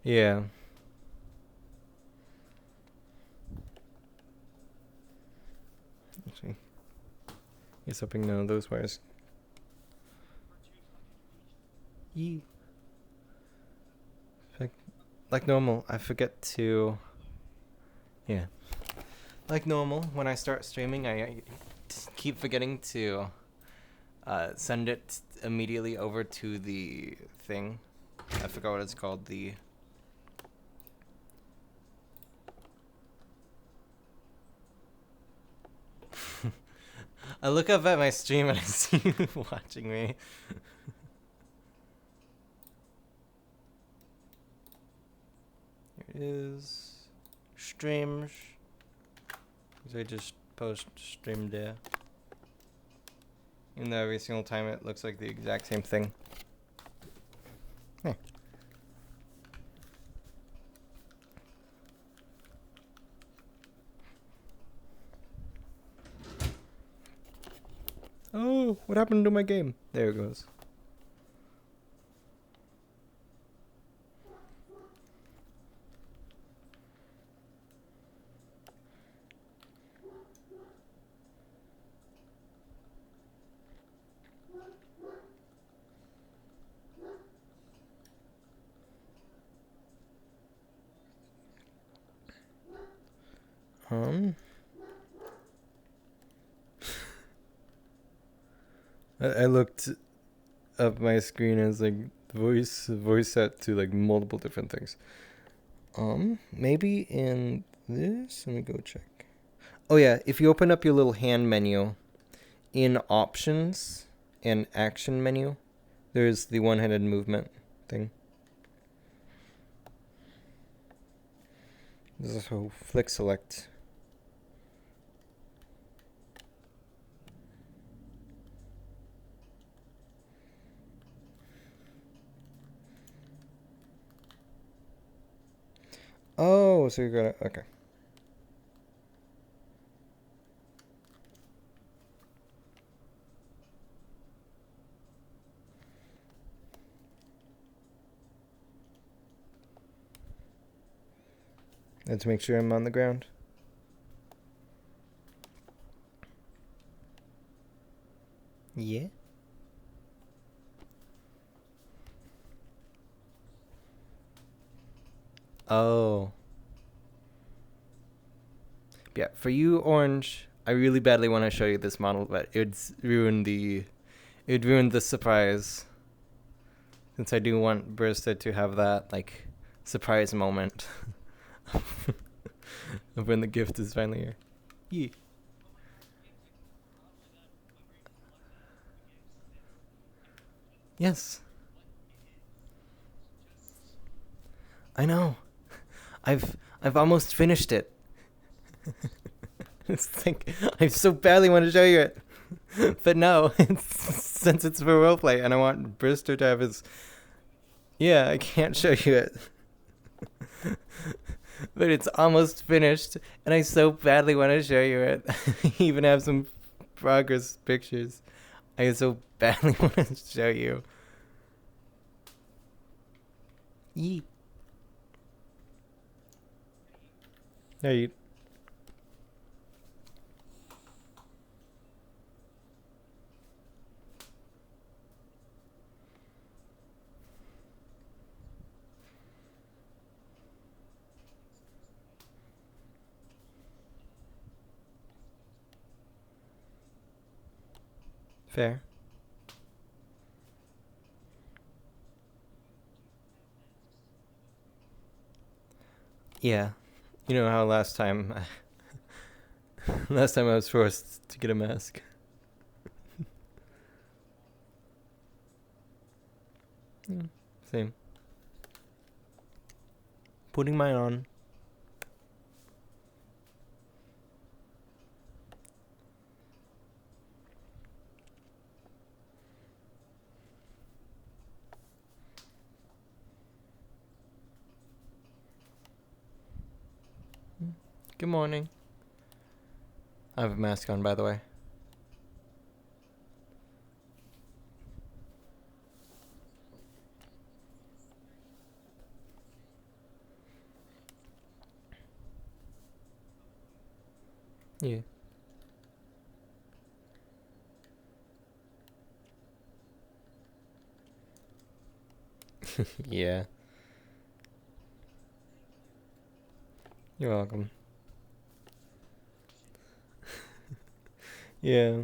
Yeah. Actually, he's hoping none of those wires. Yee. Like normal, I forget to. Yeah. Like normal, when I start streaming, I keep forgetting to send it immediately over to the thing. I forgot what it's called. I look up at my stream and I see you watching me. Here it is. Streams. I just post stream there. And every single time it looks like the exact same thing. Hey. Oh, what happened to my game? There it goes. I looked up my screen as like voice set to like multiple different things. Maybe in this, let me go check. Oh yeah, if you open up your little hand menu in options and action menu, there's the one-handed movement thing. This is how flick select. Oh, so you got it. Okay. Let's make sure I'm on the ground. Yeah. Oh. Yeah, for you, Orange, I really badly want to show you this model, but it'd ruin the surprise. Since I do want Barista to have that like surprise moment of when the gift is finally here. Yeah. Yes. I know. I've almost finished it. It's like I so badly want to show you it. But no, since it's for roleplay and I want Brister to have his... Yeah, I can't show you it. But it's almost finished, and I so badly want to show you it. Even have some progress pictures. I so badly want to show you. Yeet. Yeet. Fair. Yeah. You know how last time I was forced to get a mask. Yeah, same. Putting mine on. Good morning. I have a mask on, by the way. Yeah. Yeah. You're welcome. Yeah.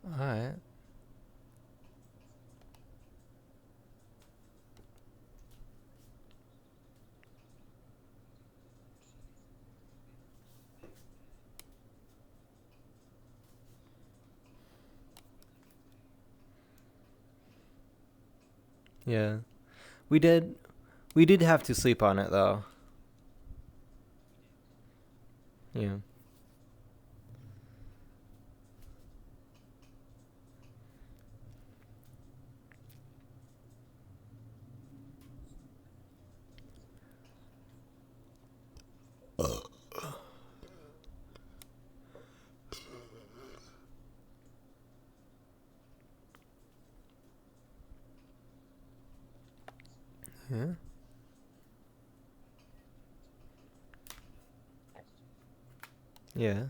Alright. Yeah. We did we did have to sleep on it though. Yeah. Yeah. Yeah.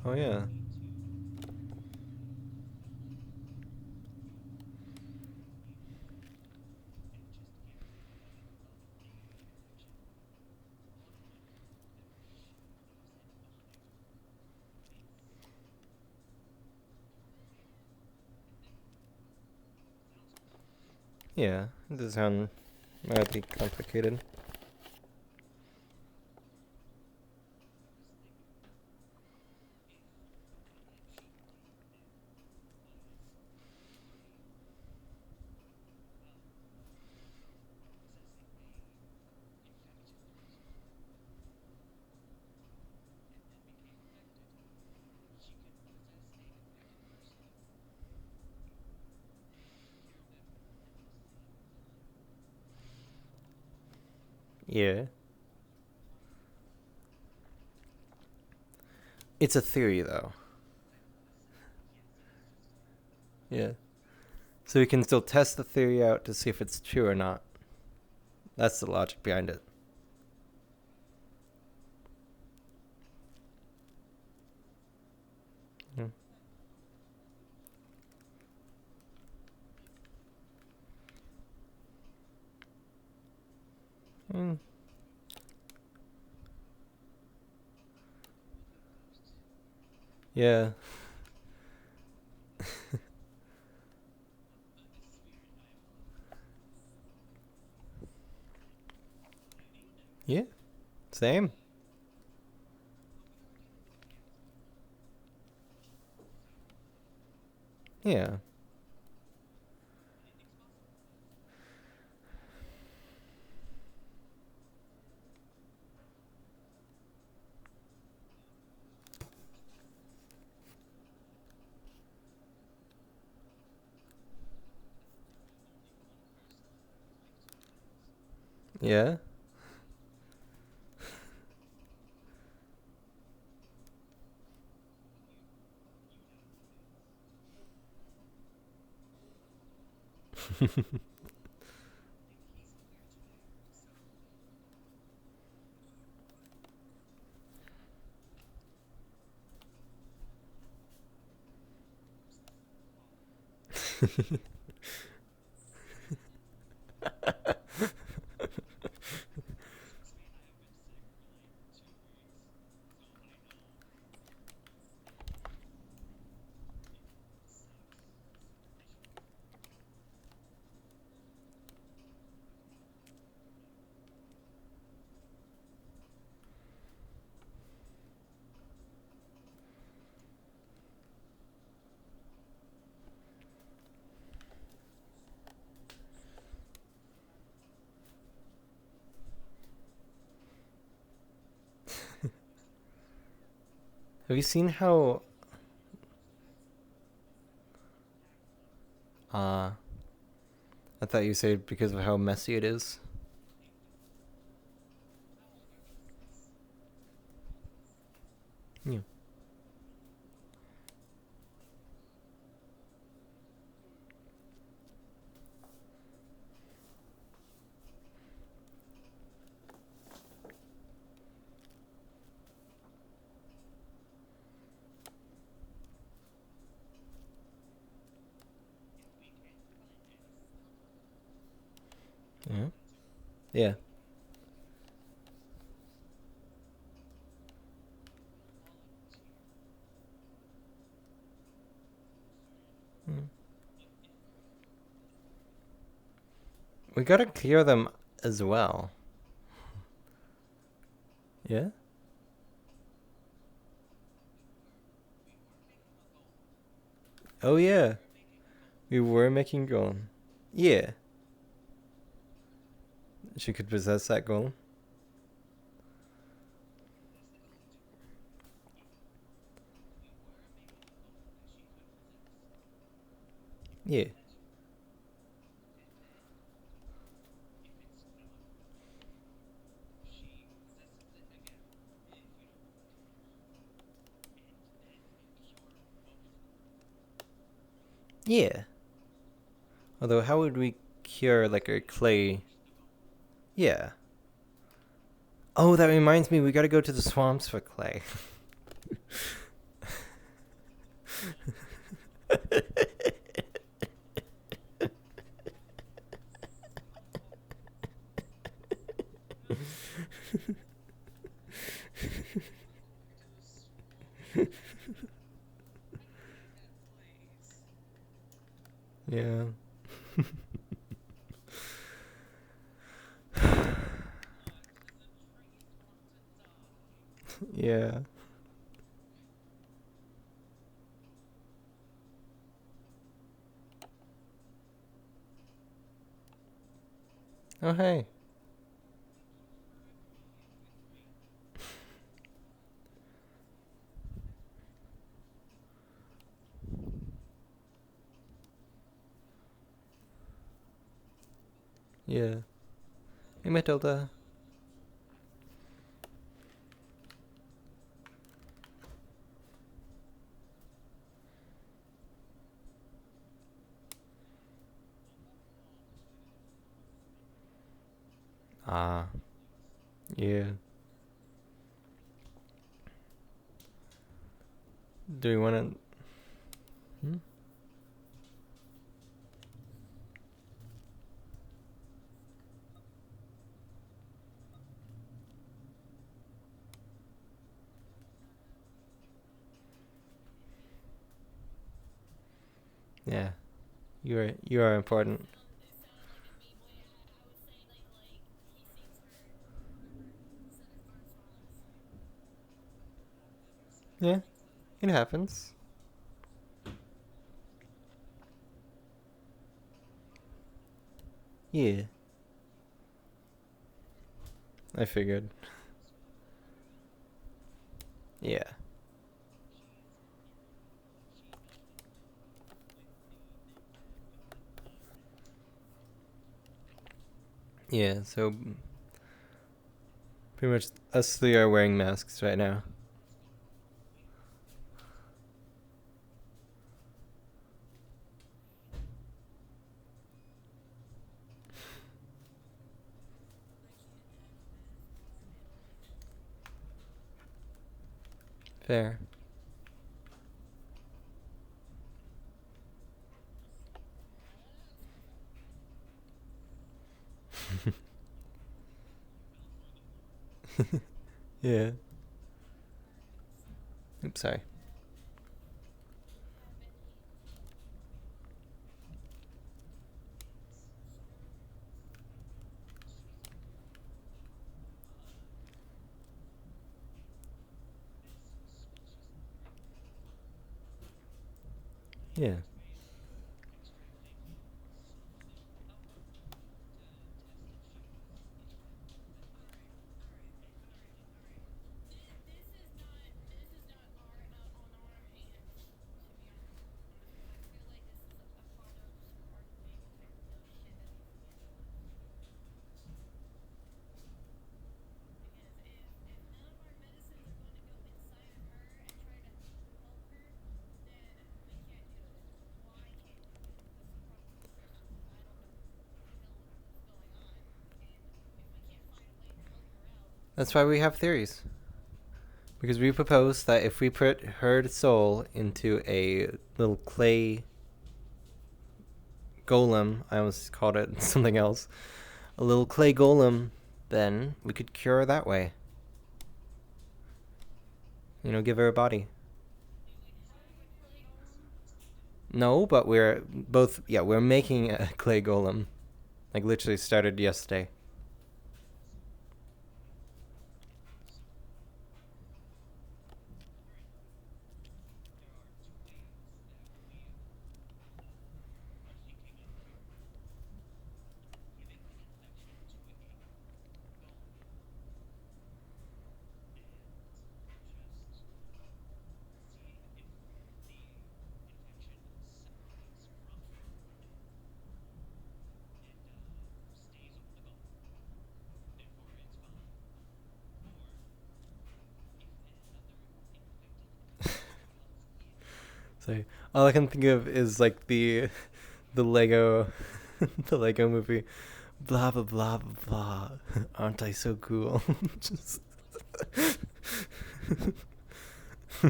Oh yeah. Yeah. It does sound mildly complicated. Yeah. It's a theory though. Yeah. So we can still test the theory out to see if it's true or not. That's the logic behind it. Yeah. Mm. Yeah. Yeah. Same. Yeah. Yeah. Have you seen how? Uh, I thought you said because of how messy it is. Yeah. Yeah. Yeah. Mm. We gotta clear them as well. Yeah. Oh yeah. We were making gold. Yeah. She could possess that gold. Yeah. Yeah. Although, how would we cure like a clay? Yeah. Oh, that reminds me. We gotta go to the swamps for clay. Yeah. Yeah. Oh hey. Yeah. Hey Matilda. Ah. Yeah. Do we wanna? Hmm? Yeah. You are important. Yeah. It happens. Yeah. I figured. Yeah. Yeah. So pretty much us three are wearing masks right now. Fair. Yeah. Oops, sorry. Yeah. That's why we have theories. Because we propose that if we put her soul into a little clay golem, I almost called it something else, a little clay golem, then we could cure her that way. You know, give her a body. No, but we're both, yeah, we're making a clay golem. Like, literally started yesterday. So all I can think of is like the Lego the Lego movie. Blah blah blah blah blah. Aren't I so cool? Just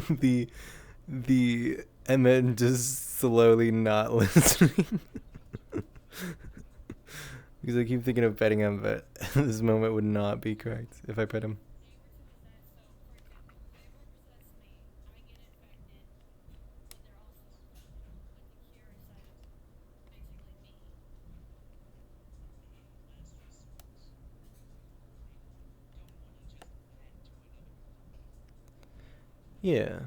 the Emmett just slowly not listening. Because I keep thinking of petting him, but this moment would not be correct if I pet him. Yeah.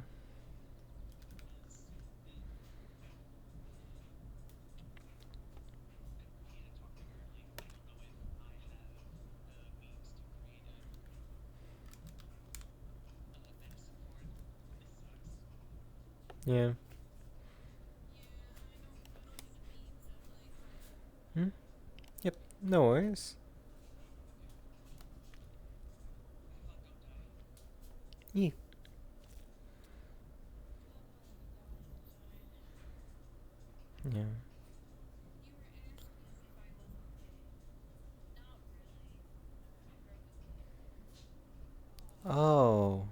Yeah. Hmm? Yep. No worries. Yeah. Yeah. Oh.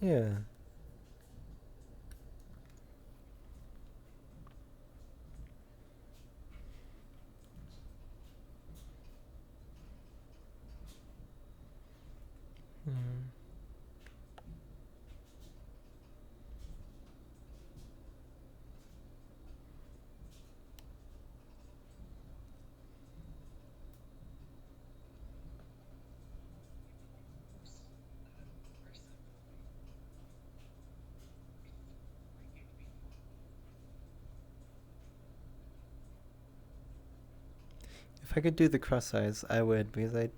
Yeah. Mm. If I could do the cross eyes, I would, because I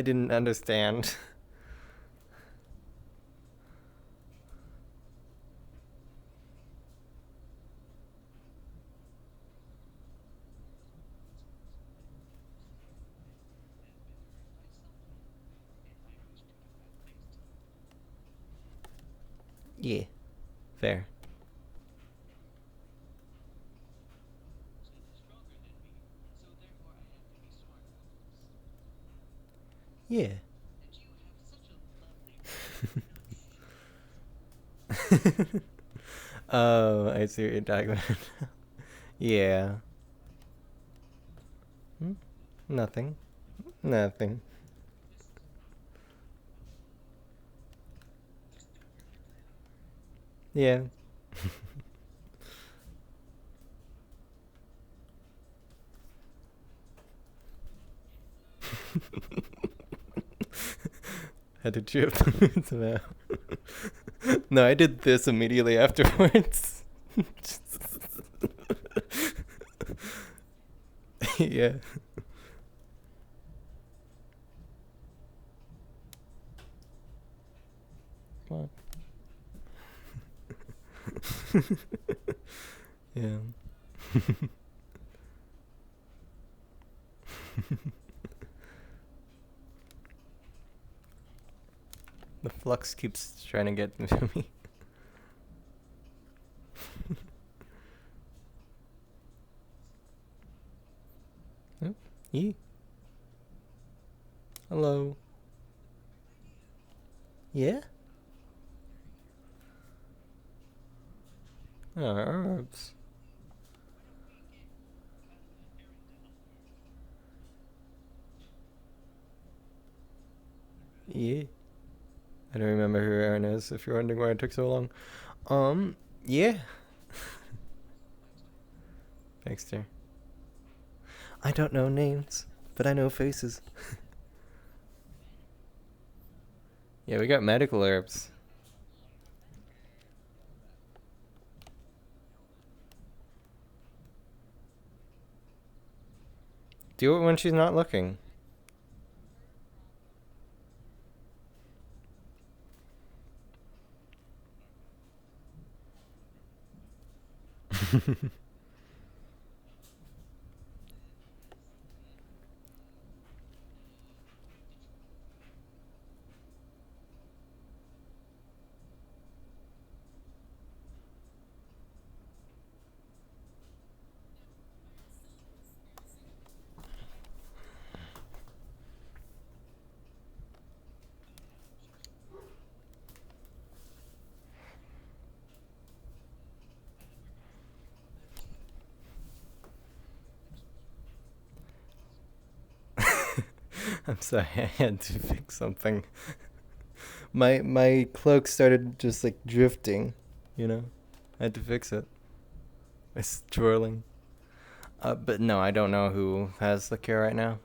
didn't understand. Yeah. Fair. Yeah. Oh, I see what you're talking about. Yeah. Hmm? Nothing. Nothing. Yeah. Had to trip the moods about. No, I did this immediately afterwards. Yeah. Come on. Yeah. The flux keeps trying to get to me. Yee. Hello. Yeah? Oh, herbs. Yeah. I don't remember who Aaron is, if you're wondering why it took so long. Yeah. Dexter. I don't know names, but I know faces. Yeah, we got medical herbs. Do it when she's not looking. I'm sorry, I had to fix something. My cloak started just like drifting, you know? I had to fix it. It's twirling. But no, I don't know who has the cure right now.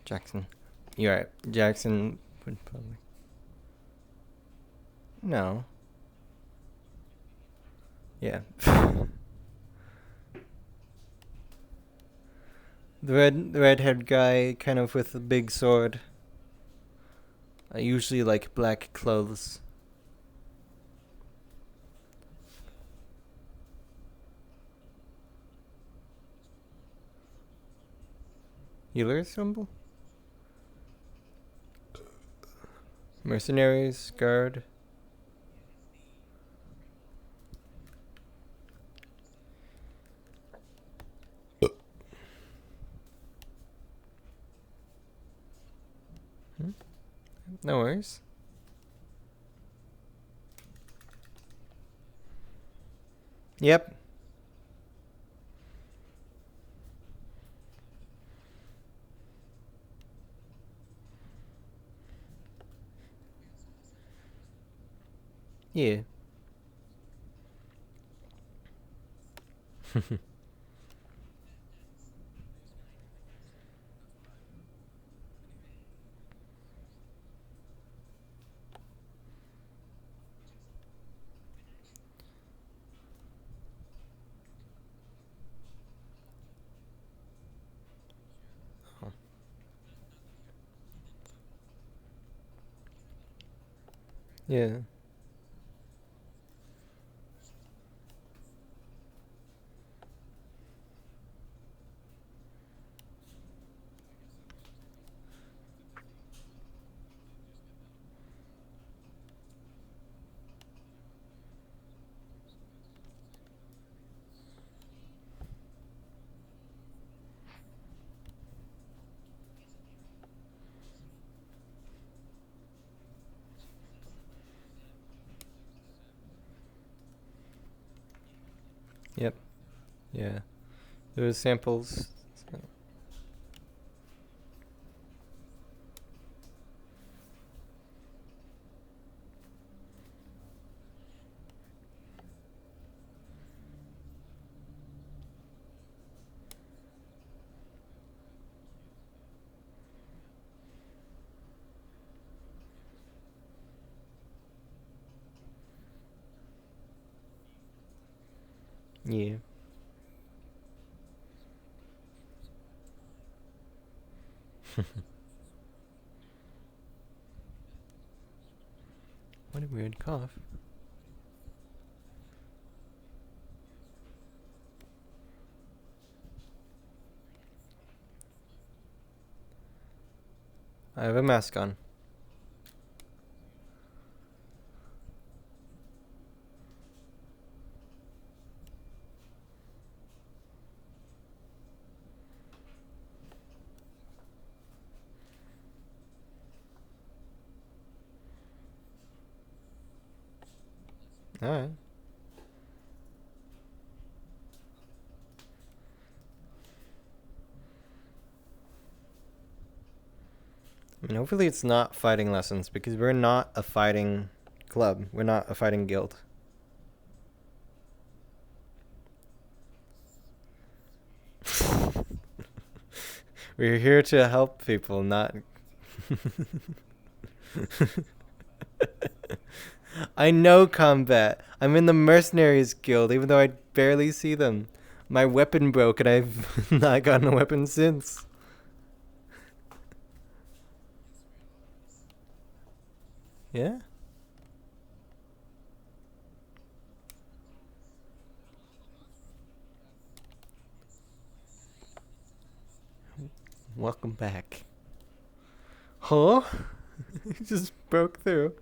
Jackson. You're right. Jackson would probably. No. Yeah. The red-haired guy, kind of with a big sword. Usually like black clothes. Healer symbol? Mercenaries, guard. Hmm? No worries. Yep. Yeah. Oh. Yeah. Yep. Yeah. There was samples. Yeah. What a weird cough. I have a mask on. Alright. I mean, hopefully it's not fighting lessons, because we're not a fighting club. We're not a fighting guild. We're here to help people, not... I know combat. I'm in the mercenaries guild, even though I barely see them. My weapon broke and I've not gotten a weapon since. Yeah? Welcome back. Huh? He just broke through.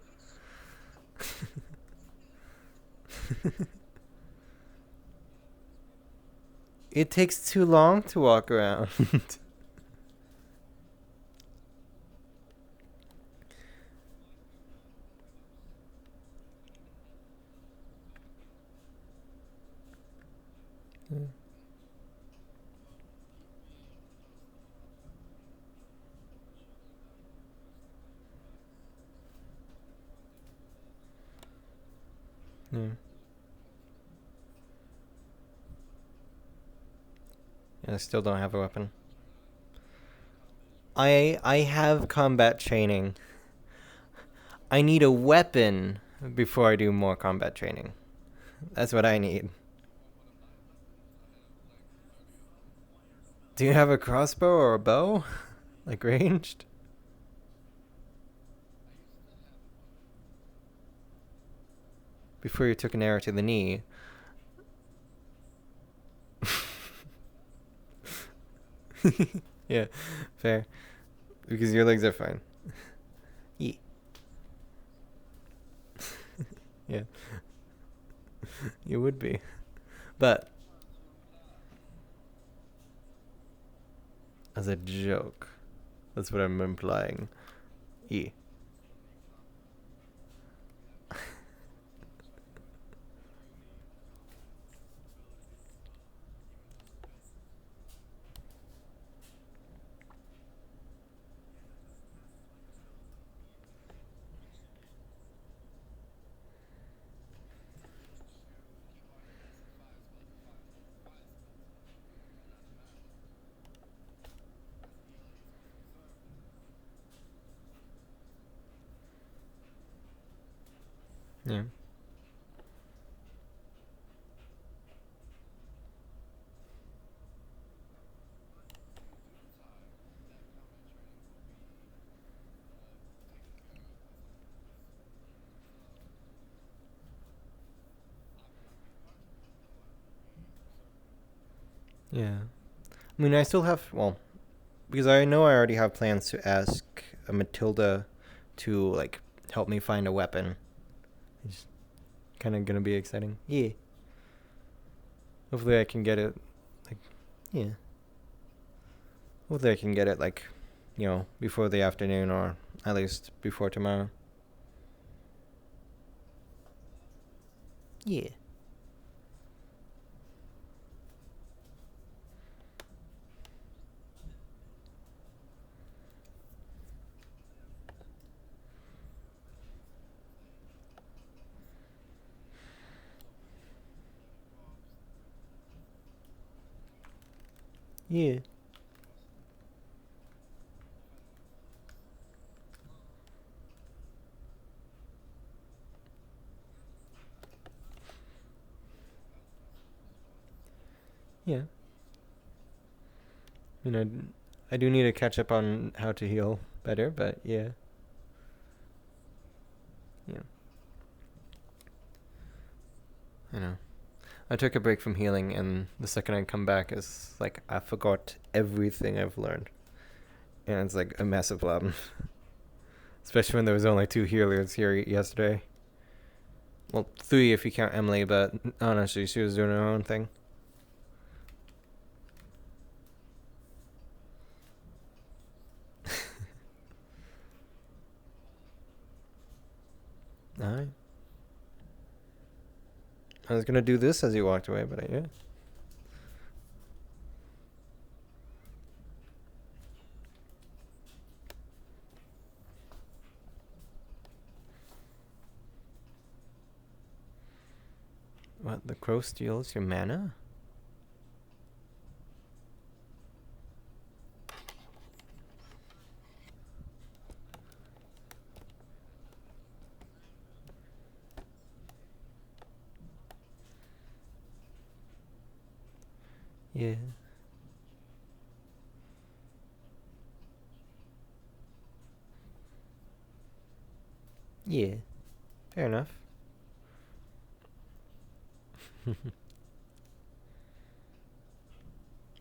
It takes too long to walk around. Yeah. I still don't have a weapon. I have combat training. I need a weapon before I do more combat training. That's what I need. Do you have a crossbow or a bow? Like ranged? Before you took an arrow to the knee. Yeah, fair. Because your legs are fine. Yeah. Yeah. You would be. But as a joke. That's what I'm implying. Yeah. Yeah. Yeah. I mean, I still have, well, because I know I already have plans to ask Matilda to, like, help me find a weapon. It's kind of going to be exciting. Yeah. Hopefully I can get it, like, yeah. Hopefully I can get it, like, you know, before the afternoon, or at least before tomorrow. Yeah. Yeah. Yeah. You know, I do need to catch up on how to heal better, but yeah. Yeah. I know. I took a break from healing, and the second I come back, is like I forgot everything I've learned. And it's like a massive problem. Especially when there was only 2 healers here yesterday. Well, 3 if you count Emily, but honestly, she was doing her own thing. Alright. I was gonna do this as you walked away, but yeah. What, the crow steals your mana? Yeah. Yeah. Fair enough.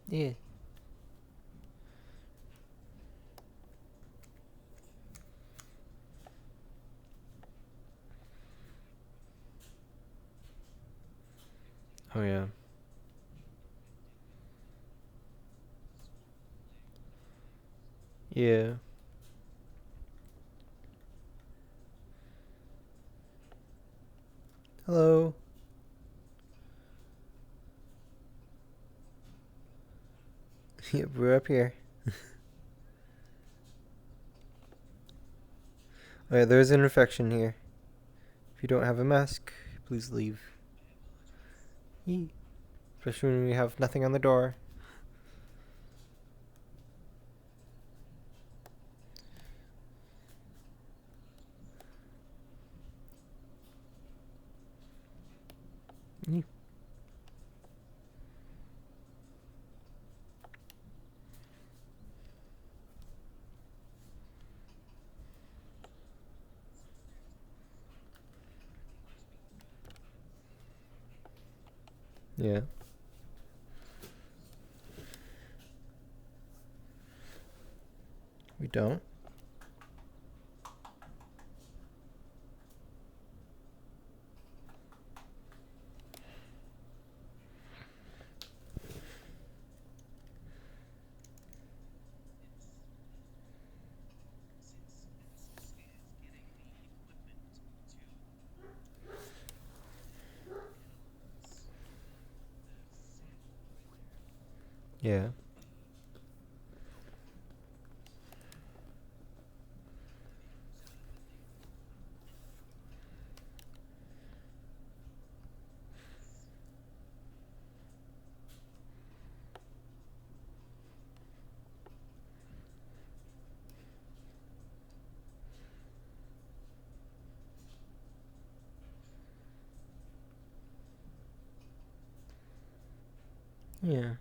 Yeah. Oh yeah. Yeah. Hello. Yep, we're up here. Oh yeah, there's an infection here. If you don't have a mask, please leave. Yee. Especially when we have nothing on the door. Yee. Yeah. We don't. Yeah. Yeah.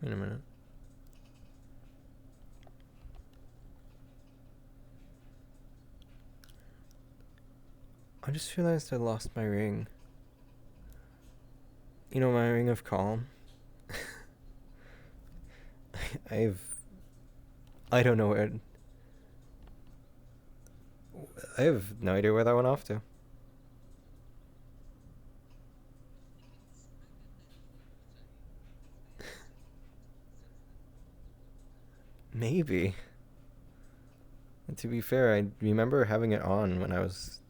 Wait a minute. I just realized I lost my ring. You know, my ring of calm. I've... I don't know where... I have no idea where that went off to. Maybe. And to be fair, I remember having it on when I was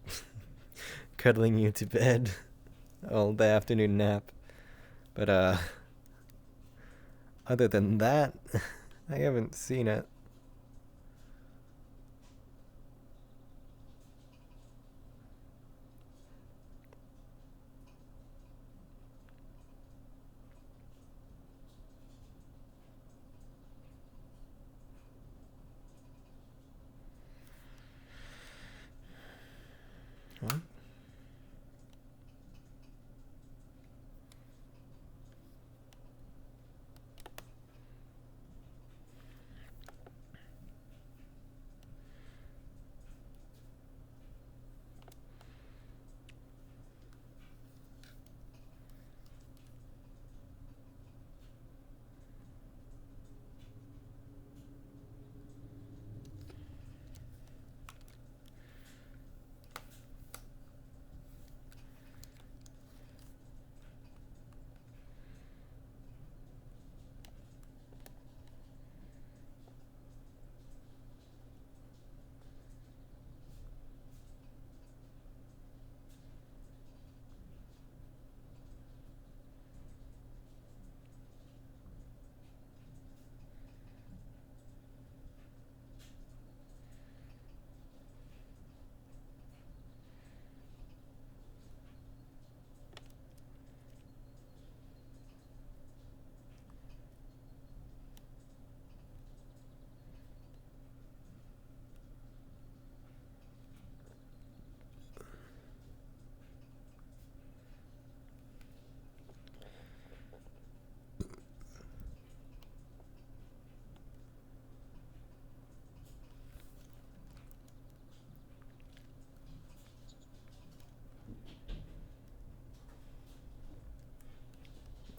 cuddling you to bed. All the afternoon nap. But, other than that, I haven't seen it. What?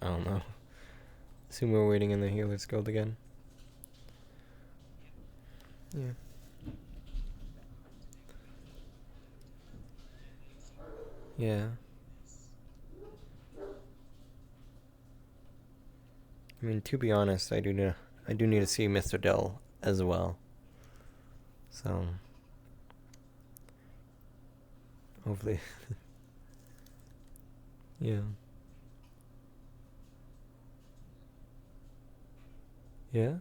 I don't know. Assume we're waiting in the Healer's Guild again. Yeah. Yeah. I mean, to be honest, I do need to see Mr. Dell as well. So hopefully, yeah, yeah.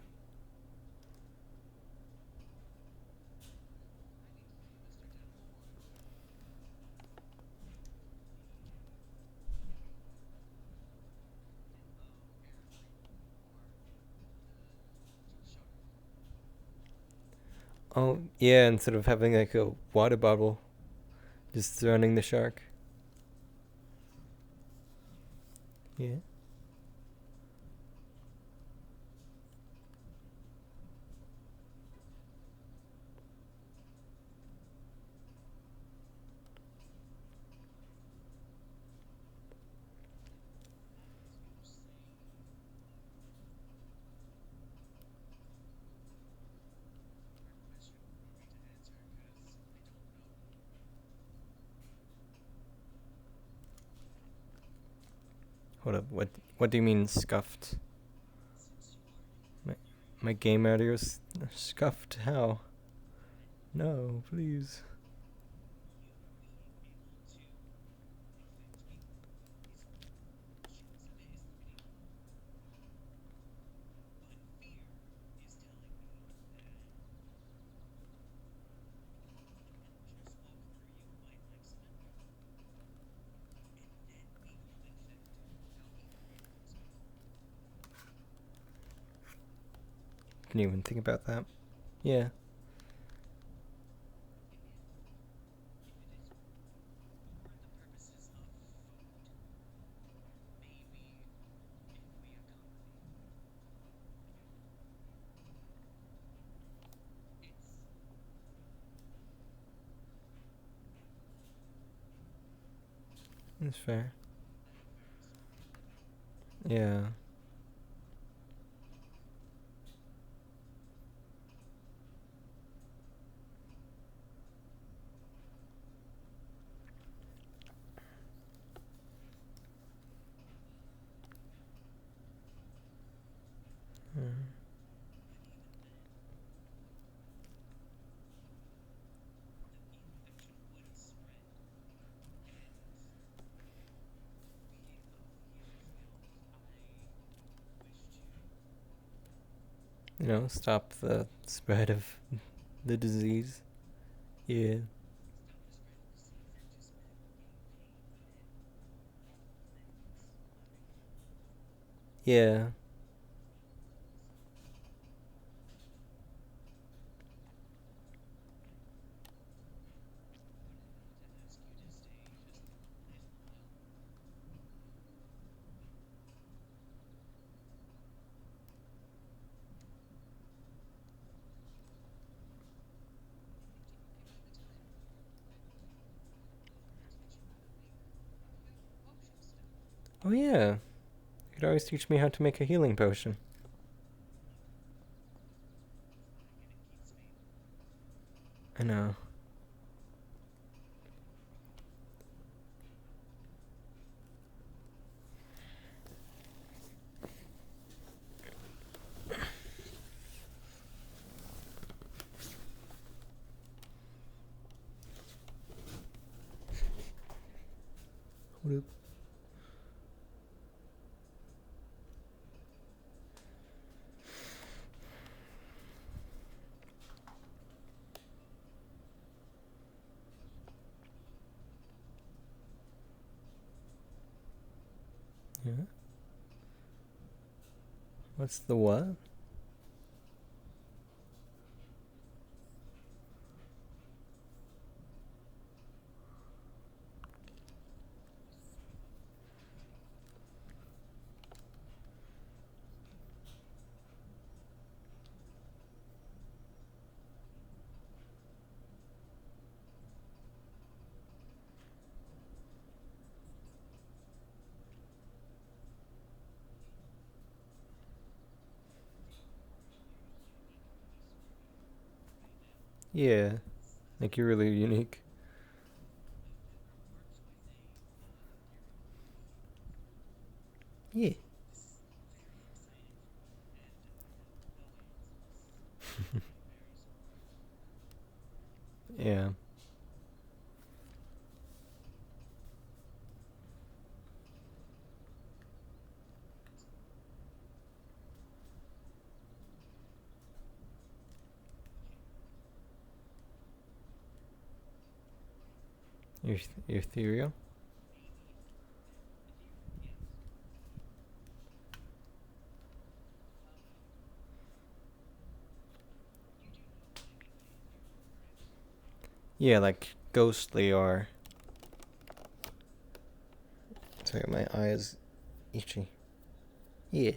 Oh, yeah. Instead of having like a water bottle, just surrounding the shark. Yeah. Hold up. What do you mean scuffed? My game audio's scuffed. How? No, please. Can you even think about that? Yeah. That's fair. Yeah. Mm. Stop the spread of the disease. Yeah. Yeah. Oh yeah, you could always teach me how to make a healing potion. I know. What up? Yeah. What's the what? Yeah, like you're really unique. Yeah. Yeah. You're ethereal. Yeah, like ghostly or. Sorry, my eye is itchy. Yeah.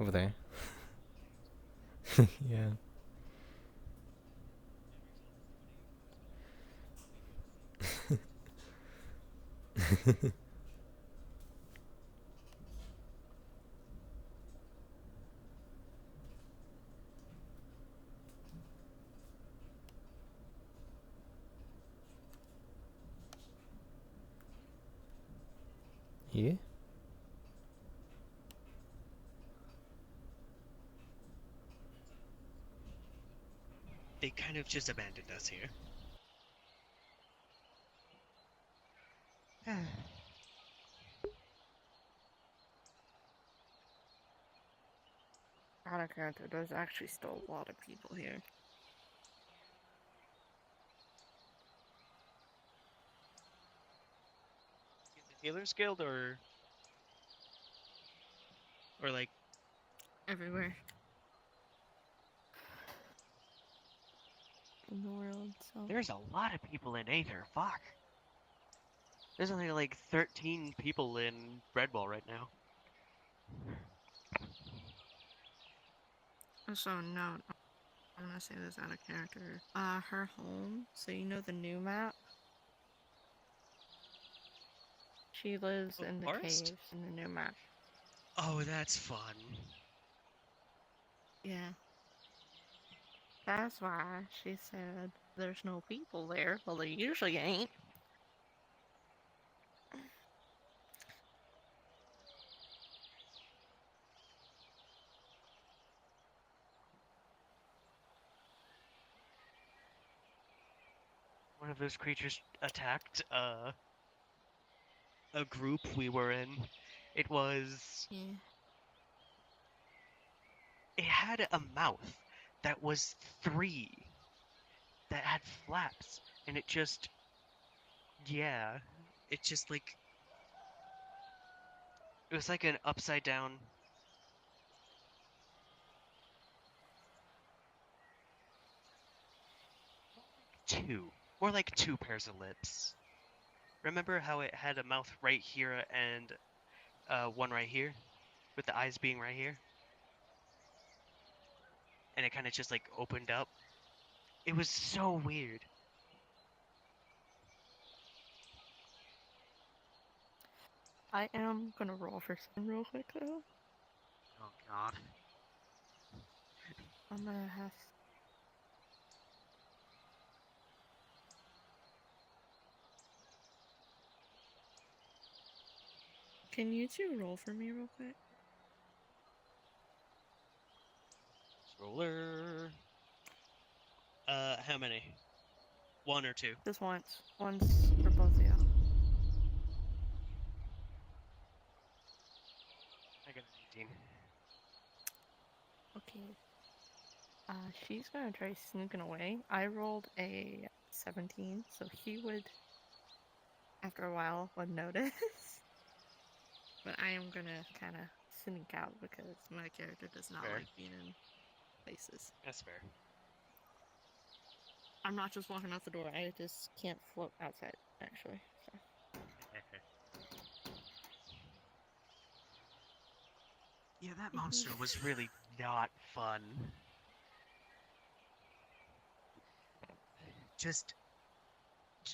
Over there. Yeah. Yeah. They kind of just abandoned us here. Out of character, there's actually still a lot of people here. In the Healers Guild or like Everywhere in the world, so. there's a lot of people in Aether. Fuck. There's only like 13 people in Redwall right now. So, no, I'm gonna say this out of character. Her home, so you know the new map? She lives Oh, in the Forest? caves in the new map. Oh, that's fun. Yeah. That's why she said there's no people there. Well, there usually ain't. One of those creatures attacked a group we were in. It was Yeah. it had a mouth that was three that had flaps and it just yeah, it just like it was like an upside down two, more like two pairs of lips. Remember how it had a mouth right here and one right here, with the eyes being right here, and it kind of just like opened up. It was so weird. I am gonna roll for some real quick though. Oh god. I'm gonna have. Can you two roll for me real quick? Roller. How many? One or two? Just once. Once for both of you. I got an 18. Okay. She's gonna try sneaking away. I rolled a 17, so he would, after a while, would notice. But I am gonna kind of sneak out because my character does not Fair. like being in places. That's fair. I'm not just walking out the door. I just can't float outside, actually. So. Yeah, that monster was really not fun. Just,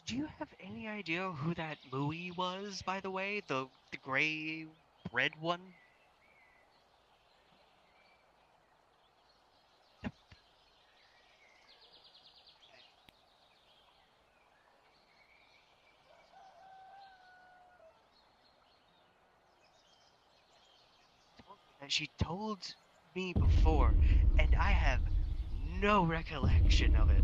do you have any idea who that Louie was, by the way? The gray red one? That she told me before, and I have no recollection of it.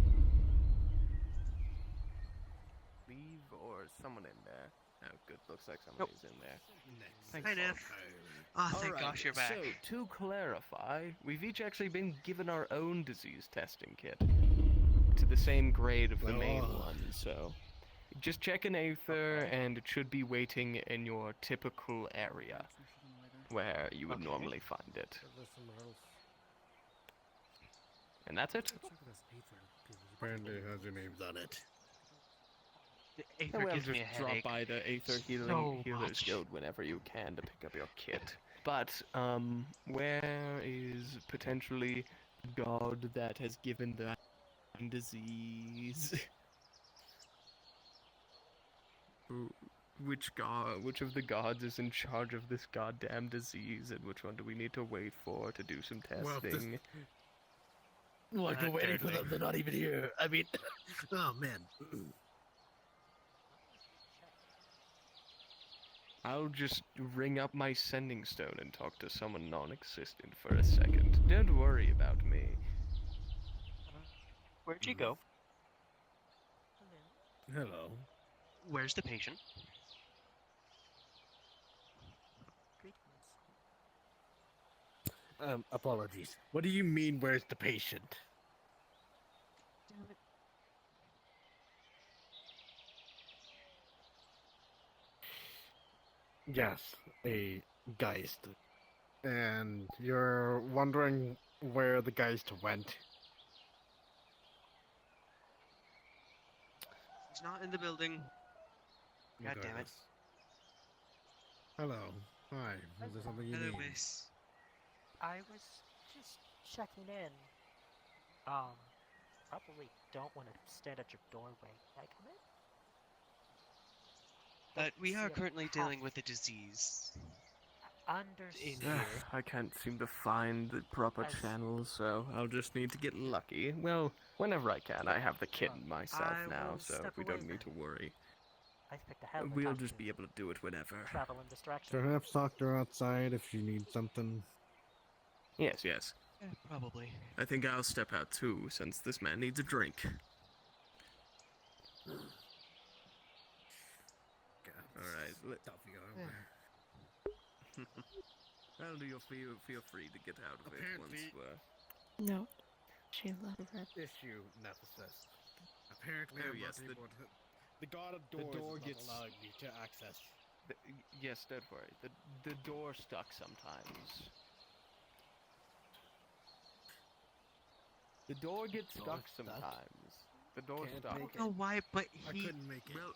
Leave or someone in there? Oh, good. Looks like somebody's in there. Thanks. Hi, Neff. Oh, thank Alright, gosh you're back. So, to clarify, we've each actually been given our own disease testing kit. To the same grade of the main one, so... Just check an Aether, and it should be waiting in your typical area, where you would Okay. normally find it. And that's it? Apparently it has your names on it. The Yeah, Aether well, gives just me a drop headache. by the Aether So Healer's much. Guild whenever you can to pick up your kit. But, where is potentially the god that has given the disease? Which of the gods is in charge of this goddamn disease, and which one do we need to wait for to do some Well, testing? Like we're waiting for Thirdly. them, they're not even here. I mean, oh man. I'll just ring up my sending stone and talk to someone non-existent for a second. Don't worry about me. Where'd you go? Hello. Where's the patient? Apologies. What do you mean, where's the patient? Yes, a Geist. And you're wondering where the Geist went? He's not in the building. God damn it. Regardless. Hello. Hi. Is there something you Hello, need? miss. I was just checking in. Probably don't want to stand at your doorway. Can I come in? We are See, currently half dealing with a disease. Understood. here. I can't seem to find the proper As- channels, so I'll just need to get lucky. Well, whenever I can. I have the kit myself I now, will so step we away don't need to then. worry. I've picked a hell of a We'll time just to be able to do it whenever. travel and distraction. Perhaps doctor outside if you need something. Yes, yes. Yeah, probably. I think I'll step out too, since this man needs a drink. Alright, Tough you are. well, feel free to get out of it once Apparently- we're... No. She loved that. Issue nemesis. Apparently, Oh, I'm yes, not the- able to. The god of the doors door is not gets- allowing me to access. Yes, don't worry. The door's stuck sometimes. The door gets Door stuck stuck? sometimes. The door's Can't stuck. I make don't know why, but I he... couldn't make it. well,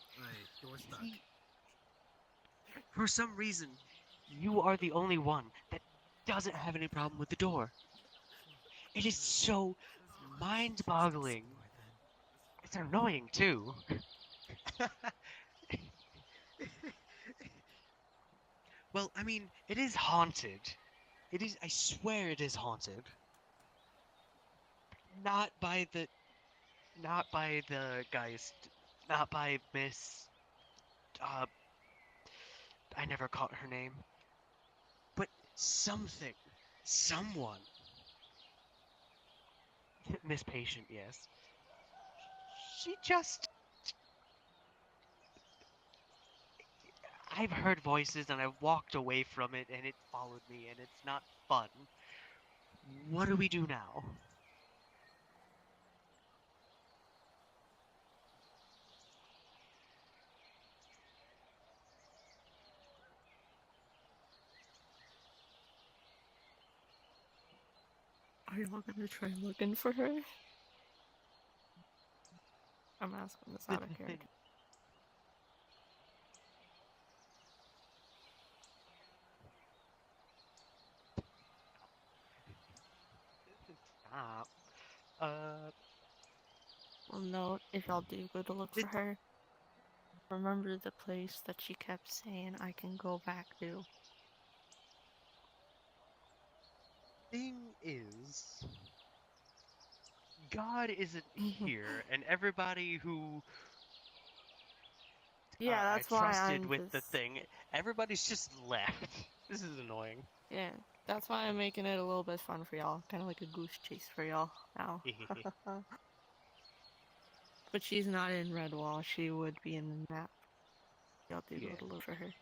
Door stuck. he- For some reason, you are the only one that doesn't have any problem with the door. It is so mind-boggling. It's annoying, too. Well, I mean, it is haunted. It is, I swear it is haunted. Not by the, not by the Geist, not by Miss, uh, I never caught her name. But something, someone, Miss Patient, yes. She just, I've heard voices and I've walked away from it and it followed me and it's not fun. What do we do now? Are y'all gonna try looking for her? I'm asking this out of character. Stop. Uh, Well, note, if y'all do go to look for her, remember the place that she kept saying I can go back to. thing is, God isn't here, and everybody who Yeah, I that's why trusted I'm with the just. thing, everybody's just left. This is annoying. Yeah, that's why I'm making it a little bit fun for y'all. Kind of like a goose chase for y'all now. But she's not in Redwall. She would be in the map. Y'all do go Yeah. to look for her.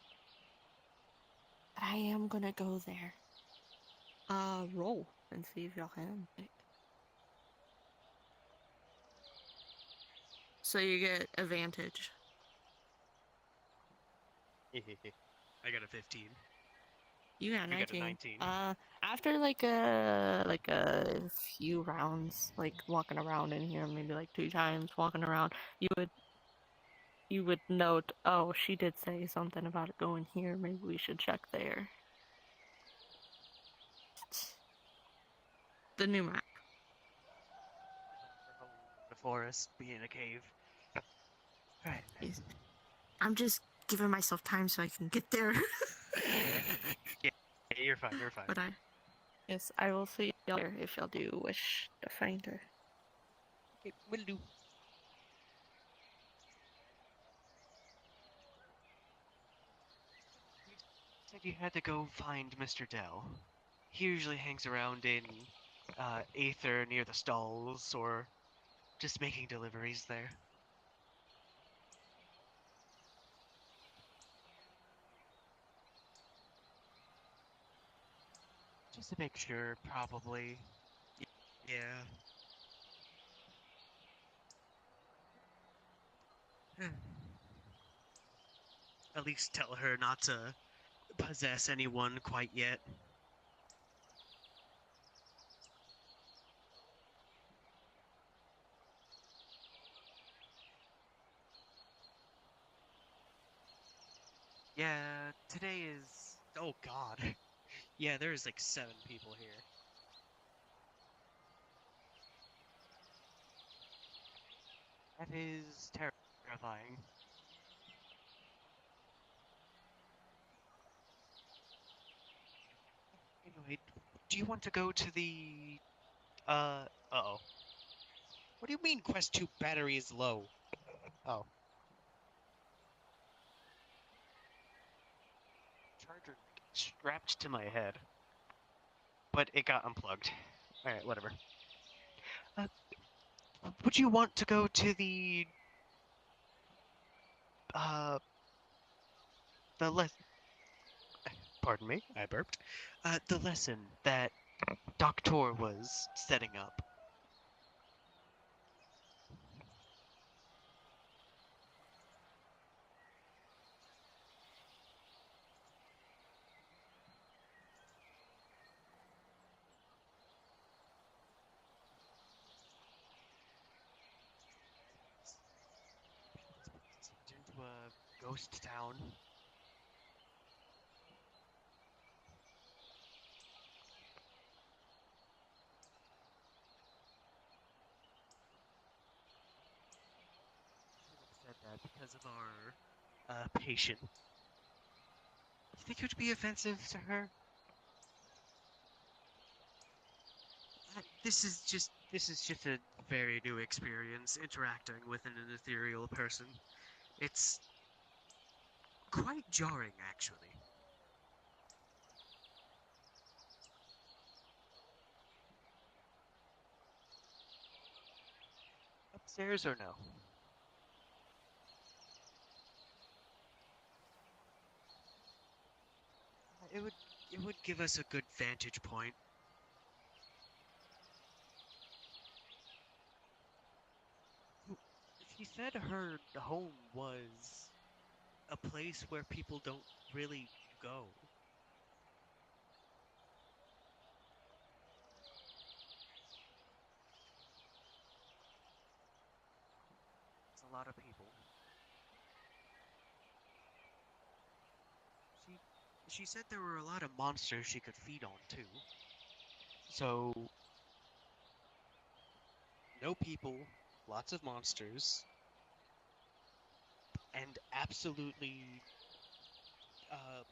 But I am gonna go there. Roll and see if y'all can. So you get advantage. I got a 15. You got You got a 19. 19. After like a few rounds, like walking around in here, maybe like 2 times walking around, you would note, oh, she did say something about it going here. Maybe we should check there. The new map. The forest, be in a cave. Alright. Yes. I'm just giving myself time so I can get there. Yeah, you're fine, you're fine. But yes, I will see y'all there if y'all do wish to find her. Okay, will do. You said you had to go find Mr. Dell. He usually hangs around in Aether near the stalls or just making deliveries there. Just to make sure, probably. Yeah. At least tell her not to possess anyone quite yet. Yeah, today is. Oh god. Yeah, there's like 7 people here. That is terrifying. Anyway, do you want to go to the. Uh-oh. What do you mean Quest 2 battery is low? Oh. Charger strapped to my head. But it got unplugged. Alright, whatever. Uh, would you want to go to the. Uh. The Pardon me, I burped. The lesson that Doctor was setting up. Into a ghost town. Should have said that because of our patient. You think it would be offensive to her? This is just a very new experience interacting with an ethereal person. It's quite jarring, actually. Upstairs or no? It would it would give us a good vantage point. So, she said her home was a place where people don't really go. It's a lot of people. She she said there were a lot of monsters she could feed on too. So no people, lots of monsters, and absolutely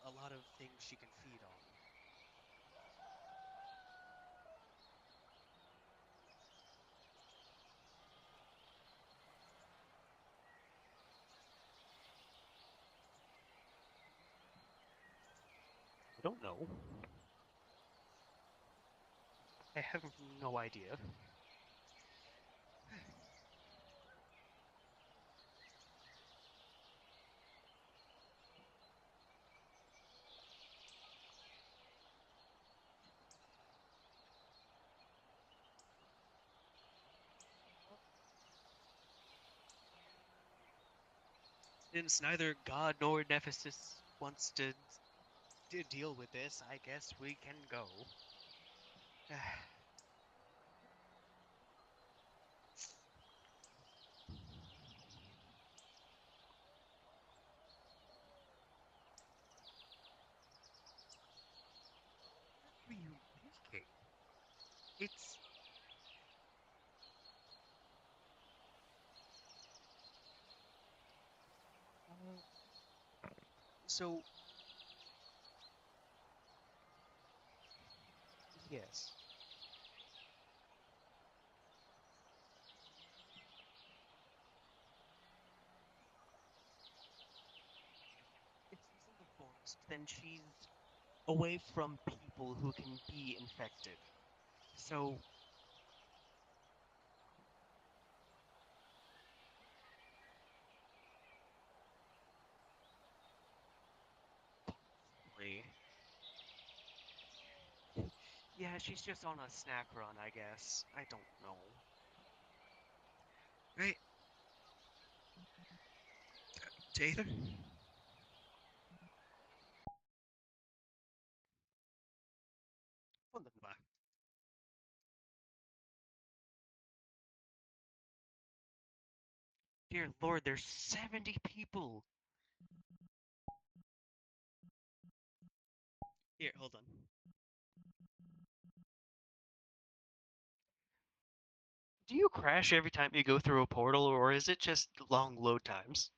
a lot of things she can feed on. I don't know. I have no idea. Since neither God nor Nemesis wants to deal with this, I guess we can go. What are you making? It's uh, so yes. If she's in the forest, then she's away from people who can be infected. So possibly, yeah, she's just on a snack run, I guess. I don't know. Right, Aether? Wunderbar. Dear Lord, there's 70 people. Here, hold on. Do you crash every time you go through a portal, or is it just long load times?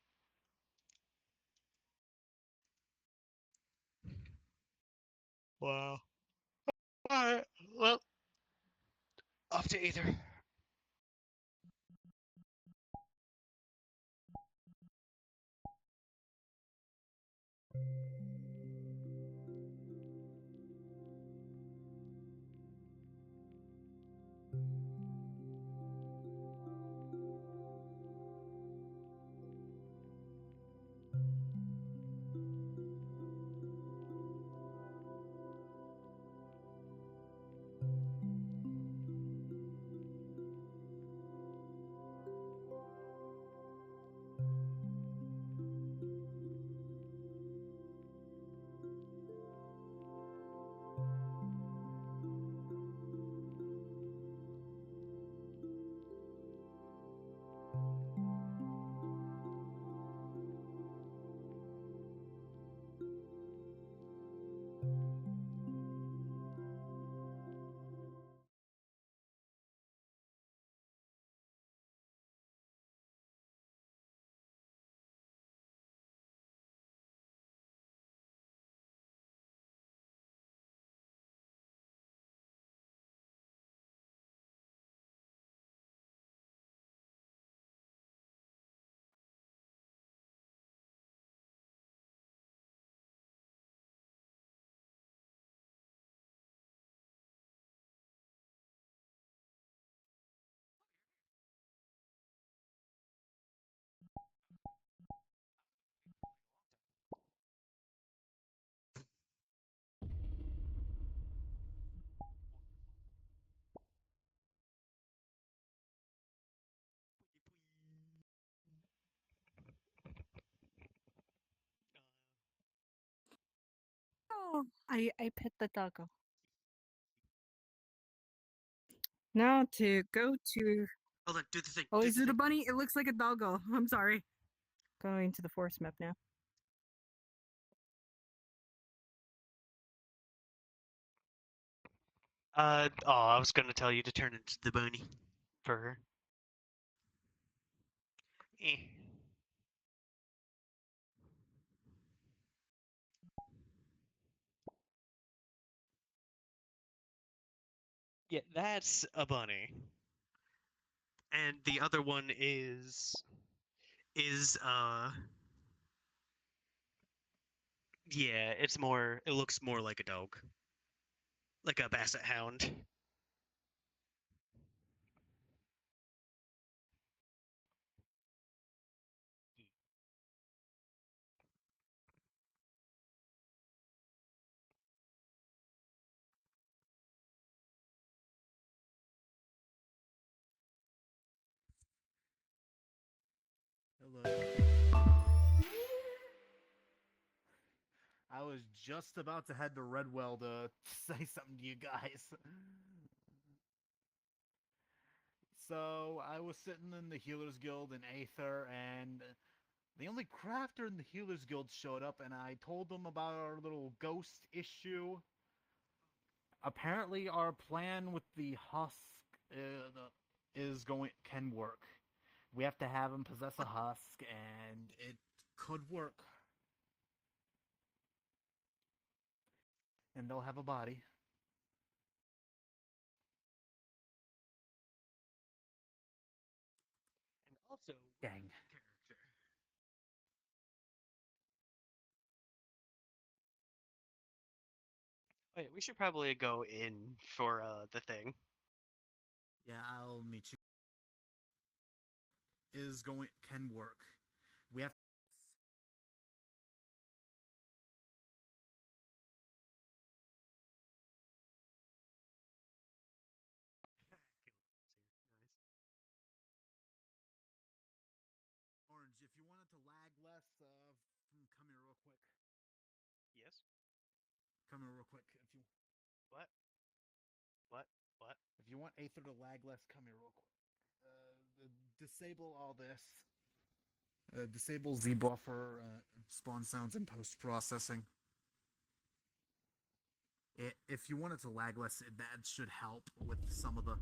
Wow. Alright, well, off to Aether. I pet the doggo. Now to go to. Hold on, do the thing. Oh, do is the it a thing. bunny? It looks like a doggo. I'm sorry. Going to the forest map now. I was gonna tell you to turn into the bunny for her. Eh. Yeah, that's a bunny. And the other one is yeah, it looks more like a dog. Like a basset hound. Hello. I was just about to head to Redwell to say something to you guys. So, I was sitting in the Healers Guild in Aether, and the only crafter in the Healers Guild showed up, and I told them about our little ghost issue. Apparently, our plan with the husk can work. We have to have him possess a husk, and it could work. And they'll have a body. And also Dang. character. Oh yeah, we should probably go in for the thing. Yeah, I'll meet you. Can work. We have Orange. If you wanted to lag less, come here real quick. Yes. Come here real quick. If you What? What? What? if you want Aether to lag less, come here real quick. Disable all this. Disable Z buffer, spawn sounds and post processing. If you want it to lag less, that should help with some of the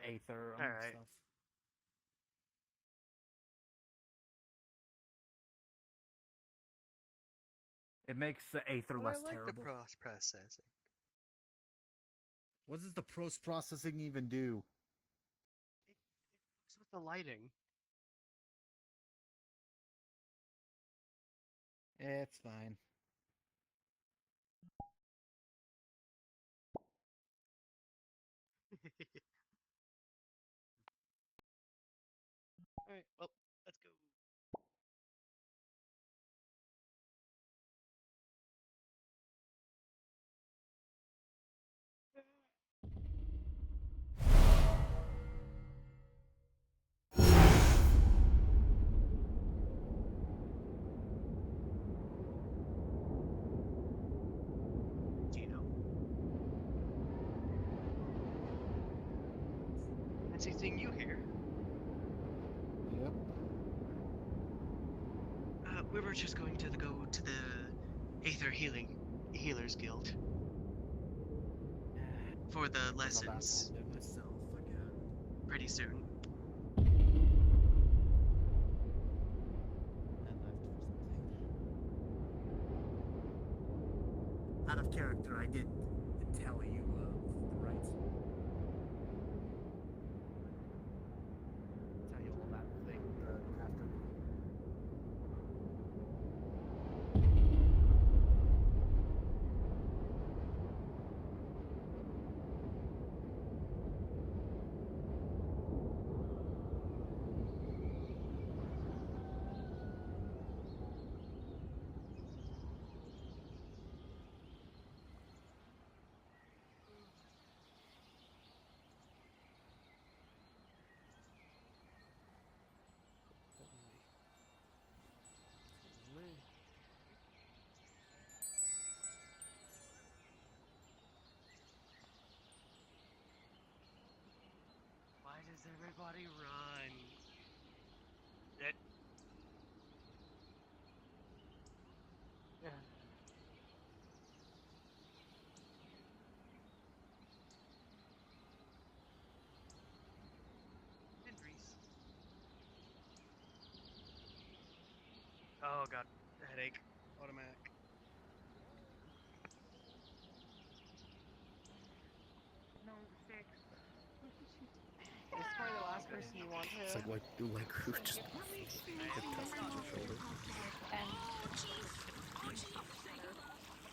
Aether All right. stuff. It makes the Aether Oh, less I like the terrible. cross processing. What does the post processing even do? What's with the lighting? It's fine. All right. Well, let's go. Gino. That's anything you hear? Yep. We were just going to go to the Aether Healers Guild for the I'm about lessons to end myself again. pretty soon. And left for something. Out of character, I did tell you the right. Tell you all that thing after. Everybody run. That. Henry's. Oh god, headache. Automatic. No, six. This is probably the last person you want It's to. like who just hit tap on your shoulder. And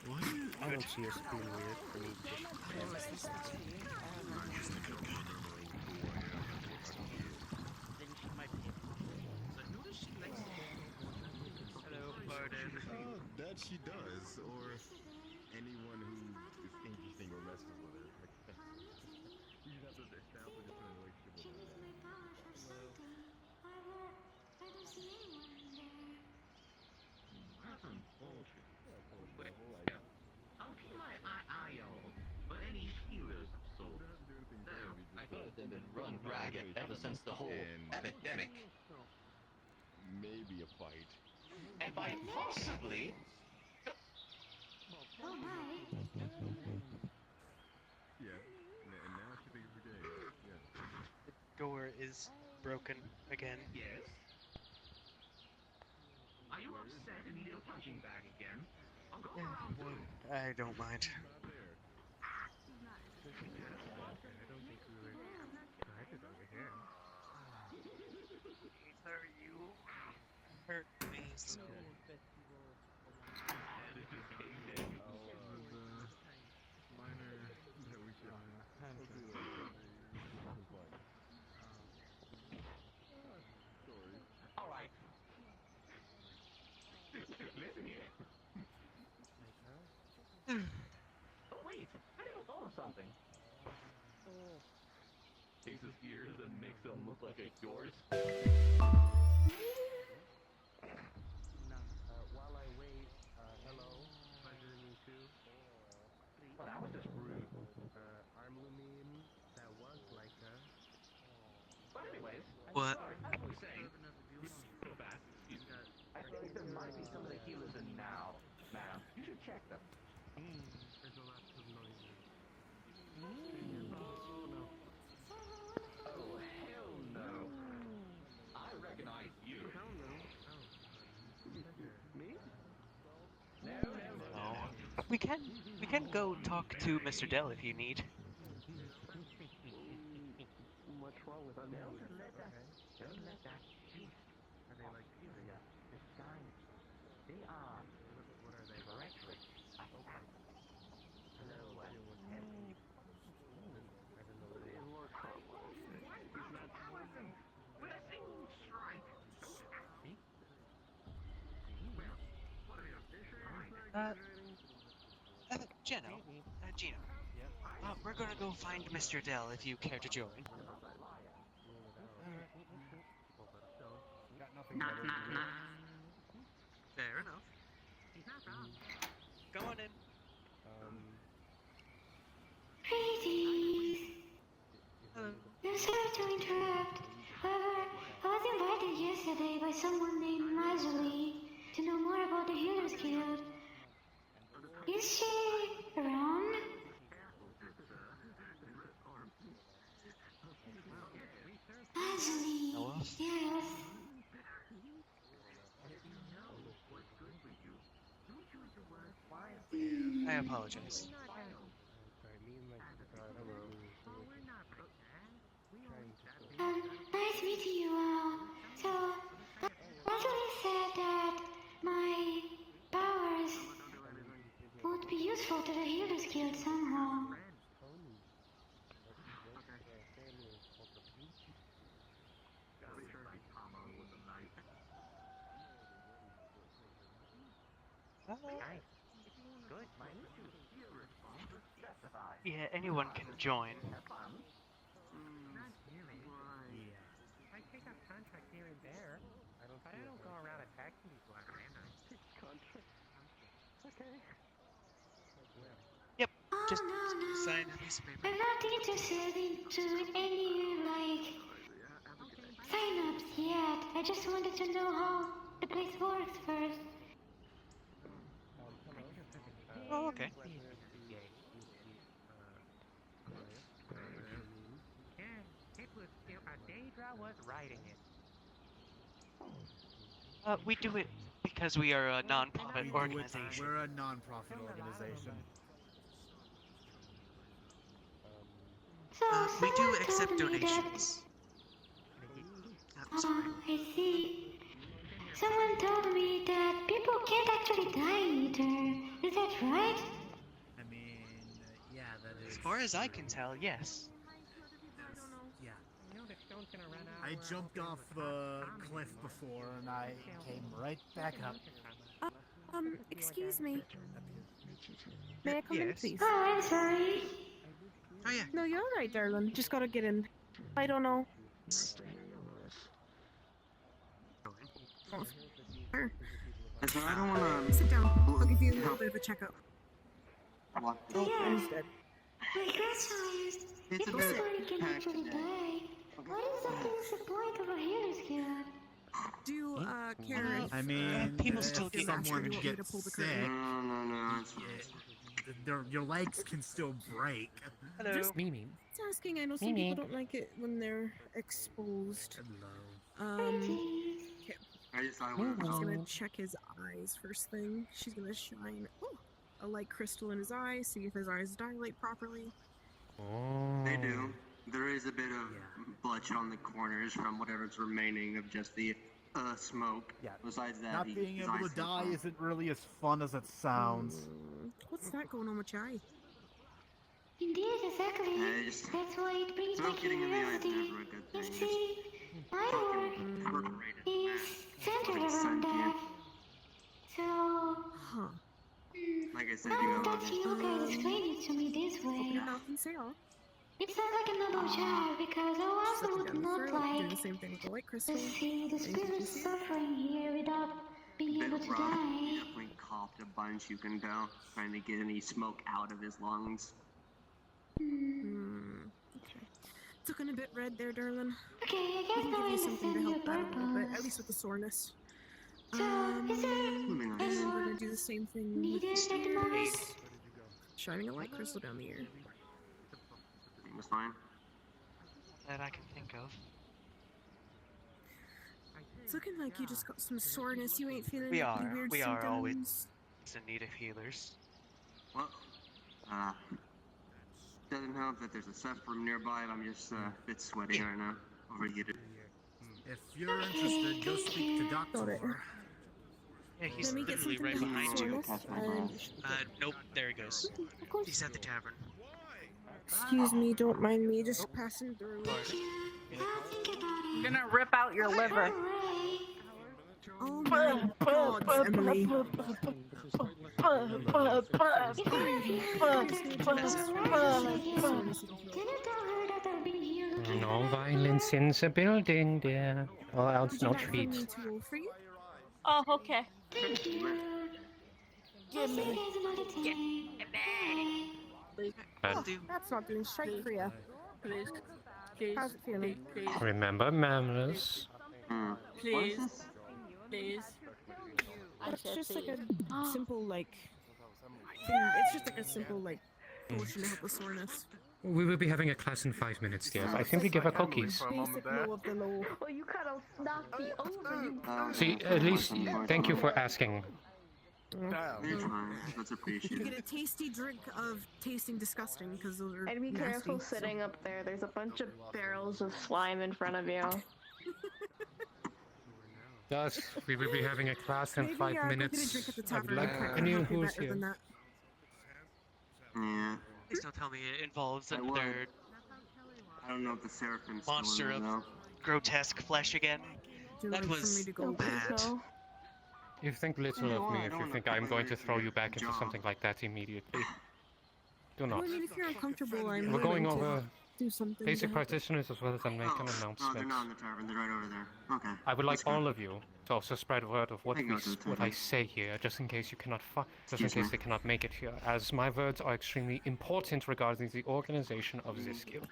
What? I don't see us being weird. I mean, just oh, is this the tea? I don't know. Then she might be. So I noticed she likes to. Hello, Pardon. Oh, that she does, or anyone who is interesting or messes with her. You just have to establish a relationship with her. Bullshit. I'll keep my eye on for any healers of sorts. Though I've heard they've been run ragged ever since the whole epidemic. Maybe a fight. And by possibly... Yeah. And now she thinks we're gay. Yeah. The door is broken again. Yes? Are you upset and need a punching bag again? I'll go around too. I don't mind. Not there. I don't think we were invited over here. Aether, you hurt me so. Minor that we should. Sorry. All right. Listen here. Oh wait, I never thought of something. Ace's ears and makes them look like a yours. While I wait, hello, pleasure to meet you. Well, that was just rude. I'm Lumine, that was Leica. But anyways, What? as I was saying, go back. Excuse me. I think there might be some of the healers in now. Now, you should check them. There's a lot of noises. Oh no. Oh, hell no. I recognize you. Hell no. Me? No. We can go talk to Mr. Dell if you need. What's wrong with them? Don't let that chief Are they like teasing us? disguise. They are What are they? treacherous. Hello, Henry. I don't know what it is. Poison with a single strike. Gino. We're gonna go find Mr. Dell if you care to join. Got nothing better to do. Fair enough. Go on in. Greetings! I'm sorry to interrupt. However, I was invited yesterday by someone named Marjorie to know more about the Healers Guild. Is she around? Marjorie, Hello? yes. I apologize. Sorry, me and my sister are Nice meeting you all. So, Marjorie said that my powers would be useful to the Healers Guild somehow. Good, Mike. Yeah, anyone can join. I take up contracts here and there, but I don't go around attacking people at random. Yep, Oh, just no, no. sign a piece of paper. I'm not interested into any, like, sign-ups yet. I just wanted to know how the place works first. Oh, okay. Yeah, it was Daedra was writing it. We do it because we are a non-profit We do it. organization. We're a non-profit organization. So We do someone accept told me that. donations. Sorry. I see. Someone told me that people can't actually die in Aether. Is that right? I mean, yeah, that is. As far as I can tell, yes. Yeah. You know the stone's gonna run out. I jumped off the cliff before and I came right back up. Excuse me. May I come in, Yes. please? Oh, I'm sorry. Oh yeah. No, you're alright, darling. Just gotta get in. I don't know. Sure. So I don't wanna Sit down. I'll give you a little bit of a checkup. walk Oh, this. yeah. He's dead. My grandchild. It's a If bit somebody can packed actually today. die, what exactly is the point of a healer's guild? Do, Karen. I mean, people if still get someone injured. You want me to gets pull the sick, curtain? No, it's fine. your legs can still break. Hello. Just asking. I know some people don't like it when they're exposed. Okay. I just thought it I'm was just gonna check his eyes first thing. She's gonna shine a light crystal in his eye, see if his eyes dilate properly. They do. There is a bit of bloodshot on the corners from whatever's remaining of just the smoke. Yeah. Besides that, Not being his able eyes to still die fine. isn't really as fun as it sounds. What's that going on with your eye? Indeed, exactly. Yeah, just That's why it brings my smoke getting in the eye is curiosity. never a good You thing. see, my Fucking work perforated, is man. centered Fucking around sentient. that. So, Huh. Like I said, now you got that a you guys explained it to me this Open way, your mouth and say all. it sounds like another child because I also Sucking would down the not throat, doing the like same thing with the light to crystal. see the Anything you spirits see? suffering here without being able bit to rough. He die. definitely coughed a bunch, you can tell, trying to get any smoke out of his lungs. Okay. It's looking a bit red there, darling. Okay, I We guess can now give I you something to understand your help that a little bit, at purpose. least with the soreness. So, is there And then we're anyone gonna do the same thing with needed the at the moment? ears. Shining a light crystal down the ear. Everything was fine. That I can think of. It's looking like you just got some soreness. You ain't feeling We any are. weird We are always symptoms. in need of healers. Well, doesn't help that there's a Ceph room nearby, but I'm just a bit sweaty right now. Overheated. If you're interested, go speak to Got it. Doctor. Yeah, he's Let me get literally something right to help behind the you. soreness. and you should be good. Nope, there he goes. Of course. He's at the tavern. Excuse me, don't mind me, just passing through. I'll think about I'm it. gonna rip out your liver. Alright. Oh my god, Emily. If one of you is going to go around again, can you tell her that I've been here looking No for her? violence in the building, dear. Or else Would you no like for me treats. to roll for you? Oh, okay. Thank you. I'll see you guys another time. Bye. Oh, that's not doing straight for you. Please. How's it feeling? Remember manners. Please. Please. It's just like a simple, like, thing. It's just like a simple, like, potion to help with soreness. We will be having a class in 5 minutes, dear. I simply give her cookies. Basic low of the low. Well, you kind of knocked me over. You See, at least, thank you for asking. Anytime, that's You appreciated. get a tasty drink of tasting disgusting, because those are And be nasty, careful so- sitting up there. There's a bunch of barrels of slime in front of you. Thus, we will be having a class in Maybe, 5 go get a minutes. drink at the I would tavern. like I can't anyone help you who's better than here. that. Yeah. Please don't tell me it involves I would. another I don't know if the Seraphim's monster still in of there, though. grotesque flesh again. Do you That like for was me to go bad. So, You think little of me if you think I'm going to throw you back into something like that immediately. Do Well, not. I mean, if you're uncomfortable, I'm We're going willing to over do something. basic to help. practitioners as well as I make an No, they're announcement. not in the tavern. They're right over there. Okay. I would like that's good. all of you to also spread word of what I can go to the what I tavern. say here, just in case you cannot just in Excuse case me. they cannot make it here, as my words are extremely important regarding the organization of this guild.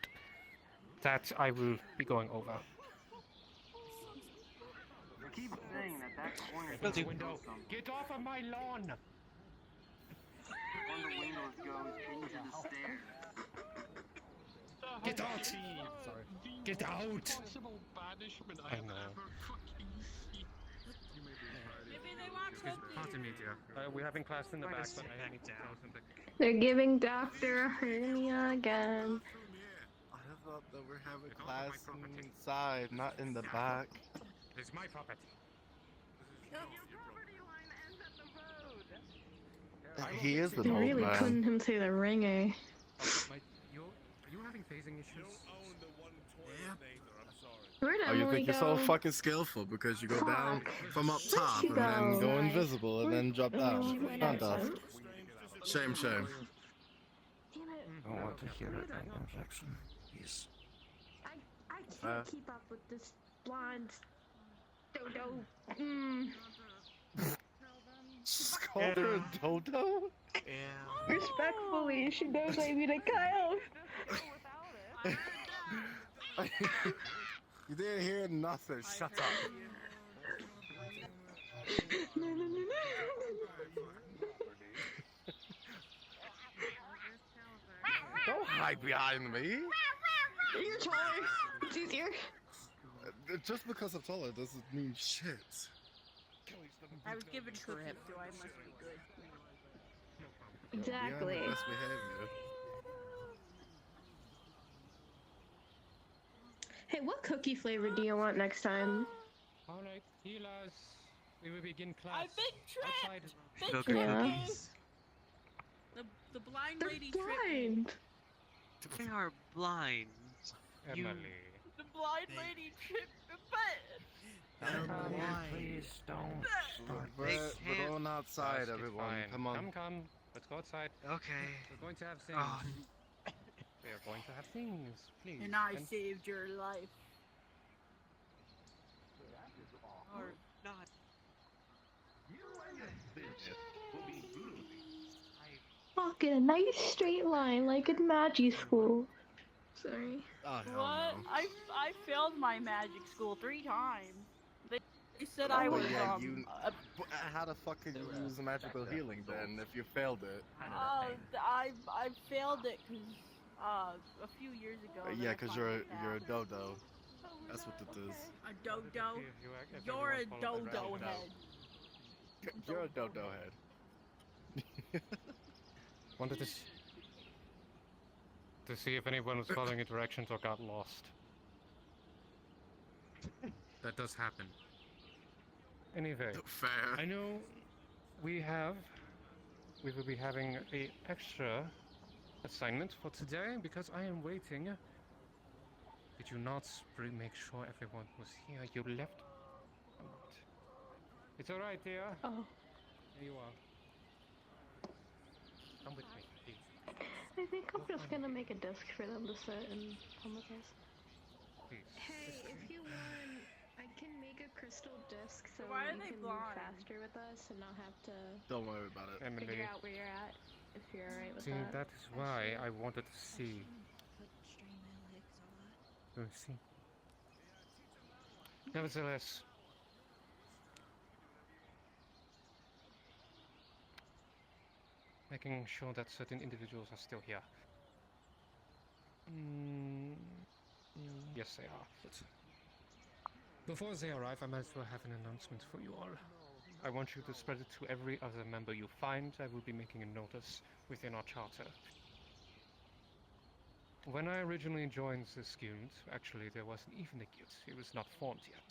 That I will be going over. keep saying that corner Open the goes window. somewhere. Get off of my lawn! One of the windows goes into the stairs. Get out! Sorry. Get out! Possible banishment I I have know. ever fucking seen. Maybe they want cookies. Pardon me, dear. We're having class in the back, but I need to tell something. They're giving Dr. Hernia again. I thought that we're having class inside, not in the back. It's my property. He is the They're old really man. putting him through the ringer. Are you having phasing issues? Where'd Oh, you Emily think you're go? so fucking skillful because you go down from up Where'd top she and then go? go invisible and then drop down. went Not outside. that. Shame, shame. Damn it. I don't want to hear it. Infection. Yes. I can't keep up with this blonde dodo. Mm. Just called her a dodo? Yeah. Respectfully, she knows I mean a Kyle. You didn't hear nothing. Shut up. Don't hide behind me. You're taller. It's easier. Just because I'm taller doesn't mean shit. I was given cookies, so I must be good. Exactly. Be on your best behavior. Hey, what cookie flavor do you want next time? Alright, healers. We will begin class. I've been outside. tricked! Sugar Yeah. cookies. The blind They're lady tricked me. blind. They are blind. You- Emily. The blind lady tricked me, but... Please don't. We're can't- going outside, Yes, it's everyone. fine. Come on. Come. Let's go outside. Okay. We're going to have things. Oh, We are going to have things, please. And I saved your life. or not. Walk in a nice straight line like in Magi school. Sorry. Oh, hell What? no. I failed my magic school 3 times. They said I was, yeah, how the fuck can you use magical healing then if you failed it? I failed it because a few years ago. Yeah, they because finally you're a passed. dodo. That's what it is. A dodo. If You're a everyone follows the dodo route. head. You're a dodo head. Wanted to see if anyone was following directions or got lost. That does happen. Anyway, Fair. I know we will be having a extra assignment for today because I am waiting. Did you not make sure everyone was here? You left. It's alright, dear. Oh. Here you are. Come with me, please. I think I'm just gonna make a disc for them to sit and come with us. Please. Hey, if you want, I can make a crystal disc so Why are you they can move blind? faster with us and not have to Don't worry about it. Emily, figure out where you're at if you're alright with see, that. that is why I wanted to see. See. Nevertheless, making sure that certain individuals are still here. Yes, they are. But before they arrive, I might as well have an announcement for you all. I want you to spread it to every other member you find. I will be making a notice within our charter. When I originally joined this guild, actually there wasn't even a guild. It was not formed yet.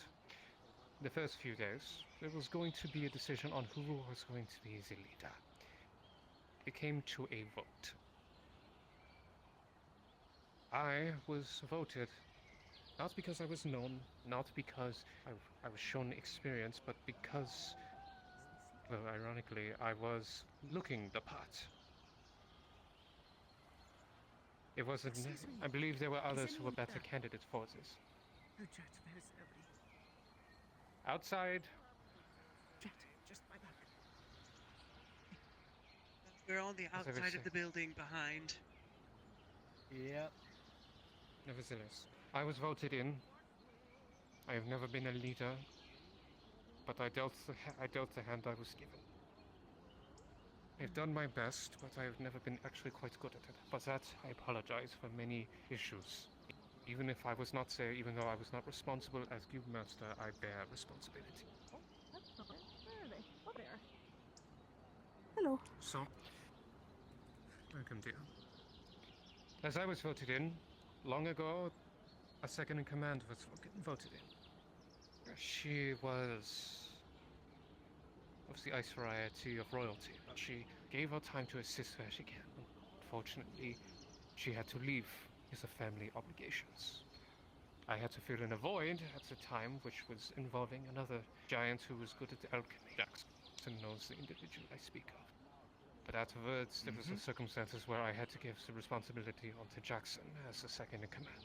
The first few days, there was going to be a decision on who was going to be the leader. It came to a vote. I was voted, not because I was known, not because I was shown experience, but because, well, ironically, I was looking the part. It wasn't. I believe there were others who were better candidates for this. Outside. We're on the As I was outside of saying. the building behind. Yep. Nevertheless, I was voted in. I have never been a leader. but I dealt the hand I was given. I've done my best, but I've never been actually quite good at it. But that, I apologize for many issues. Even if I was not there, even though I was not responsible as guildmaster, I bear responsibility. That's not it. Where are they? Oh, they are. Hello. So, welcome, dear. As I was voted in, long ago, a second in command was voted in. She was of the ice variety of royalty, but she gave her time to assist where she can. Unfortunately, she had to leave because of family obligations. I had to fill in a void at the time, which was involving another giant who was good at alchemy. Jackson knows the individual I speak of. But afterwards, there was circumstances where I had to give the responsibility onto Jackson as the second in command.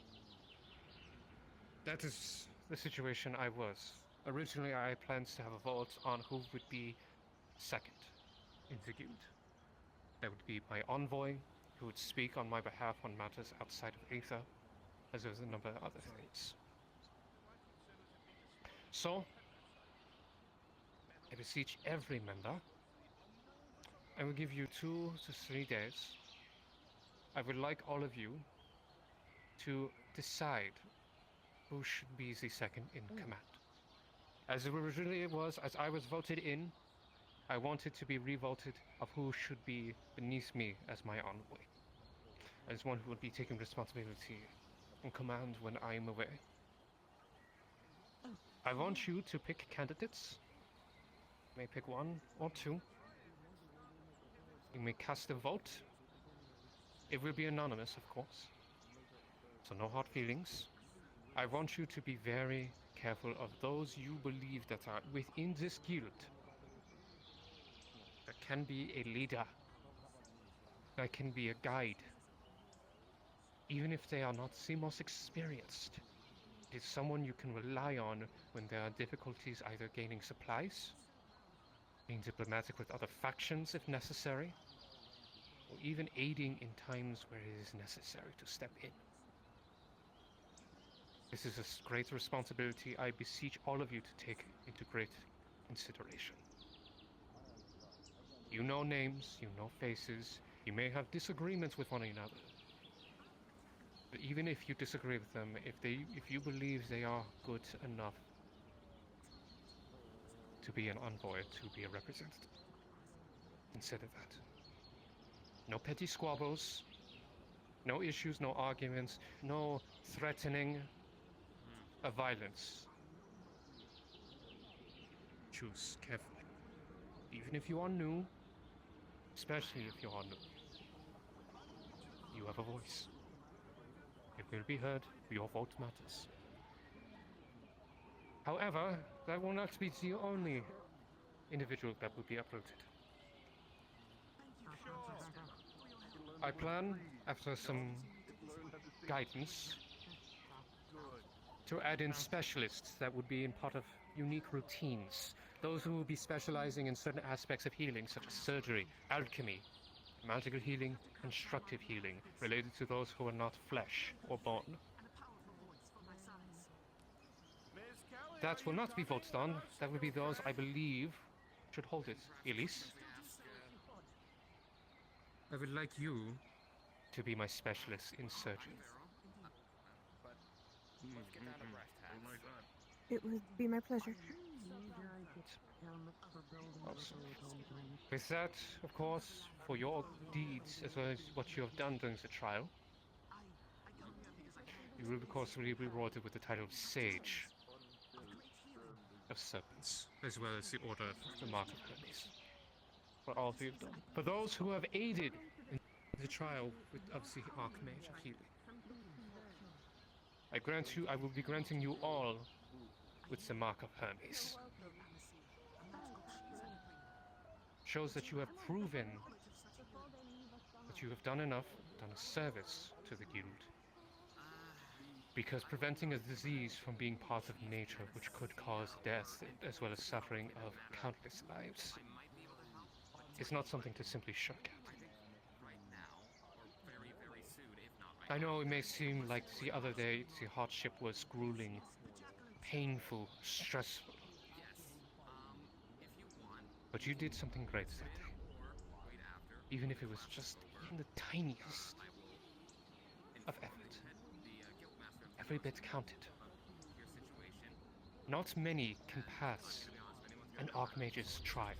That is the situation I was. Originally, I planned to have a vote on who would be second in the guild. That would be my envoy, who would speak on my behalf on matters outside of Aether, as well as a number of other things. So, I beseech every member, I will give you 2 to 3 days. I would like all of you to decide who should be the second in command. As it originally was, as I was voted in, I wanted to be revoted of who should be beneath me as my envoy, as one who would be taking responsibility and command when I am away. I want you to pick candidates. You may pick 1 or 2. You may cast a vote. It will be anonymous, of course, so no hard feelings. I want you to be very careful of those you believe that are within this guild. That can be a leader. That can be a guide. Even if they are not the most experienced, it is someone you can rely on when there are difficulties either gaining supplies, being diplomatic with other factions if necessary, or even aiding in times where it is necessary to step in. This is a great responsibility I beseech all of you to take into great consideration. You know names, you know faces, you may have disagreements with one another. But even if you disagree with them, if you believe they are good enough to be an envoy, to be a representative, consider that. No petty squabbles, no issues, no arguments, no threatening of violence. Choose carefully. Even if you are new, especially if you are new, you have a voice. It will be heard. Your vote matters. However, that will not be the only individual that will be uprooted. I plan, after some guidance, to add in specialists that would be in part of unique routines. Those who will be specializing in certain aspects of healing, such as surgery, alchemy, magical healing, constructive healing, related to those who are not flesh or bone. That will not be voted on. That will be those I believe should hold it. Elise, I would like you to be my specialist in surgery. It would be my pleasure. Awesome. With that, of course, for your deeds as well as what you have done during the trial, you will of course be rewarded with the title of Sage of Serpents, as well as the Order of the Mark of Hermes, for all you have done. For those who have aided in the trial with of the Archmage of Healing, I will be granting you all with the Mark of Hermes. Shows that you have proven that you have done enough, done a service to the guild. Because preventing a disease from being part of nature which could cause death as well as suffering of countless lives is not something to simply shirk at. I know it may seem like the other day the hardship was grueling, painful, stressful. But you did something great that day. Even if it was just even the tiniest of effort. Every bit counted. Not many can pass an Archmage's trial.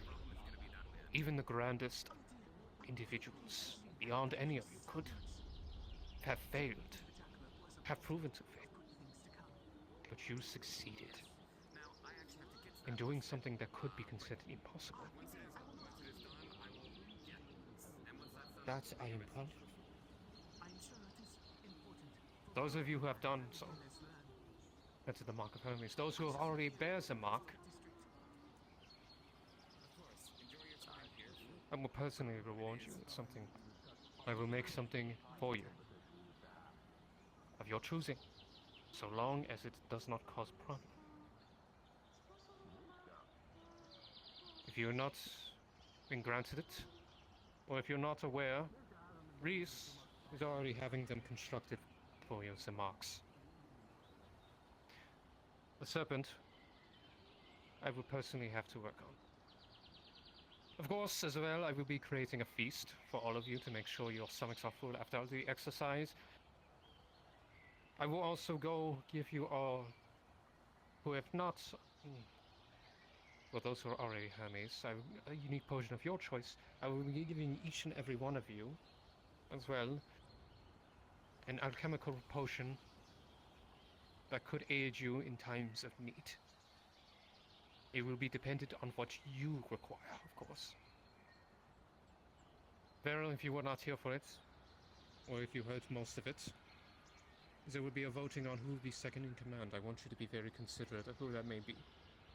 Even the grandest individuals, beyond any of you, could have failed, have proven to fail. But you succeeded in doing something that could be considered impossible. That I am proud of. Those of you who have done so, that's the mark of Hermes. Those who have already bears a mark, I will personally reward you with something. I will make something for you of your choosing, so long as it does not cause problem. If you're not been granted it, or if you're not aware, Reese is already having them constructed for you as the marks. The serpent, I will personally have to work on. Of course, as well, I will be creating a feast for all of you to make sure your stomachs are full after the exercise. I will also go give you all who have not, well, those who are already Hermes, a unique potion of your choice. I will be giving each and every one of you, as well, an alchemical potion that could aid you in times of need. It will be dependent on what you require, of course. Beryl, if you were not here for it, or if you heard most of it, there will be a voting on who will be second in command. I want you to be very considerate of who that may be.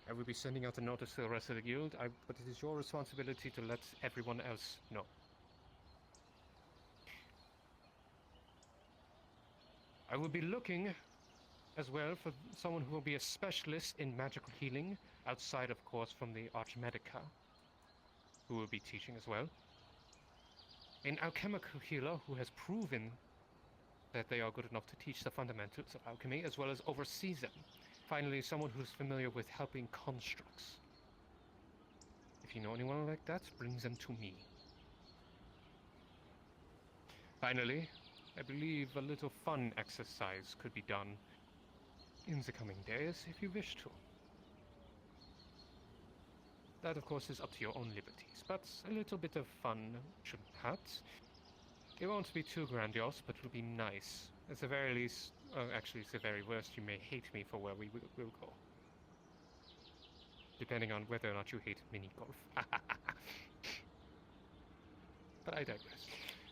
I will be sending out a notice to the rest of the guild, but it is your responsibility to let everyone else know. I will be looking as well for someone who will be a specialist in magical healing, outside, of course, from the Archmedica, who will be teaching as well. An alchemical healer who has proven that they are good enough to teach the fundamentals of alchemy, as well as oversee them. Finally, someone who's familiar with helping constructs. If you know anyone like that, bring them to me. Finally, I believe a little fun exercise could be done in the coming days if you wish to. That, of course, is up to your own liberties, but a little bit of fun shouldn't hurt. It won't be too grandiose, but it'll be nice. At the very least, actually, it's the very worst, you may hate me for where we will go. Depending on whether or not you hate mini-golf. But I digress.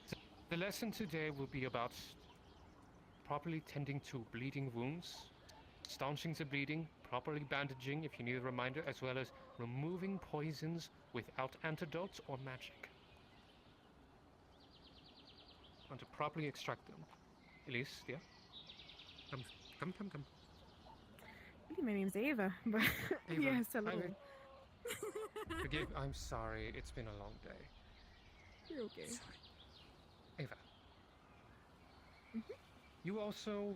So, the lesson today will be about properly tending to bleeding wounds, staunching the bleeding, properly bandaging if you need a reminder, as well as removing poisons without antidotes or magic. And to properly extract them. Elise, yeah? Come. Really, my name's Ava, but Ava, yes, hello. Forgive, I'm sorry, it's been a long day. You're okay. Sorry. Ava. You also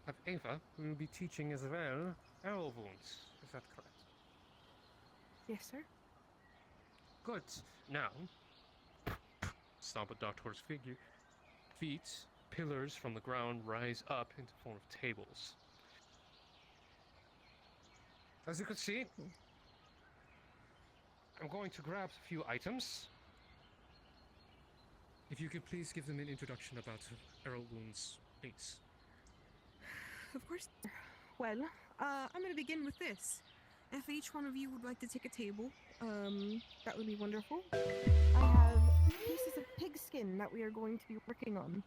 have Ava, who will be teaching as well arrow wounds. Is that correct? Yes, sir. Good. Now, stomp a doctor's feet, pillars from the ground rise up into the form of tables. As you can see, I'm going to grab a few items. If you could please give them an introduction about arrow wounds, please. Of course. Well, I'm going to begin with this. If each one of you would like to take a table, that would be wonderful. I have pieces of pig skin that we are going to be working on.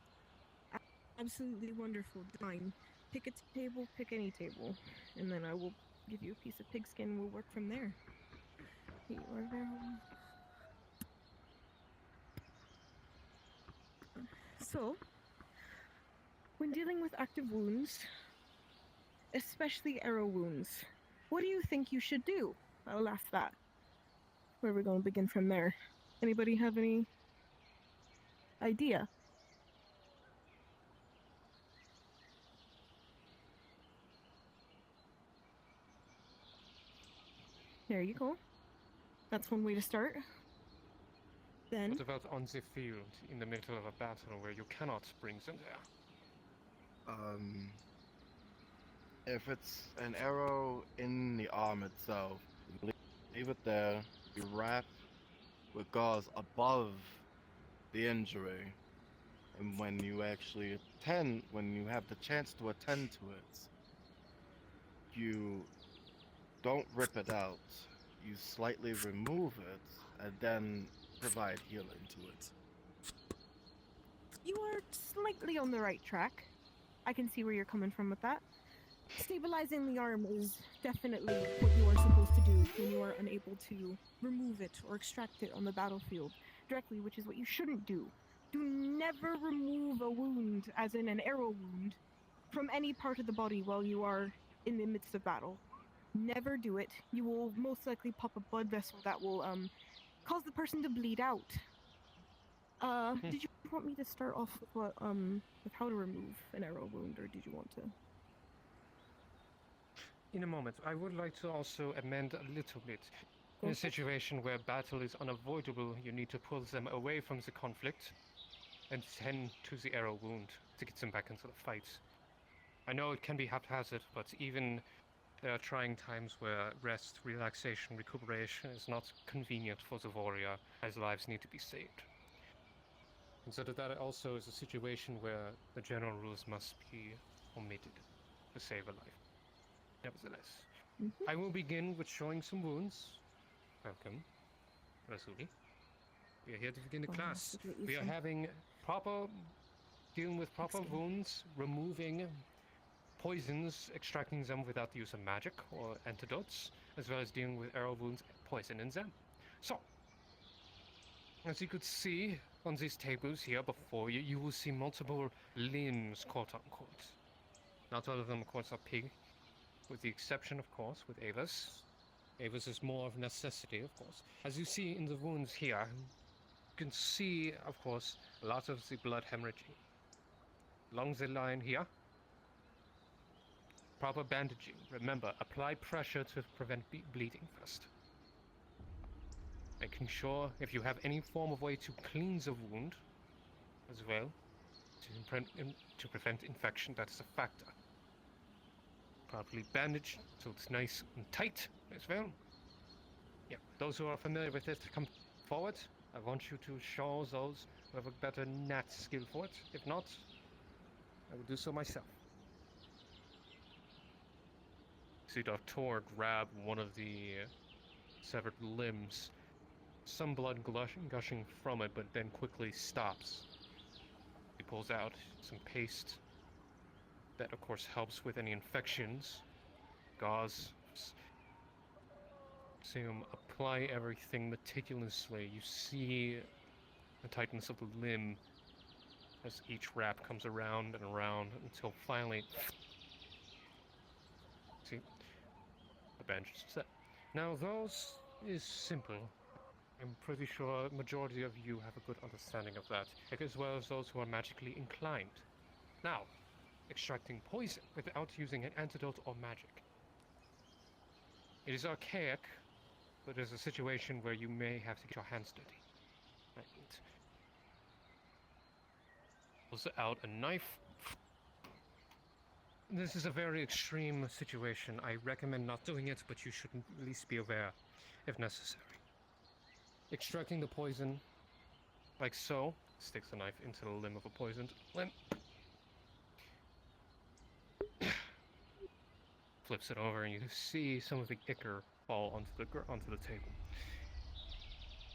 Absolutely wonderful design. Pick a table, pick any table, and then I will give you a piece of pig skin. We'll work from there. Here you are, Beryl. So, when dealing with active wounds, especially arrow wounds, what do you think you should do? I'll ask that. Where we're going to begin from there. Anybody have any idea? There you go. That's one way to start. Then, What about on the field, in the middle of a battle where you cannot bring them there? If it's an arrow in the arm itself, you leave it there, you wrap with gauze above the injury, and when you have the chance to attend to it, you don't rip it out, you slightly remove it, and then provide healing to it. you are slightly on the right track. I can see where you're coming from with that. Stabilizing the arm is definitely what you are supposed to do when you are unable to remove it or extract it on the battlefield directly, which is what you shouldn't do. Do never remove a wound, as in an arrow wound, from any part of the body while you are in the midst of battle. Never do it. You will most likely pop a blood vessel that will cause the person to bleed out. Did you want me to start off with what with how to remove an arrow wound, or did you want to? In a moment, I would like to also amend a little bit. In a situation where battle is unavoidable, you need to pull them away from the conflict and tend to the arrow wound to get them back into the fight. I know it can be haphazard, but even there are trying times where rest, relaxation, recuperation is not convenient for the warrior, as lives need to be saved. And so that also is a situation where the general rules must be omitted to save a life. Nevertheless, I will begin with showing some wounds. Welcome, Rasuli. We are here to begin the class. We are dealing with proper wounds, removing poisons, extracting them without the use of magic or antidotes, as well as dealing with arrow wounds, poison in them. So, as you could see on these tables here before you, you will see multiple limbs, quote-unquote. Not all of them, of course, are pig, with the exception, of course, with Ava's. Ava's is more of necessity, of course. As you see in the wounds here, you can see, of course, a lot of the blood hemorrhaging. Along the line here, proper bandaging. Remember, apply pressure to prevent bleeding first. Making sure if you have any form of way to clean the wound as well, to prevent infection, that is a factor. Properly bandaged so it's nice and tight as well. Yeah, those who are familiar with it, come forward. I want you to show those who have a better nat skill for it. If not, I will do so myself. See Dr. grab one of the severed limbs. Some blood gushing from it, but then quickly stops. He pulls out some paste. That, of course, helps with any infections. Gauze. See him apply everything meticulously. You see the tightness of the limb as each wrap comes around and around until finally... See? The bandage is set. Now, those is simple. I'm pretty sure a majority of you have a good understanding of that, as well as those who are magically inclined. Now, extracting poison without using an antidote or magic. It is archaic, but there's a situation where you may have to get your hands dirty. Right. Pulls out a knife. This is a very extreme situation. I recommend not doing it, but you should at least be aware if necessary. Extracting the poison, like so. Sticks the knife into the limb of a poisoned limb. Flips it over, and you see some of the ichor fall onto the table.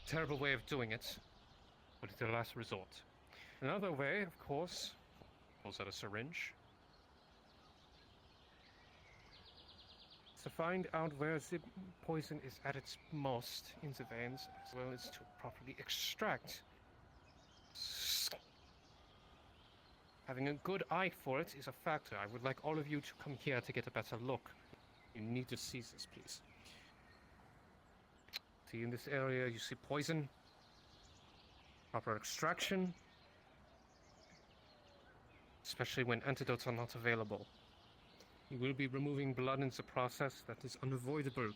Terrible way of doing it, but it's the last resort. Another way, of course, pulls out a syringe. To find out where the poison is at its most in the veins, as well as to properly extract. Having a good eye for it is a factor. I would like all of you to come here to get a better look. You need to see this, please. See, in this area you see poison. Proper extraction. Especially when antidotes are not available. You will be removing blood in the process that is unavoidable.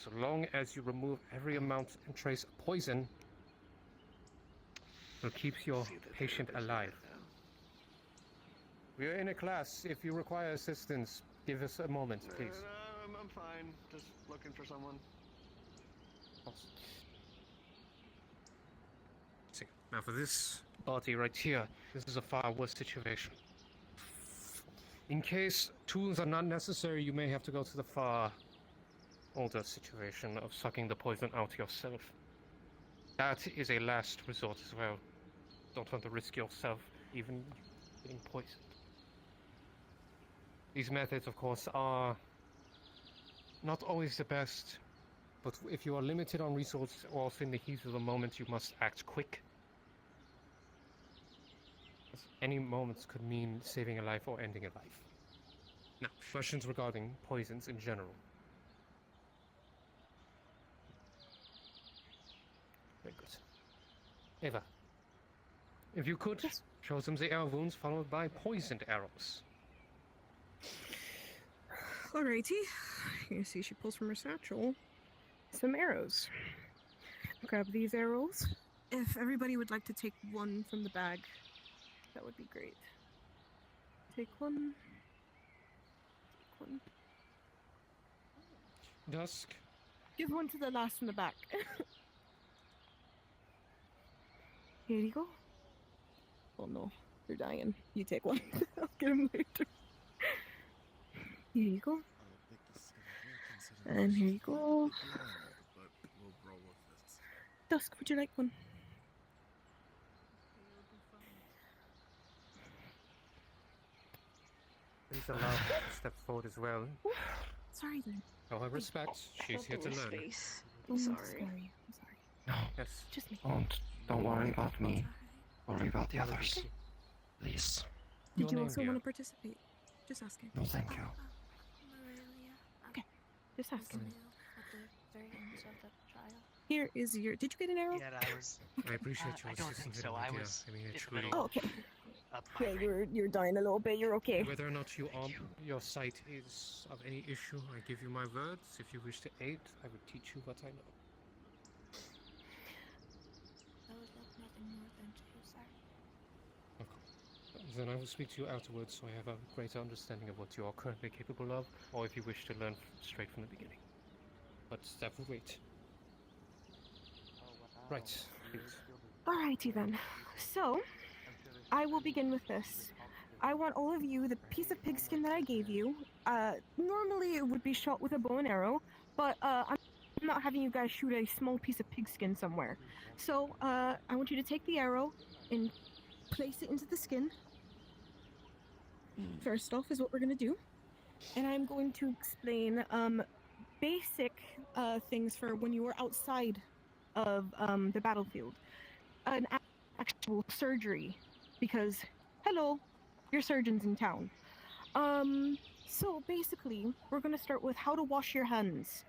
So long as you remove every amount and trace of poison, it keeps your patient alive. We are in a class. If you require assistance, give us a moment, please. I'm fine. Just looking for someone. See, now for this body right here, this is a far worse situation. In case tools are not necessary, you may have to go to the far older situation of sucking the poison out yourself. That is a last resort as well. Don't want to risk yourself even getting poisoned. These methods, of course, are not always the best, but if you are limited on resources or also in the heat of the moment, you must act quick. Any moments could mean saving a life or ending a life. Now, questions regarding poisons in general. Very good. Eva, if you could, show them the arrow wounds followed by poisoned arrows. Alrighty. You see, she pulls from her satchel some arrows. Grab these arrows. If everybody would like to take one from the bag, that would be great. Take one. Take one. Dusk. Give one to the last in the back. Here you go. Oh no, you're dying. You take one. I'll get him later. Here you go. And here you go. Dusk, would you like one? Please allow her to step forward as well. Sorry then. Show her respect. She's here to learn. I'm sorry. No, yes. Just me. Don't worry about me. Worry about the others. Please. Did you also want to participate? Just asking. No, thank you. Okay, just asking. At the very end of the trial. Here is your. Did you get an arrow? Yeah, I was. I appreciate your I don't assistance. think so. I I was. mean, it in the truly. middle Oh, okay. of Yeah, you're dying a little bit. You're okay. Whether or not your sight is of any issue, I give you my words. If you wish to aid, I would teach you what I know. I would love nothing more than to, sir. Then I will speak to you afterwards, so I have a greater understanding of what you are currently capable of, or if you wish to learn straight from the beginning. But that will wait. Right, please. Alrighty then. So, I will begin with this. I want all of you the piece of pigskin that I gave you. Normally it would be shot with a bow and arrow, but I'm not having you guys shoot a small piece of pigskin somewhere. So, I want you to take the arrow and place it into the skin. First off is what we're going to do. And I'm going to explain basic things for when you are outside of the battlefield. An actual surgery, because, hello, your surgeon's in town. So basically, we're going to start with how to wash your hands.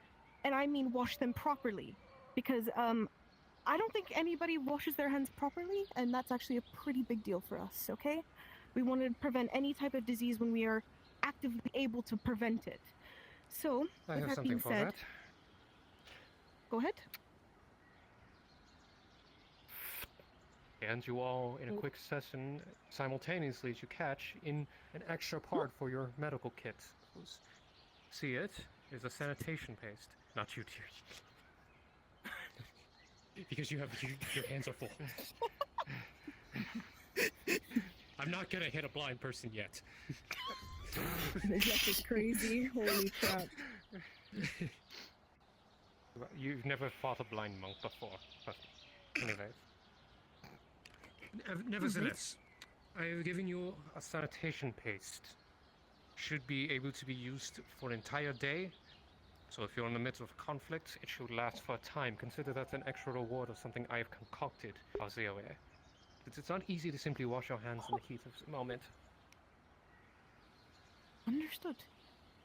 And I mean wash them properly, because I don't think anybody washes their hands properly, and that's actually a pretty big deal for us, okay? We want to prevent any type of disease when we are actively able to prevent it. So, I with have that something being for said, that. go ahead. And you all, in a quick session, simultaneously as you catch in an extra part for your medical kit. See it? Is a sanitation paste. Not you, dear. Because your hands are full. I'm not gonna hit a blind person yet. That is crazy. Holy crap. You've never fought a blind monk before, but anyways. Nevertheless, I have given you a sanitation paste. Should be able to be used for an entire day. So if you're in the midst of conflict, it should last for a time. Consider that an extra reward of something I have concocted, Azeoe. It's not easy to simply wash your hands in the heat of the moment. Understood.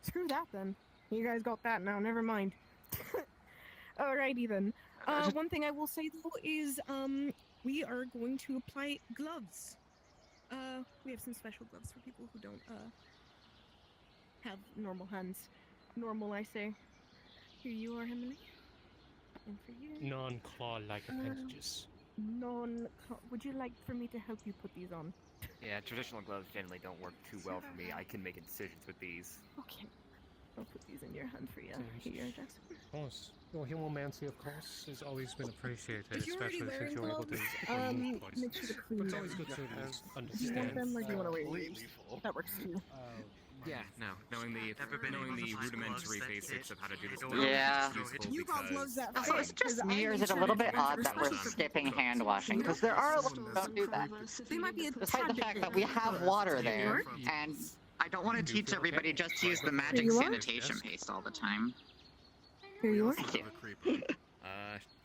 Screw that then. You guys got that now, never mind. Alrighty then. One thing I will say though is we are going to apply gloves. We have some special gloves for people who don't have normal hands. Normal, I say. Here you are, Emily. And for you. Non-claw-like appendages. Would you like for me to help you put these on? Yeah, traditional gloves generally don't work too well for me. I can make incisions with these. Okay. I'll put these in your hand for you. Here, Jackson. Of course. Well, humomancy, of course, has always been appreciated, If you're already especially since wearing you're able to gloves, remove make sure to poisons. clean But it's them. always good to Do you want understand. them or do you want to wear yours? That works too. Yeah, no, knowing the rudimentary basics of how to do this stuff Yeah. is useful You got gloves because... that So it's just me, or is it a little bit odd that we're skipping hand washing? Because there are a lot who don't do that. They might be a Despite the fact that we have water there, and I don't want to teach everybody just to use the magic sanitation paste all the time. Here you are.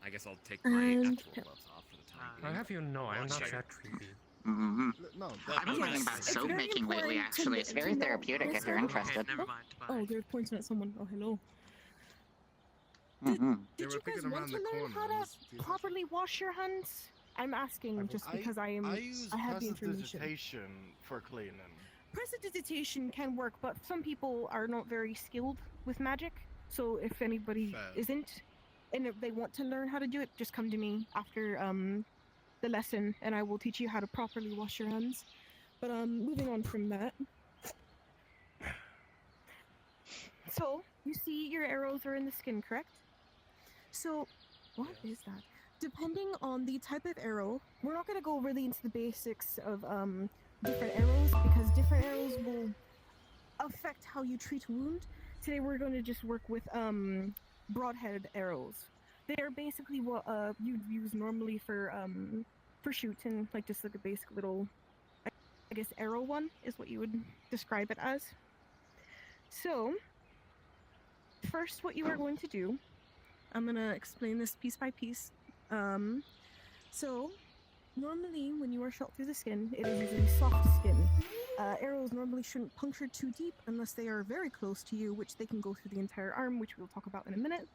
I guess I'll take my actual gloves off for the time being. I'll have you know, I am not that creepy. Mm-hmm. No, I've been learning about soap making lately, actually. It's very therapeutic if you're interested. Oh, they're pointing at someone. Oh, hello. Mm-hmm. Did you guys want to learn how to properly wash your hands? I'm asking just because I have the information. Prestidigitation for cleaning. Prestidigitation can work, but some people are not very skilled with magic. So if anybody isn't, and if they want to learn how to do it, just come to me after the lesson, and I will teach you how to properly wash your hands. But moving on from that. So you see, your arrows are in the skin, correct? So what is that? Depending on the type of arrow, we're not going to go really into the basics of different arrows because different arrows will affect how you treat a wound. Today we're going to just work with broadhead arrows. They're basically what you'd use normally for shooting, like just like a basic little, I guess, arrow one is what you would describe it as. So first, what you are going to do, I'm going to explain this piece by piece. So normally when you are shot through the skin, it is usually soft skin. Arrows normally shouldn't puncture too deep unless they are very close to you, which they can go through the entire arm, which we'll talk about in a minute.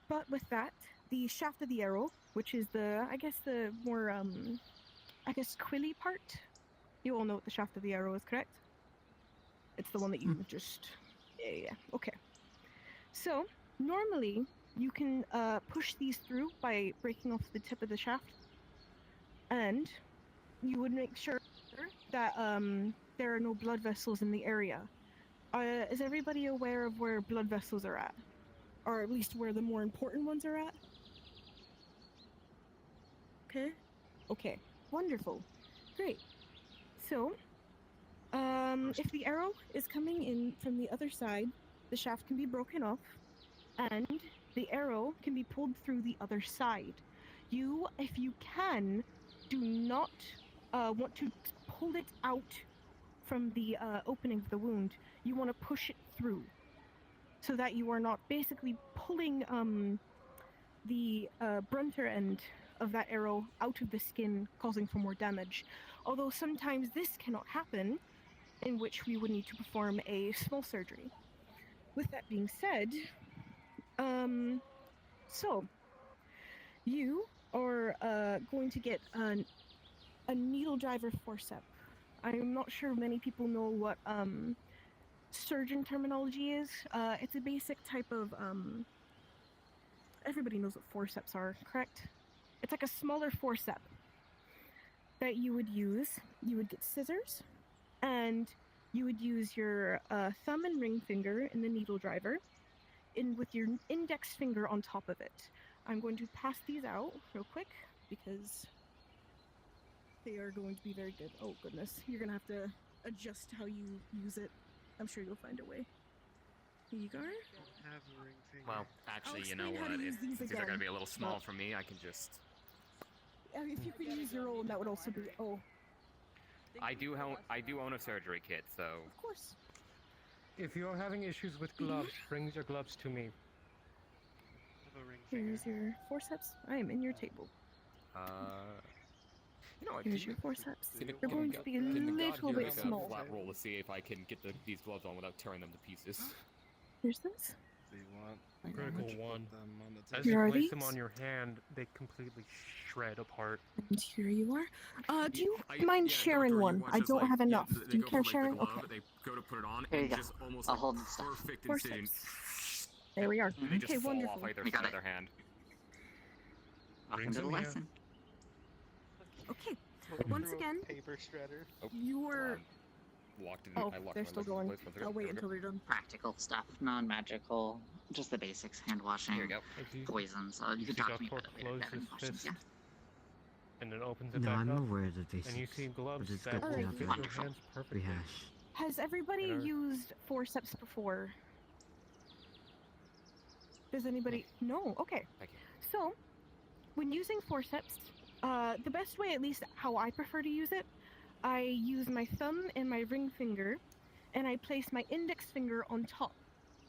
But with that, the shaft of the arrow, which is the more, quilly part. You all know what the shaft of the arrow is, correct? It's the one that you just, yeah, okay. So normally you can push these through by breaking off the tip of the shaft, and you would make sure that there are no blood vessels in the area. Is everybody aware of where blood vessels are at? Or at least where the more important ones are at? Okay? Okay. Wonderful. Great. So, if the arrow is coming in from the other side, the shaft can be broken off, and the arrow can be pulled through the other side. You, if you can, do not want to pull it out from the opening of the wound. You want to push it through, so that you are not basically pulling the brunter end of that arrow out of the skin, causing for more damage. Although sometimes this cannot happen, in which we would need to perform a small surgery. With that being said, so you are going to get a needle driver forceps. I'm not sure many people know what surgeon terminology is. It's a basic type of everybody knows what forceps are, correct? It's like a smaller forceps that you would use. You would get scissors, and you would use your thumb and ring finger in the needle driver, with your index finger on top of it. I'm going to pass these out real quick because they are going to be very good. Oh goodness, you're gonna have to adjust how you use it. I'm sure you'll find a way. Here you go. Well, actually, you know what? If these are going to be a little small for me, I can just... If you could use your own, that would also be... Oh. I do own a surgery kit, so... Of course. If you're having issues with gloves, bring your gloves to me. Here's your forceps. I am in your table. You know what? Here's your forceps. Can They're going to be a little bit small. A flat roll to see if I can get these gloves on without tearing them to pieces. Here's this. Do you want Critical one. As Here you are place these. them on your hand, they completely shred apart. And here you are. Do you mind sharing one? I don't have enough. Do you care sharing? Okay. They go to put it on, Here you and go. just almost I'll hold this stuff. perfect Forceps. incision. There we are. They just Okay, fall wonderful. off either side of their hand. Welcome to the lesson. Okay, once again, paper shredder. you were. Locked in. Oh, I locked they're my still license going. plates once again. I'll wait There we until go. they're done. Practical stuff, non-magical, just the basics, hand washing, Here you go. poisons. You can talk to me about it later if you have any questions, yeah. And then opens it No, back I'm up. aware of the And you basics, see gloves but it's that good will to fit have your a hands perfectly. rehash. Has everybody And used forceps before? Does anybody? No. Okay. Thank you. So, when using forceps, the best way, at least how I prefer to use it, I use my thumb and my ring finger, and I place my index finger on top,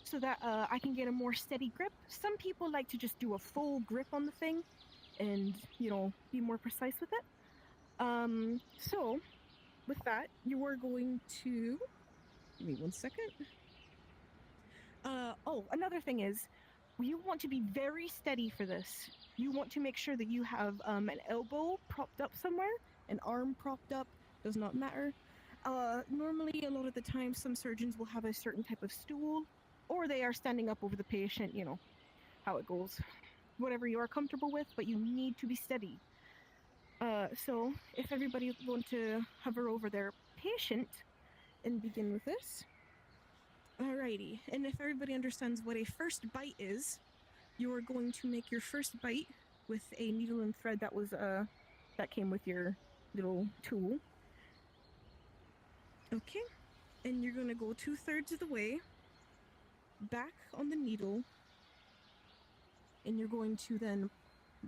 so that I can get a more steady grip. Some people like to just do a full grip on the thing, and be more precise with it. So, with that, you are going to. Give me 1 second. Oh, another thing is, you want to be very steady for this. You want to make sure that you have an elbow propped up somewhere, an arm propped up, does not matter. Normally, a lot of the time, some surgeons will have a certain type of stool, or they are standing up over the patient, how it goes. Whatever you are comfortable with, but you need to be steady. So, if everybody want to hover over their patient and begin with this. Alrighty, and if everybody understands what a first bite is, you are going to make your first bite with a needle and thread that came with your little tool. Okay, and you're going to go 2/3 of the way back on the needle, and you're going to then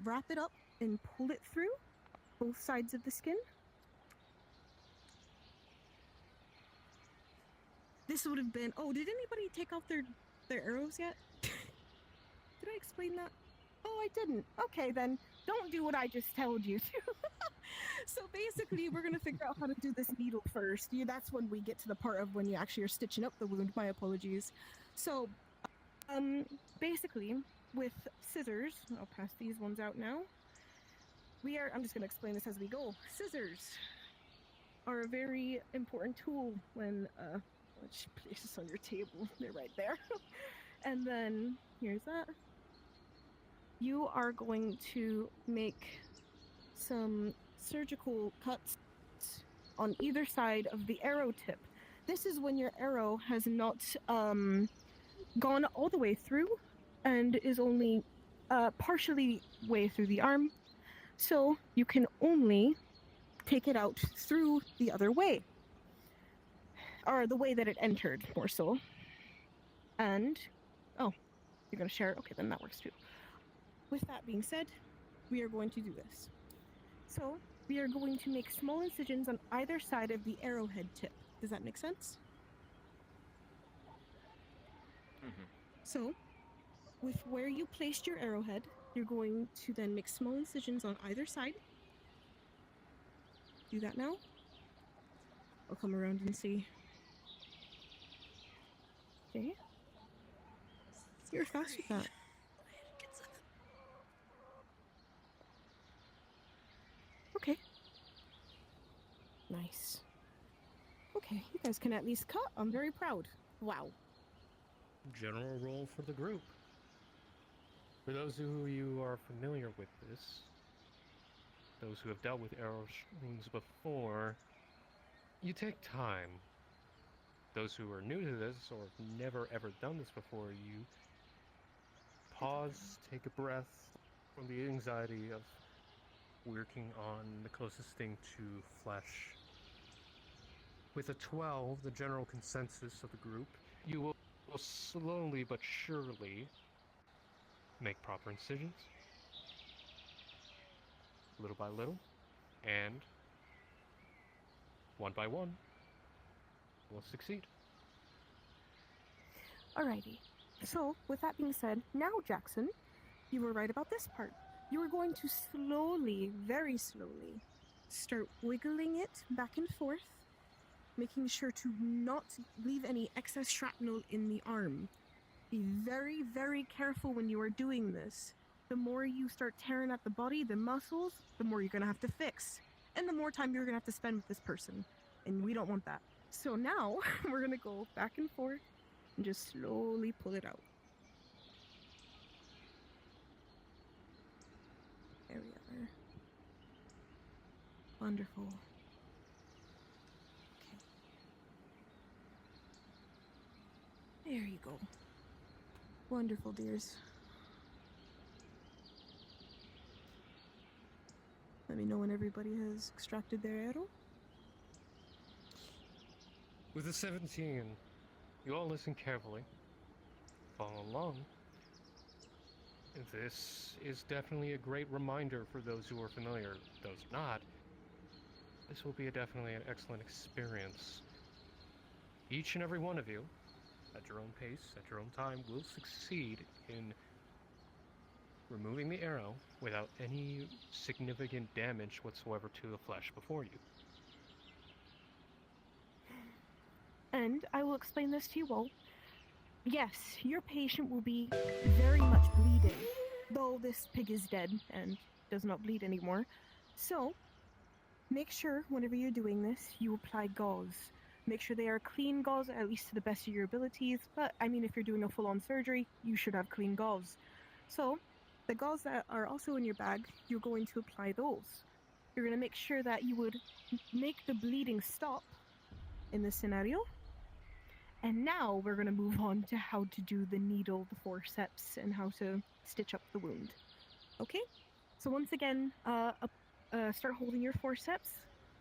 wrap it up and pull it through both sides of the skin. This would have been. Oh, did anybody take off their arrows yet? Did I explain that? Oh, I didn't. Okay, then don't do what I just told you to. So basically, we're gonna figure out how to do this needle first. That's when we get to the part of when you actually are stitching up the wound. My apologies. So, basically, with scissors, I'll pass these ones out now. I'm just gonna explain this as we go. Scissors are a very important tool when which places on your table. They're right there. And then here's that. You are going to make some surgical cuts on either side of the arrow tip. This is when your arrow has not gone all the way through and is only partially way through the arm. So you can only take it out through the other way. Or the way that it entered, more so. And, oh, you're going to share it? Okay, then that works too. With that being said, we are going to do this. So, we are going to make small incisions on either side of the arrowhead tip. Does that make sense? Mm-hmm. So, with where you placed your arrowhead, you're going to then make small incisions on either side. Do that now. I'll come around and see. Okay. You're fast with that. Okay. Nice. Okay, you guys can at least cut. I'm very proud. Wow. General roll for the group. For those of you who are familiar with this, those who have dealt with arrow wounds before, you take time. Those who are new to this or have never ever done this before, you pause, take a breath from the anxiety of working on the closest thing to flesh. With a 12, the general consensus of the group, you will slowly but surely make proper incisions, little by little, and one by one, will succeed. Alrighty. So, with that being said, now Jackson, you were right about this part. You are going to slowly, very slowly, start wiggling it back and forth, making sure to not leave any excess shrapnel in the arm. Be very, very careful when you are doing this. The more you start tearing at the body, the muscles, the more you're going to have to fix. And the more time you're going to have to spend with this person. And we don't want that. So now, we're going to go back and forth and just slowly pull it out. Wonderful. Okay. There you go. Wonderful, dears. Let me know when everybody has extracted their arrow. With the 17, you all listen carefully. Follow along. This is definitely a great reminder for those who are familiar. Those not, this will be definitely an excellent experience. Each and every one of you, at your own pace, at your own time, will succeed in removing the arrow without any significant damage whatsoever to the flesh before you. And I will explain this to you all. Yes, your patient will be very much bleeding, though this pig is dead and does not bleed anymore. So, make sure whenever you're doing this, you apply gauze. Make sure they are clean gauze, at least to the best of your abilities. But, I mean, if you're doing a full-on surgery, you should have clean gauze. So, the gauze that are also in your bag, you're going to apply those. You're going to make sure that you would make the bleeding stop in this scenario. And now we're going to move on to how to do the needle, the forceps, and how to stitch up the wound. Okay? So once again, start holding your forceps,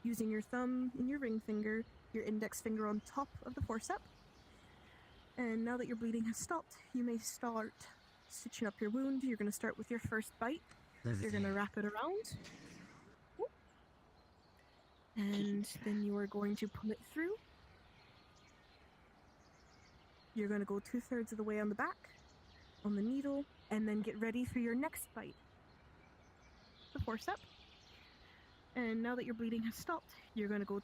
using your thumb and your ring finger, your index finger on top of the forceps. And now that your bleeding has stopped, you may start stitching up your wound. You're going to start with your first bite. You're going to wrap it around. And then you are going to pull it through. You're going to go 2/3 of the way on the back, on the needle, and then get ready for your next bite. The forceps. And now that your bleeding has stopped, you're going to go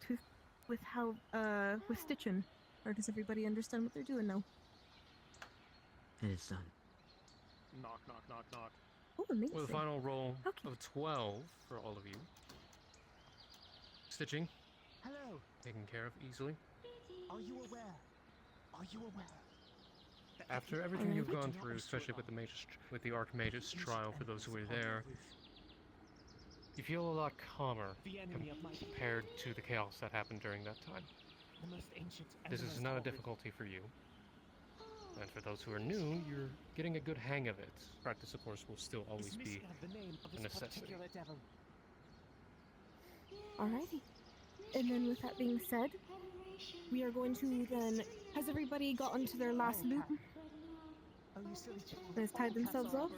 with stitching. Or does everybody understand what they're doing now? It is done. Knock, knock, knock, knock. Oh, amazing. With a final roll of 12 for all of you. Stitching. Hello. Taken care of easily. Are you aware? Are you aware? After everything you've gone through, especially with the Archmage's trial, for those who were there, you feel a lot calmer compared to the chaos that happened during that time. This is not a difficulty for you. And for those who are new, you're getting a good hang of it. Practice, of course, will still always be a necessity. Alrighty. And then with that being said, we are going to then... Has everybody gotten to their last loop? Has tied themselves off?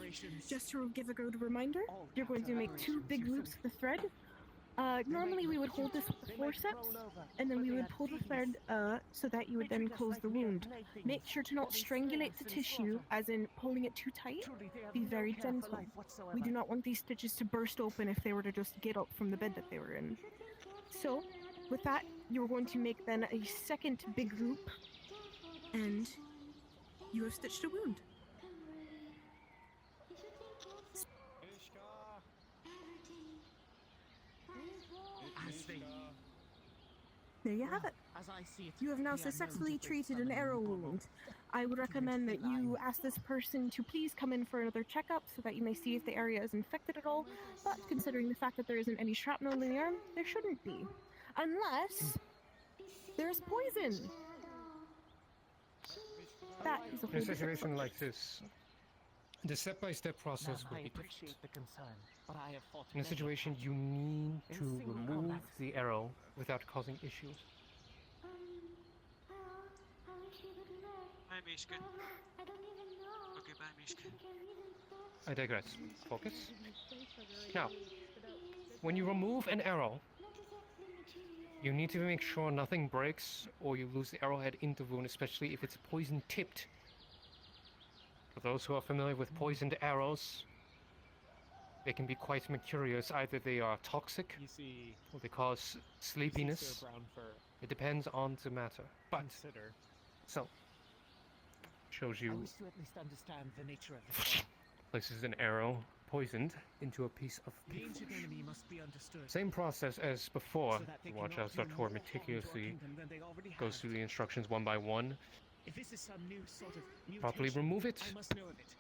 Just to give a good reminder, you're going to make 2 big loops of the thread. Normally we would hold this with the forceps, and then we would pull the thread so that you would then close the wound. Make sure to not strangulate the tissue, as in pulling it too tight. Be very gentle. We do not want these stitches to burst open if they were to just get up from the bed that they were in. So, with that, you're going to make then a second big loop, and you have stitched a wound. There you have it. You have now successfully treated an arrow wound. I would recommend that you ask this person to please come in for another checkup so that you may see if the area is infected at all, but considering the fact that there isn't any shrapnel in the arm, there shouldn't be. Unless there's poison. That is a whole In a different situation like this, the step-by-step process will be different. In a situation, you need to remove the arrow without causing issues. Bye, Mishka. Okay, bye, Mishka. I digress. Focus. Now, when you remove an arrow, you need to make sure nothing breaks or you lose the arrowhead in the wound, especially if it's poison-tipped. For those who are familiar with poisoned arrows, they can be quite mercurious. Either they are toxic, or they cause sleepiness. It depends on the matter. But, so, shows you, to at least understand the nature of the places an arrow poisoned into a piece of The beef. ancient enemy must be understood. Same process as before. So that they Watch cannot as do Dr. more harm meticulously to our kingdom than they already goes have. through the instructions one by one. If this is some new sort of Properly mutation, remove it. I must know of it.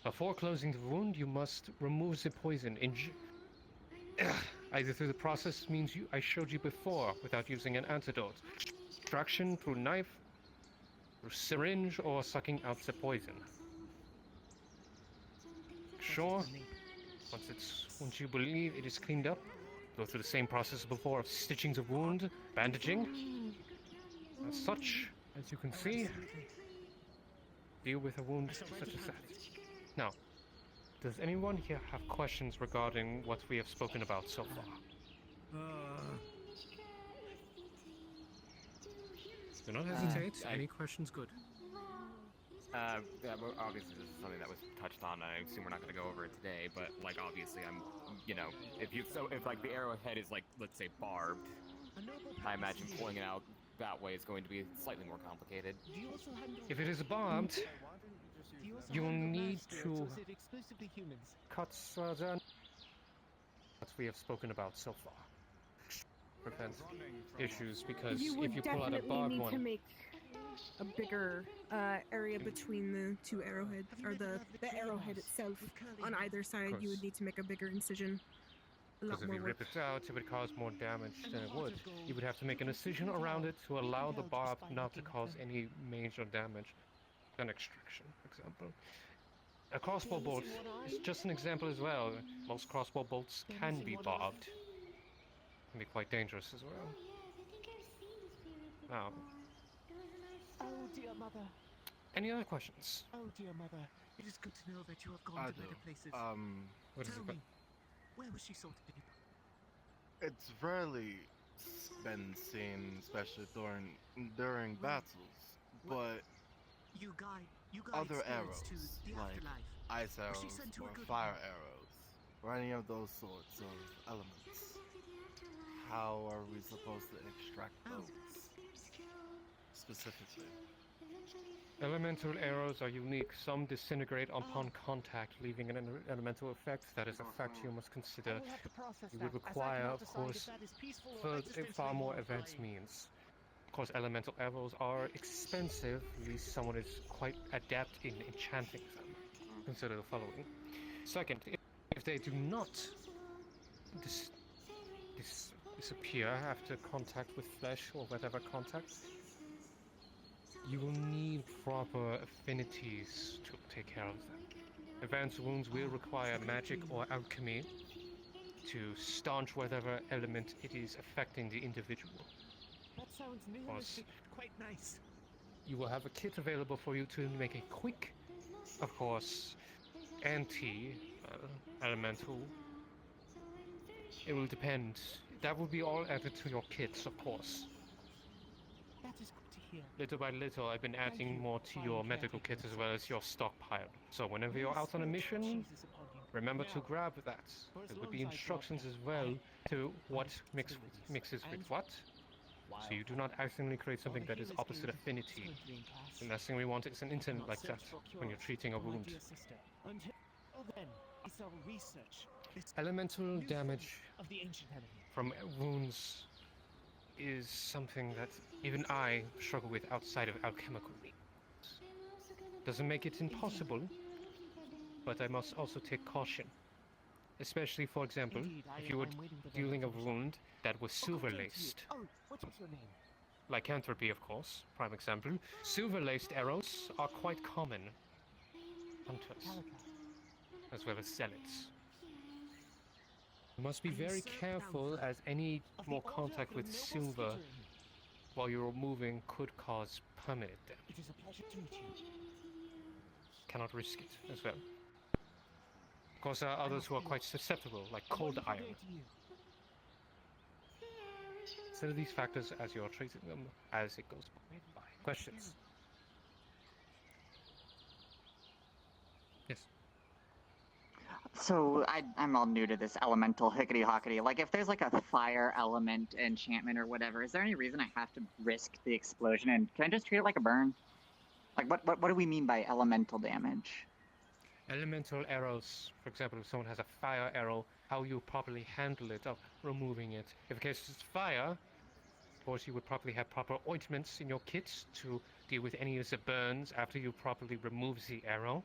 Before closing the wound, you must remove the poison. Either through the process means I showed you before without using an antidote. Extraction through knife, through syringe, or sucking out the poison. Sure, once you believe it is cleaned up, go through the same process before of stitching the wound, bandaging. As such, as you can see, deal with a wound such as that. Now, does anyone here have questions regarding what we have spoken about so far? Do not hesitate. Any questions, good. Yeah, well, obviously this is something that was touched on. I assume we're not going to go over it today, but like obviously I'm, if like the arrowhead is like, let's say, barbed, I imagine pulling it out that way is going to be slightly more complicated. If it is barbed, you will need to cut certain that we have spoken about so far. Prevent issues, because if you pull out a barbed need one, to make a bigger area between the two arrowheads, or the arrowhead itself on either side. You would need to make a bigger incision. because if you rip it out, it would cause more damage than it would. You would have to make an incision around it to allow the barb not to cause any major damage. An extraction, for example. A crossbow bolt is just an example as well. Most crossbow bolts can be barbed. Can be quite dangerous as well. Now, Oh, dear mother. any other questions? Oh, dear mother. It is good to know that you have gone to better places. What is Tell it? me, where was she sorted to be? It's rarely been seen, especially during battles, but You guide other spirits arrows, to the like afterlife. ice Was she arrows sent to a or good fire home? arrows, or any of those sorts of elements. How are we supposed to extract those specifically? Elemental arrows are unique. Some disintegrate upon contact, leaving an elemental effect. That is a fact you must consider. You would require, of course, far more advanced means. Of course, elemental arrows are expensive. At least someone is quite adept in enchanting them. Consider the following. Second, if they do not disappear after contact with flesh or whatever contact, you will need proper affinities to take care of them. Advanced wounds will require magic or alchemy to staunch whatever element it is affecting the individual. That sounds nihilistic, quite nice. You will have a kit available for you to make a quick, of course, anti-elemental. It will depend. That will be all added to your kits, of course. That is good to hear. Little by little, I've been adding more to your medical kit as well as your stockpile. So whenever you're out on a mission, remember to grab that. There will be instructions as well to what mixes with what. So you do not accidentally create something that is opposite affinity. The last thing we want is an incident like that when you're treating a wound. Until then, is our research. Elemental damage Of the ancient enemy. from wounds is something that even I struggle with outside of alchemical means. Doesn't make it impossible, but I must also take caution. Especially, for example, if you were dealing a wound that was silver-laced. Oh, what's your name? Lycanthropy, of course, prime example. Silver-laced arrows are quite common. Hunters, as well as zealots. You must be very careful, as any more contact with silver while you're moving could cause permanent damage. It is a pleasure to meet you. Cannot risk it as well. Of course, there are others who are quite susceptible, like cold iron. Consider these factors as you're treating them as it goes by. Questions? Yes. So I'm all new to this elemental hickety-hockety. Like, if there's like a fire element enchantment or whatever, is there any reason I have to risk the explosion? And can I just treat it like a burn? Like, what do we mean by elemental damage? Elemental arrows, for example, if someone has a fire arrow, how you properly handle it, of removing it. If in case it's fire, of course you would probably have proper ointments in your kits to deal with any of the burns after you properly remove the arrow.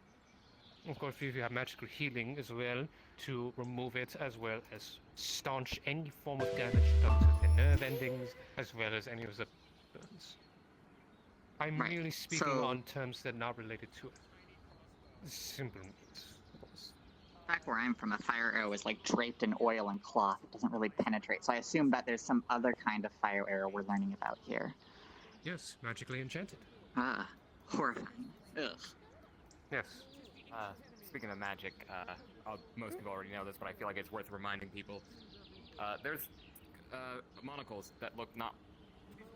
Of course, if you have magical healing as well to remove it, as well as staunch any form of damage done to the nerve endings, as well as any of the burns. I'm Right, merely speaking so- on terms that are not related to simple means. Back where I'm from, a fire arrow is like draped in oil and cloth. It doesn't really penetrate. So I assume that there's some other kind of fire arrow we're learning about here. Yes, magically enchanted. Ah, horrifying. Ugh. Yes. Speaking of magic, most people already know this, but I feel like it's worth reminding people. There's monocles that look not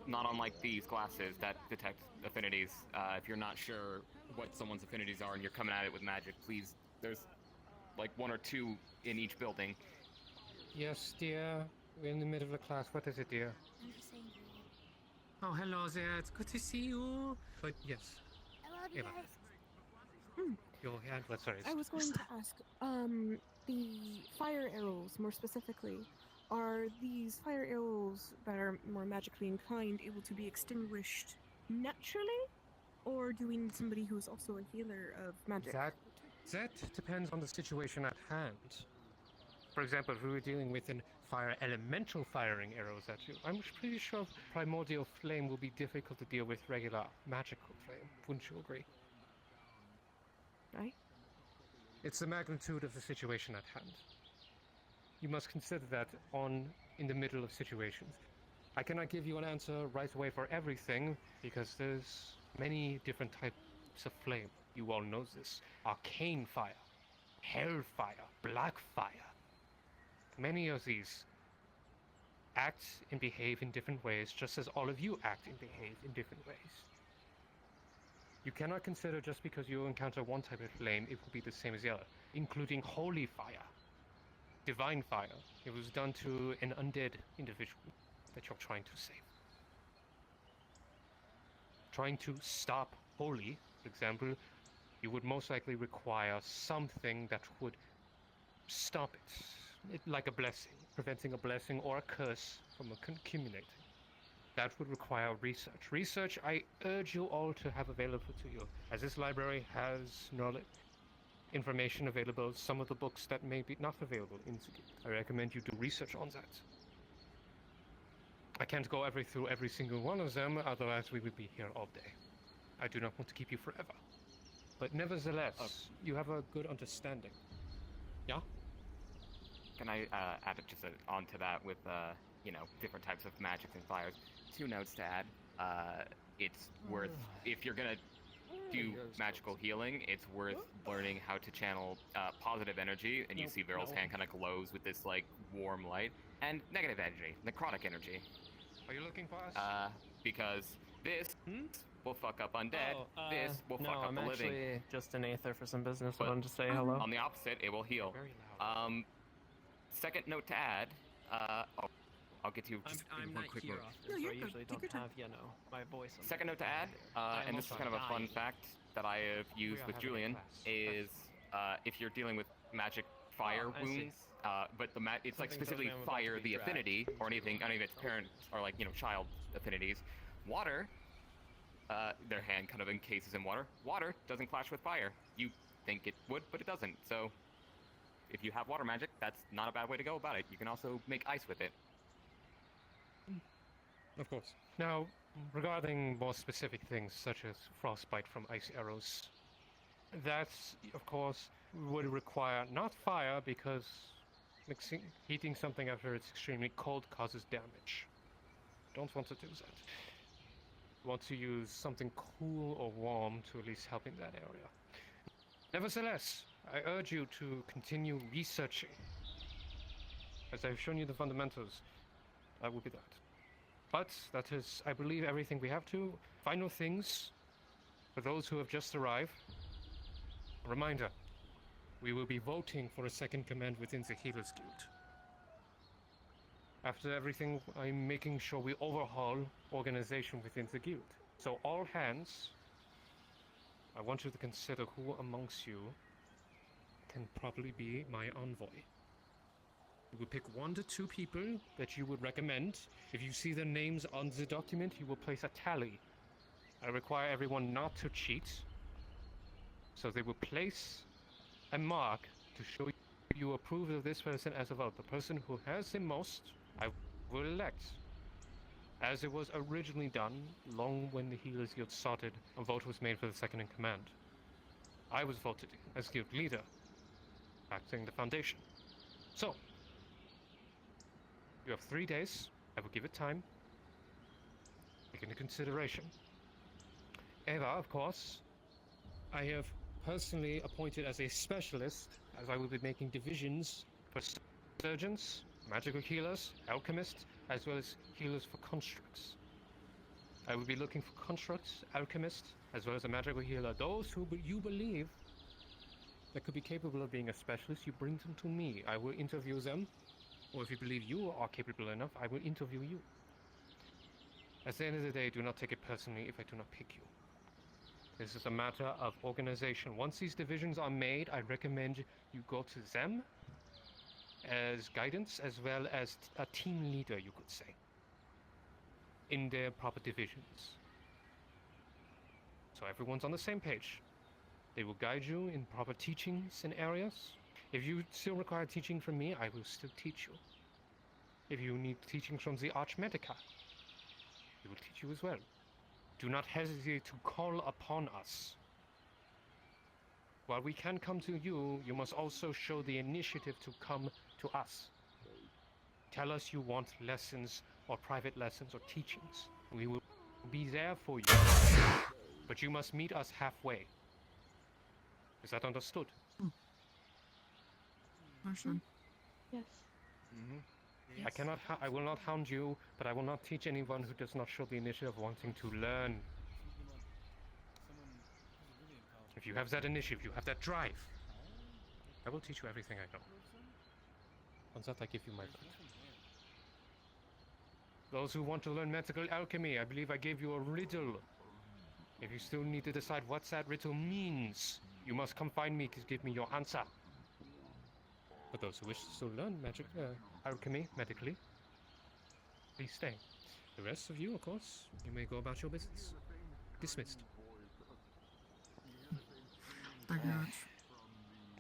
unlike these glasses that detect affinities. If you're not sure what someone's affinities are and you're coming at it with magic, please, there's like 1 or 2 in each building. Yes, dear. We're in the middle of the class. What is it, dear? Oh, hello there. It's good to see you. But yes. I love Eva. Your hand. Sorry. I was going to ask, the fire arrows, more specifically, are these fire arrows that are more magically inclined able to be extinguished naturally? Or do we need somebody who's also a healer of magic? That depends on the situation at hand. For example, if we were dealing with an fire elemental firing arrows at you, I'm pretty sure primordial flame will be difficult to deal with regular magical flame. Wouldn't you agree? Right. It's the magnitude of the situation at hand. You must consider that in the middle of situations. I cannot give you an answer right away for everything because there's many different types of flame. You all know this. Arcane fire, hellfire, black fire. Many of these act and behave in different ways, just as all of you act and behave in different ways. You cannot consider just because you encounter one type of flame, it will be the same as the other, including holy fire, divine fire. It was done to an undead individual that you're trying to save. Trying to stop holy, for example, you would most likely require something that would stop it, like a blessing, preventing a blessing or a curse from accumulating. That would require research. Research I urge you all to have available to you, as this library has knowledge, information available, some of the books that may be not available in the guild. I recommend you do research on that. I can't go through every single one of them, otherwise we would be here all day. I do not want to keep you forever. But nevertheless, you have a good understanding. Yeah? Can I add just onto that with, different types of magics and fires? 2 notes to add. It's worth, if you're gonna do magical healing, it's worth learning how to channel positive energy, and you see Viral's hand kind of glows with this, like, warm light, and negative energy, necrotic energy. Are you looking for us? Because this will fuck up undead, this will fuck up the living. No, I'm actually just an Aether for some business. I But wanted to say hello. On the opposite, it will heal. Second note to add, I'll get to you just I'm one not quick here note. often, so I usually don't have, my voice on Second the- note to add, and this is kind of a fun fact that I have used with Julian, is if you're dealing with magic fire I see. wounds, but it's like Something tells specifically me I'm about to fire be the dragged. affinity, or anything, any of its parent or child affinities. Water, their hand kind of encases in water. Water doesn't clash with fire. You think it would, but it doesn't. So if you have water magic, that's not a bad way to go about it. You can also make ice with it. Of course. Now, regarding more specific things such as frostbite from ice arrows, that, of course, would require not fire because heating something after it's extremely cold causes damage. Don't want to do that. Want to use something cool or warm to at least help in that area. Nevertheless, I urge you to continue researching. As I've shown you the fundamentals, that will be that. But that is, I believe, everything we have to. Final things, for those who have just arrived. A reminder, we will be voting for a second command within the Healers Guild. After everything, I'm making sure we overhaul organization within the guild. So all hands, I want you to consider who amongst you can probably be my envoy. You will pick 1 to 2 people that you would recommend. If you see their names on the document, you will place a tally. I require everyone not to cheat. So they will place a mark to show you approve of this person as a vote. The person who has the most, I will elect. As it was originally done, long when the Healers Guild started, a vote was made for the second in command. I was voted as guild leader, acting the foundation. So, you have 3 days. I will give it time. Take into consideration. Eva, of course, I have personally appointed as a specialist, as I will be making divisions for surgeons, magical healers, alchemists, as well as healers for constructs. I will be looking for constructs, alchemists, as well as a magical healer. Those who you believe that could be capable of being a specialist, you bring them to me. I will interview them, or if you believe you are capable enough, I will interview you. At the end of the day, do not take it personally if I do not pick you. This is a matter of organization. Once these divisions are made, I recommend you go to them as guidance, as well as a team leader, you could say, in their proper divisions. So everyone's on the same page. They will guide you in proper teachings and areas. If you still require teaching from me, I will still teach you. If you need teaching from the Archmedica, we will teach you as well. Do not hesitate to call upon us. While we can come to you, you must also show the initiative to come to us. Tell us you want lessons or private lessons or teachings. We will be there for you. But you must meet us halfway. Is that understood? Awesome. Yes. I will not hound you, but I will not teach anyone who does not show the initiative of wanting to learn. If you have that initiative, you have that drive, I will teach you everything I know. On that I give you my vote. Those who want to learn magical alchemy, I believe I gave you a riddle. If you still need to decide what that riddle means, you must come find me to give me your answer. For those who wish to still learn alchemy medically, please stay. The rest of you, of course, you may go about your business. Dismissed. Thank you much.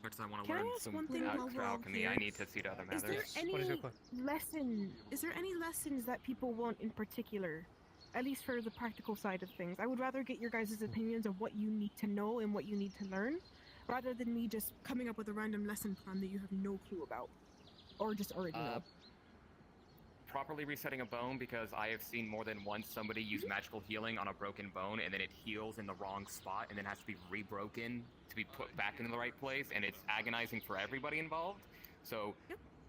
Which I want to Can I learn ask some one thing while we're all alchemy. here? I need to see the other Is there matters. any Is there any lessons that people want in particular? At least for the practical side of things. I would rather get your guys' opinions of what you need to know and what you need to learn, rather than me just coming up with a random lesson plan that you have no clue about. Or just already know. Properly resetting a bone, because I have seen more than once somebody use magical healing on a broken bone and then it heals in the wrong spot and then has to be rebroken to be put back into the right place, and it's agonizing for everybody involved. So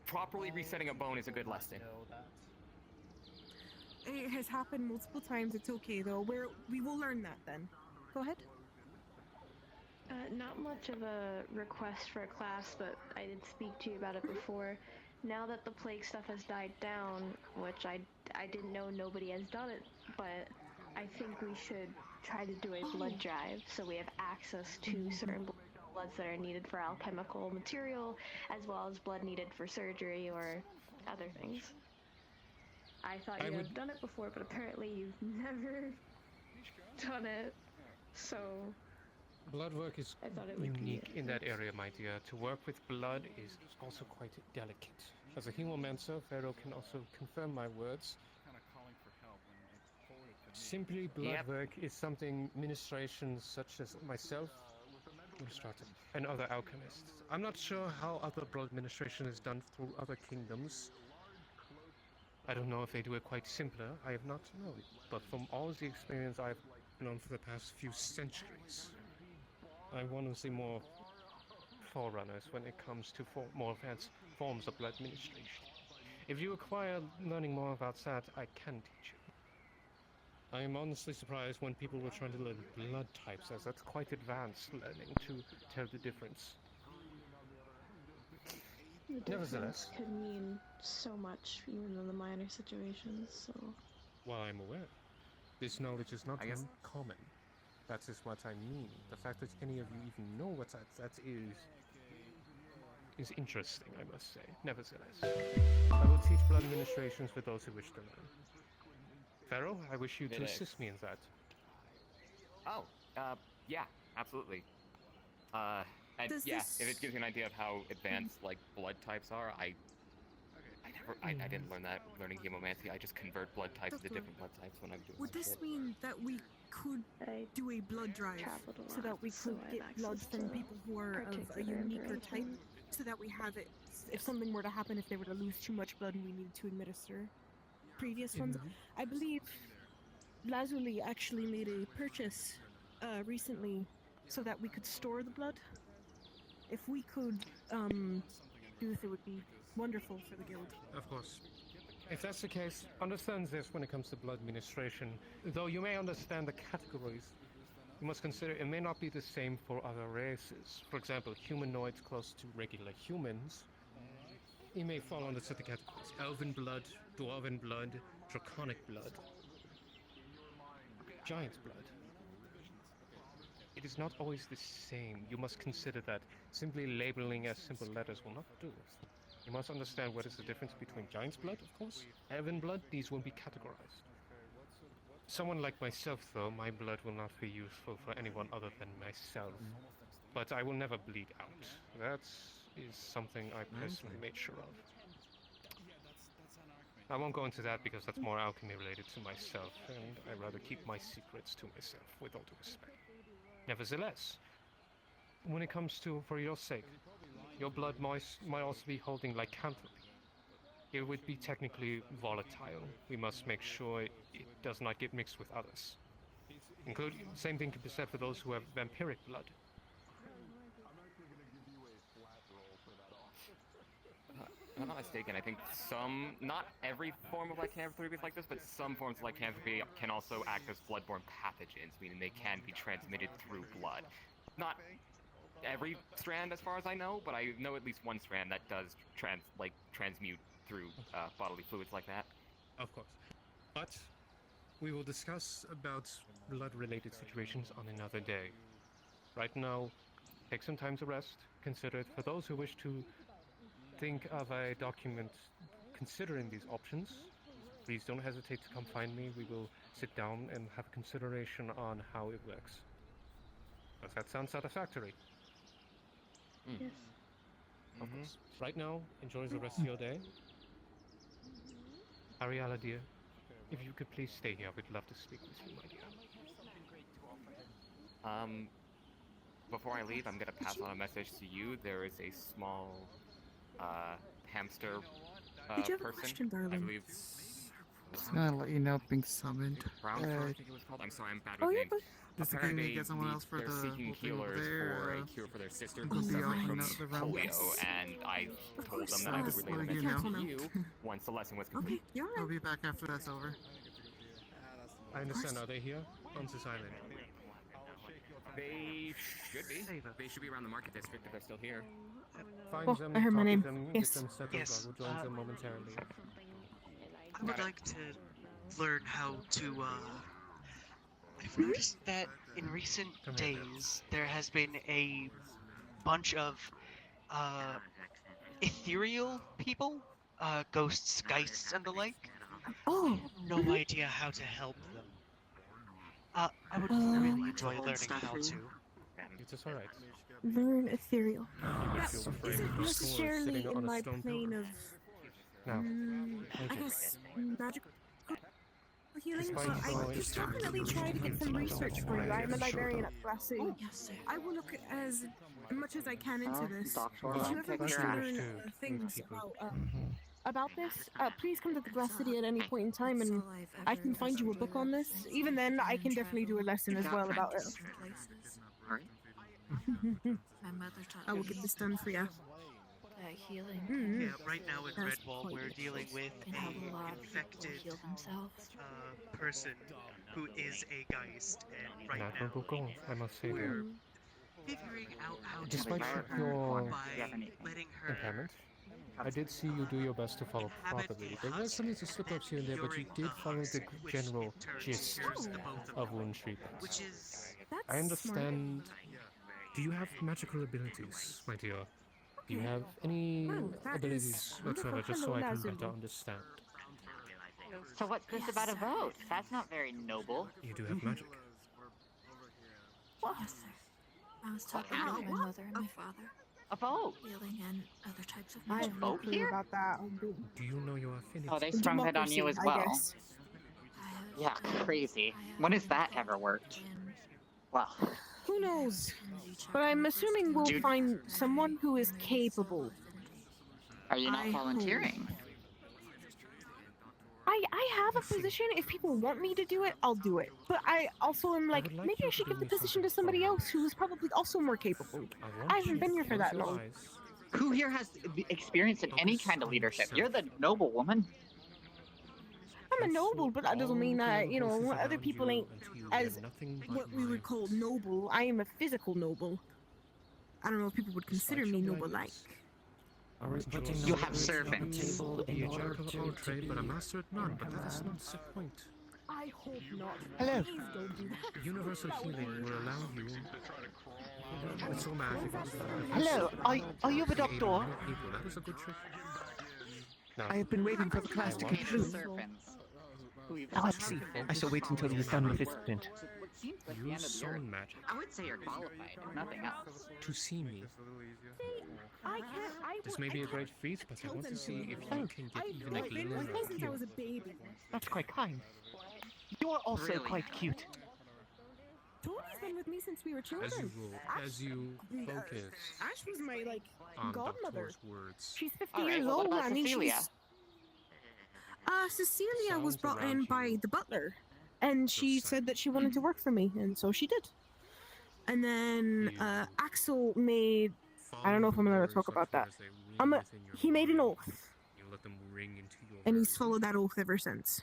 properly resetting a bone is a good lesson. It has happened multiple times. It's okay though. We will learn that then. Go ahead. Not much of a request for a class, but I did speak to you about it before. Now that the plague stuff has died down, which I didn't know nobody has done it, but I think we should try to do a blood drive so we have access to certain bloods that are needed for alchemical material, as well as blood needed for surgery or other things. I thought you had done it before, but apparently you've never done it, so... Blood work is unique in that area, my dear. To work with blood is also quite delicate. As a hemomancer, Pharaoh can also confirm my words. Simply blood work is something ministrations such as myself, and other alchemists. I'm not sure how other blood administration is done through other kingdoms. I don't know if they do it quite simpler. I have not known. But from all the experience I've known for the past few centuries, I want to see more forerunners when it comes to more advanced forms of blood administration. If you require learning more about that, I can teach you. I am honestly surprised when people were trying to learn blood types, as that's quite advanced learning to tell the difference. The difference Nevertheless, could mean so much, even in the minor situations, so... while I'm aware, this knowledge is not uncommon. That is what I mean. The fact that any of you even know what that is interesting, I must say. Nevertheless, I will teach blood administrations for those who wish to learn. Pharaoh, I wish you to assist me in that. Oh, yeah, absolutely. And Does yeah, this- if it gives you an idea of how advanced like blood types are, I didn't learn that learning hemomancy. I just convert blood types to Doctor, different blood types when I'm doing Would my this shit. mean that we could do a blood drive so that we could get blood from people who are of a uniquer type, so that we have it if something were to happen, if they were to lose too much blood and we needed to administer previous ones? I believe Lazuli actually made a purchase recently so that we could store the blood. If we could do this, it would be wonderful for the guild. Of course. If that's the case, understand this when it comes to blood administration. Though you may understand the categories, you must consider it may not be the same for other races. For example, humanoids close to regular humans, it may fall under certain categories. Elven blood, dwarven blood, draconic blood, giant's blood. It is not always the same. You must consider that simply labeling as simple letters will not do. You must understand what is the difference between giant's blood, of course, elven blood. These will be categorized. Someone like myself, though, my blood will not be useful for anyone other than myself. But I will never bleed out. That is something I personally made sure of. I won't go into that because that's more alchemy related to myself, and I'd rather keep my secrets to myself, with all due respect. Nevertheless, when it comes to, for your sake, your blood might also be holding lycanthropy. It would be technically volatile. We must make sure it does not get mixed with others. Same thing can be said for those who have vampiric blood. If I'm not mistaken, I think not every form of lycanthropy is like this, but some forms of lycanthropy can also act as bloodborne pathogens, meaning they can be transmitted through blood. Not every strand, as far as I know, but I know at least one strand that does transmute through bodily fluids like that. Of course. But we will discuss about blood-related situations on another day. Right now, take some time to rest. Consider it. For those who wish to think of a document considering these options, please don't hesitate to come find me. We will sit down and have a consideration on how it works. Does that sound satisfactory? Yes. Of course. Right now, enjoy the rest of your day. Ariella, dear, if you could please stay here, I would love to speak with you, my dear. Before I leave, I'm gonna pass on a message to you. There is a small hamster Did you have a person. question, darling? I believe. Just gonna let you know being summoned. Brown fur, I think it was called. I'm sorry, I'm bad Oh, with yeah, names. but- Just in case Apparently, you get someone else for they're the seeking whole thing over healers there, for a cure for their sister it'll who's be suffering on from the round. polio, and I told them that I would relay the Let you message know. to you once the lesson was complete. Okay, I'll be back after that's over. I understand. Are they here? On this island? They should be. They should be around the market district if they're still here. Find Oh, them, I heard my talk name. with them, Yes. get them settled. Yes, I will join them momentarily. I would like to learn how to, I've noticed that in recent days there has been a bunch of, ethereal people, ghosts, geists, and the like. Oh! I have no idea how to help them. I would really enjoy learning how to. It's alright. Learn ethereal. That feel frame isn't of the sword necessarily sitting on in a my stone plane of, Now, I guess, magical healing. Despite So I going could definitely try to get some research for you. I'm a librarian at Class A. I will look as much as I can into this. If you ever wish to learn things about this, please come to the Glass City at any point in time, and I can find you a book on this. Even then, I can definitely do a lesson as well about it. My mother taught I will me get this done for you. that healing. Yeah, right now in That's Redwall quite we're dealing with and how a a lot of infected people heal themselves. person who is a geist, and right An now admirable goal, I must say, we're there. figuring out how to Despite cure your her by letting her impairment, I did see you do your best to follow properly. There were some little slip-ups here and there, but you did follow the general gist of wound treatment. which is I understand. Do you have magical abilities, my dear? Do you have any that abilities is whatsoever, wonderful. just so I Hello, can better Lazuli. understand? So what's this about a vote? That's not very noble. You do have magic. What? I was talking about my mother and my father. About? Healing and other types of I magic. have no clue about that. Do you know your affinity? Oh, they sprung that on you as Democracy, I well. guess. Yeah, crazy. When has that ever worked? Well, Who knows? But I'm assuming we'll Dude. find someone who is capable. are you not I volunteering? I have a position. If people want me to do it, I'll do it. But I also am like, maybe I should give the position to somebody else who is probably also more capable. I haven't been here for that long. Who here has the experience in any kind of leadership? You're the noble woman. I'm a noble, but that doesn't mean that, you know, other people ain't as what we would call noble. I am a physical noble. I don't know if people would consider me noble-like. You have servants. Be a jack of all trade, but a master at none. But that is not the point. I hope not. Hello. Please don't do that. Universal healing will allow you. With soul magic. Hello, are you the doctor? That is a good trick. I have been waiting for the class to conclude. Oh, I see. I shall wait until he is done with his stint. Use soul magic. I would say you're qualified, if nothing else. To see me. I can't. This may be a great feat, but I want to see if you can get even a I've been glimmer with me of since I you. was a baby. That's quite kind. You are also Really quite cute. Tony's been with me since we were children. As you roll, as you focus Ash was my on godmother. Doctor's words. She's 50 All right, years well, what old. about I mean, Cecilia? she's. Cecilia was Sounds brought in around by you. the butler, and she said that she wanted to work for me, and so she did. And then Axel made. I don't know if I'm allowed to talk about that. He made an oath, You let them ring into your and he's followed that oath ever since.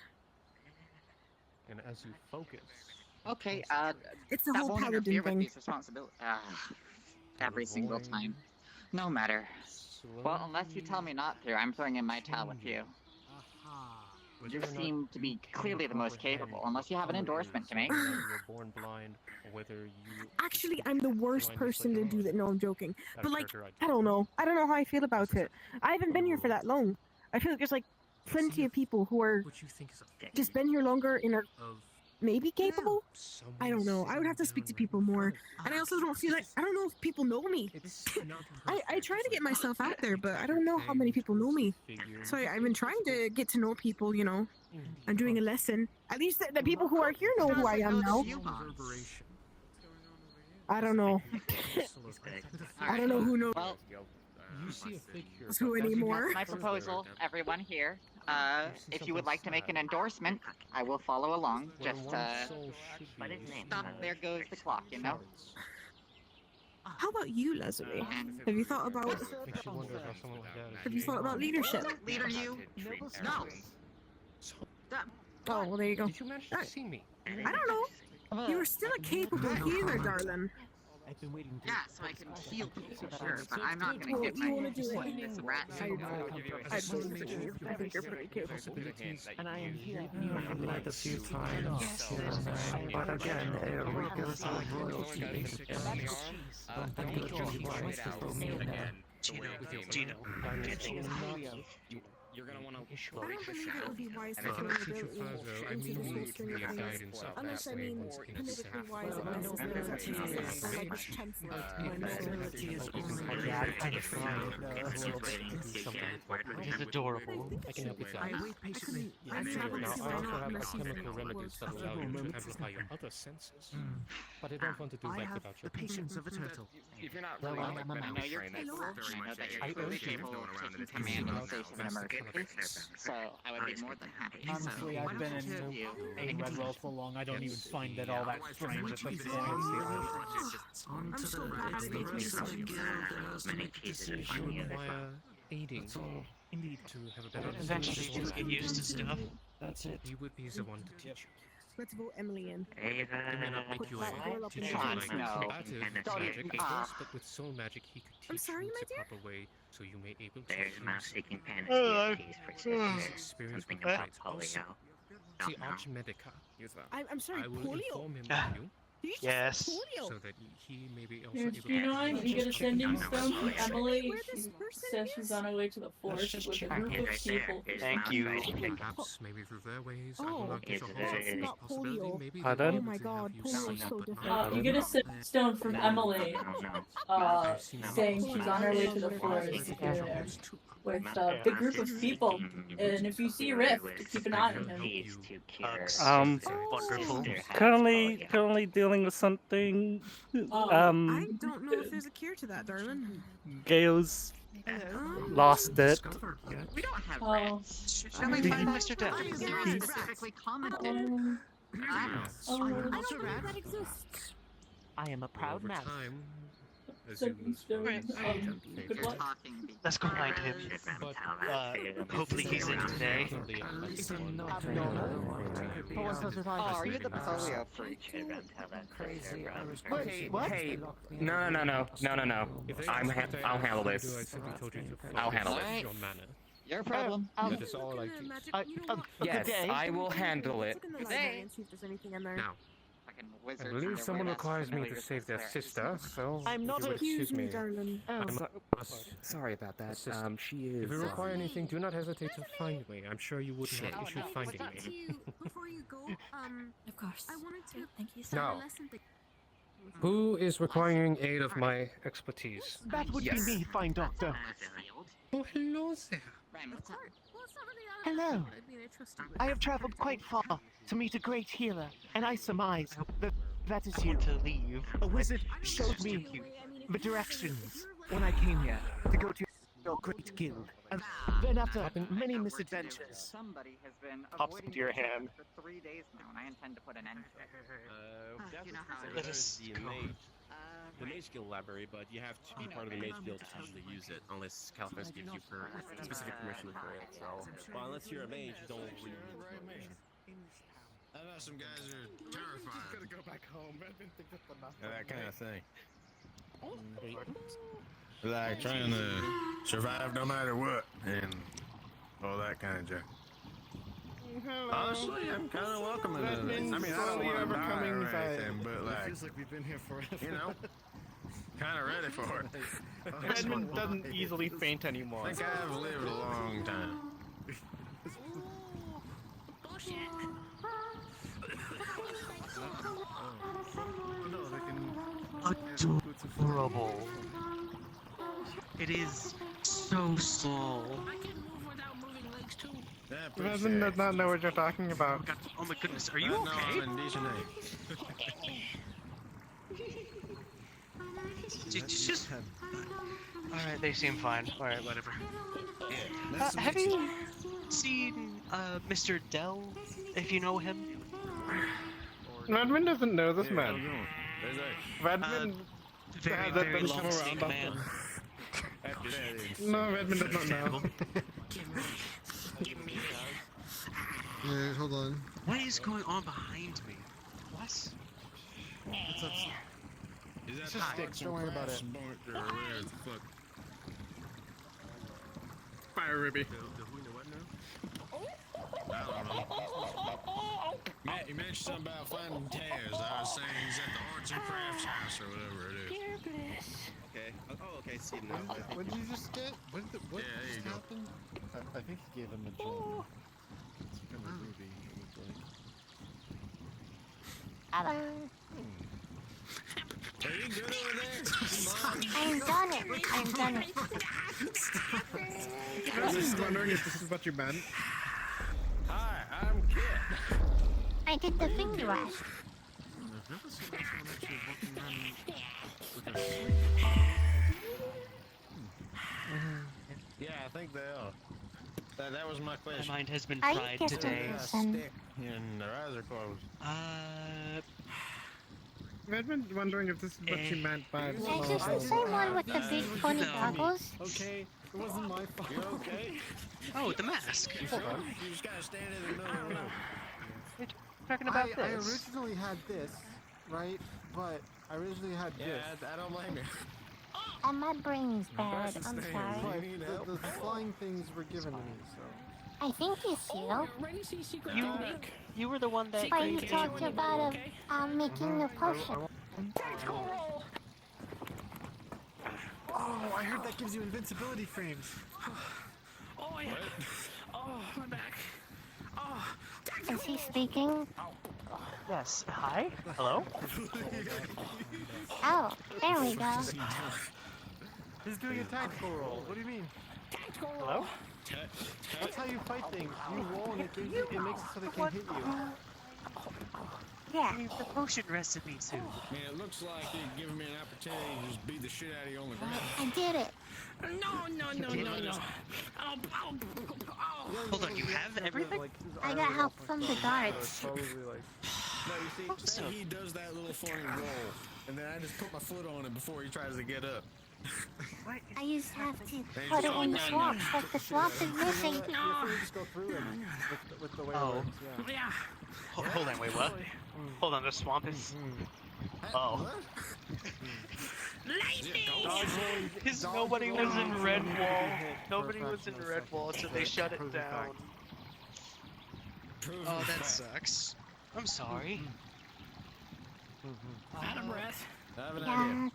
and as you focus, Okay, It's the that whole won't paladin interfere with thing. these responsibilities. Every single time. No matter. Well, unless you tell me not to, I'm throwing in my towel with you. You seem to be clearly the most capable, unless you have an endorsement to make. whether you're born blind or whether you Actually, I'm the worst person to do that. No, I'm joking. That But like, character I don't know. I don't know how I feel about it. I haven't been here for that long. I feel like there's like plenty of people who are what you think is a just been here longer and are of maybe capable. I don't know. I would have to speak to people more. And I also don't feel like I don't know if people know me. I try to get myself out there, but I don't know how many people know me. So I've been trying to get to know people. You know, I'm doing a lesson. At least the people who are here know who I am now. reverberation. I don't know. I don't know who knows Well, You see a figure. who anymore. my proposal, everyone here. If you would like to make an endorsement, I will follow along. Where Just, one soul should be stop. There goes the clock, you know? How about you, Leslie? Have you thought about? Makes you wonder how someone like that is Have you thought about leadership? Leader, you? No. Oh, well, there you go. Did you manage to see me? I don't know. You were still a capable healer, darling. I've been waiting to. Yeah, so I can heal people, sure, but I'm not gonna Well, get you my wanna do it? foot in this rat I hole. think you're pretty capable. And I am here. You have lied a few times, but again, Rico's royalty don't think it would be wise to throw me in there. Gino, You're gonna want to I don't believe it would be wise And to if throw I teach you ability further, I into mean this whole you string to of be a things. guidance of Unless that I way mean once in a politically sense. wise, it necessarily I like chancellor. Ability is only I He's adorable. I can help with that. I wait patiently. I mean, I Now, wouldn't I see also why not have unless he's chemical remedies that allow you to amplify your other senses. But I don't want to do I that have without the your patience of a turtle. If you're not Well, really I'm like a medically mouse. trained, that's very I know much that a you're totally thing capable going around of in taking command in case of an emergency, so I would be more than happy. Honestly, So, why I've don't been the two of you in Redwell so long, I don't even find it all that strange at this point. I'm so glad I didn't do something. You require aiding Indeed. to have a better Eventually, you just get used to stuff. That's it. He would be the one to teach you. Let's vote Emily in. He may not make you that girl a up in teacher the like front. No. combative Don't magic, even- of course, but with soul magic he could I'm teach sorry, you my the dear? proper way so you may able to There's use mouse-seeking his panaceas for syphilis, experience something with about light also. polio. See Don't know. Archmedica. I'm sorry, I will polio. inform him of you. Yes. So that he may be also Here's able to. G9, you get a sending stone from Emily. Where this She person says she's on her way to the forest with a group of people. Thank you. Perhaps maybe through their ways. I will Oh, not give a that's whole not possibility. polio. Maybe Pardon? Oh my god, polio is so different. You get a sending stone from Emily, saying she's on her way to the forest with a big group of people. And if you see Rift, keep an eye on him. Wonderful. Currently dealing with something. I don't know if there's a cure to that, darling. Gale's lost it. We don't have Oh. Shall we find Mr. Dell? specifically commented. That exists. I am a proud man. Sending stone. Good luck. Let's go find him. Hopefully he's in today. Oh, are you the polio freak? Hey, no. I'll handle this. I'll handle it. Your problem. That is all I do. Yes, I will handle it. Now, I believe someone requires me to save their sister, so I'm not if you would excuse me. darling. Sorry about that. She is. If you require anything, do not hesitate to find me. I'm sure you wouldn't have issue finding me. Before you go, Of course. I wanted to Thank you. Now, who is requiring aid of my expertise? That would be me, fine doctor. Oh, hello there. Hello. I have traveled quite far to meet a great healer, and I surmise that is you. To leave. A wizard showed me the directions when I came here to go to your great guild. And then after many misadventures, Somebody has been pops avoiding into your this hand. for 3 days now, and I intend to put an end to it. You know how it Let is. us the mage. The mage guild library, but you have to be part of the mage guild to actually use it, unless Califas gives you specific permission for it. So, well, unless you're a mage, you don't really need permission. I know some guys are terrified. Gotta go back home. I didn't think that's enough. That kind of thing. Like trying to survive no matter what, and all that kind of junk. Honestly, I'm kind of welcoming it. I mean, I don't want to die or anything, but like, Feels like we've been here forever. you know, kind of ready for it. Redmond doesn't easily faint anymore. I think I've lived a long time. Adorable. It is so small. Redmond does not know what you're talking about. Oh my goodness, are you okay? I'm in decent Just. Alright, they seem fine. Alright, whatever. Have you seen Mr. Dell, if you know him? Redmond doesn't know this man. Redmond Very, doesn't very come long around snake often. man. No, Redmond does not know. Yeah, hold on. What is going on behind me? What? Is that sticks, don't worry about it. Fuck. Fire Ruby. I don't know. Matt, you mentioned something about finding tears. I was saying he's at the arts and crafts house or whatever it is. Okay. Oh, okay. See now. What did you just get? What Yeah, there you go. happened? I think he gave him a gem. It's from a ruby. It looked like. Hello. Are you good over there? I'm done it. I'm done it. I was just wondering if this is what you meant. Hi, I'm Kit. I did the finger rap. I've never seen someone actually walking around with a Yeah, I think they are. That was my question. My mind has been Are you fried different today. person? And their eyes are closed. Redmond wondering if this is what she meant by Is this the same one with the big pointy goggles? Okay, it wasn't my fault. You okay? Oh, the mask. You sure? You just gotta stand in the middle of the room. Talking about I this. originally had this, right? But I originally had this. Yeah, I don't blame you. And my brain's bad. I'm sorry. But the flying things were given to me, so. I think it's you. Ready to see secret You, technique? you were the one that But gave you me. talked about making a potion. Oh, I heard that gives you invincibility frames. Oh, yeah. Oh, my back. Oh, Is he speaking? Yes. Hi. Hello. Oh, there we go. He's doing a tactical roll. What do you mean? Tactical roll. Hello. That's how you fight things. You roll and it makes it so they can hit you. Yeah. Gave the potion recipe to. Man, it looks like you're giving me an opportunity to just beat the shit out of you on the ground. I did it. No. Hold on, you have everything? I got help from the guards. No, you see, say he does that little funny roll, and then I just put my foot on it before he tries to get up. I used to have to put it in the swamp, but the swamp is missing. Just go through it with the way it works, Yeah. Hold on, wait, what? Hold on, the swamp is. Oh. Because nobody was in Redwall. Nobody was in Redwall, so they shut it down. Oh, that sucks. I'm sorry. Out of breath. I have an idea.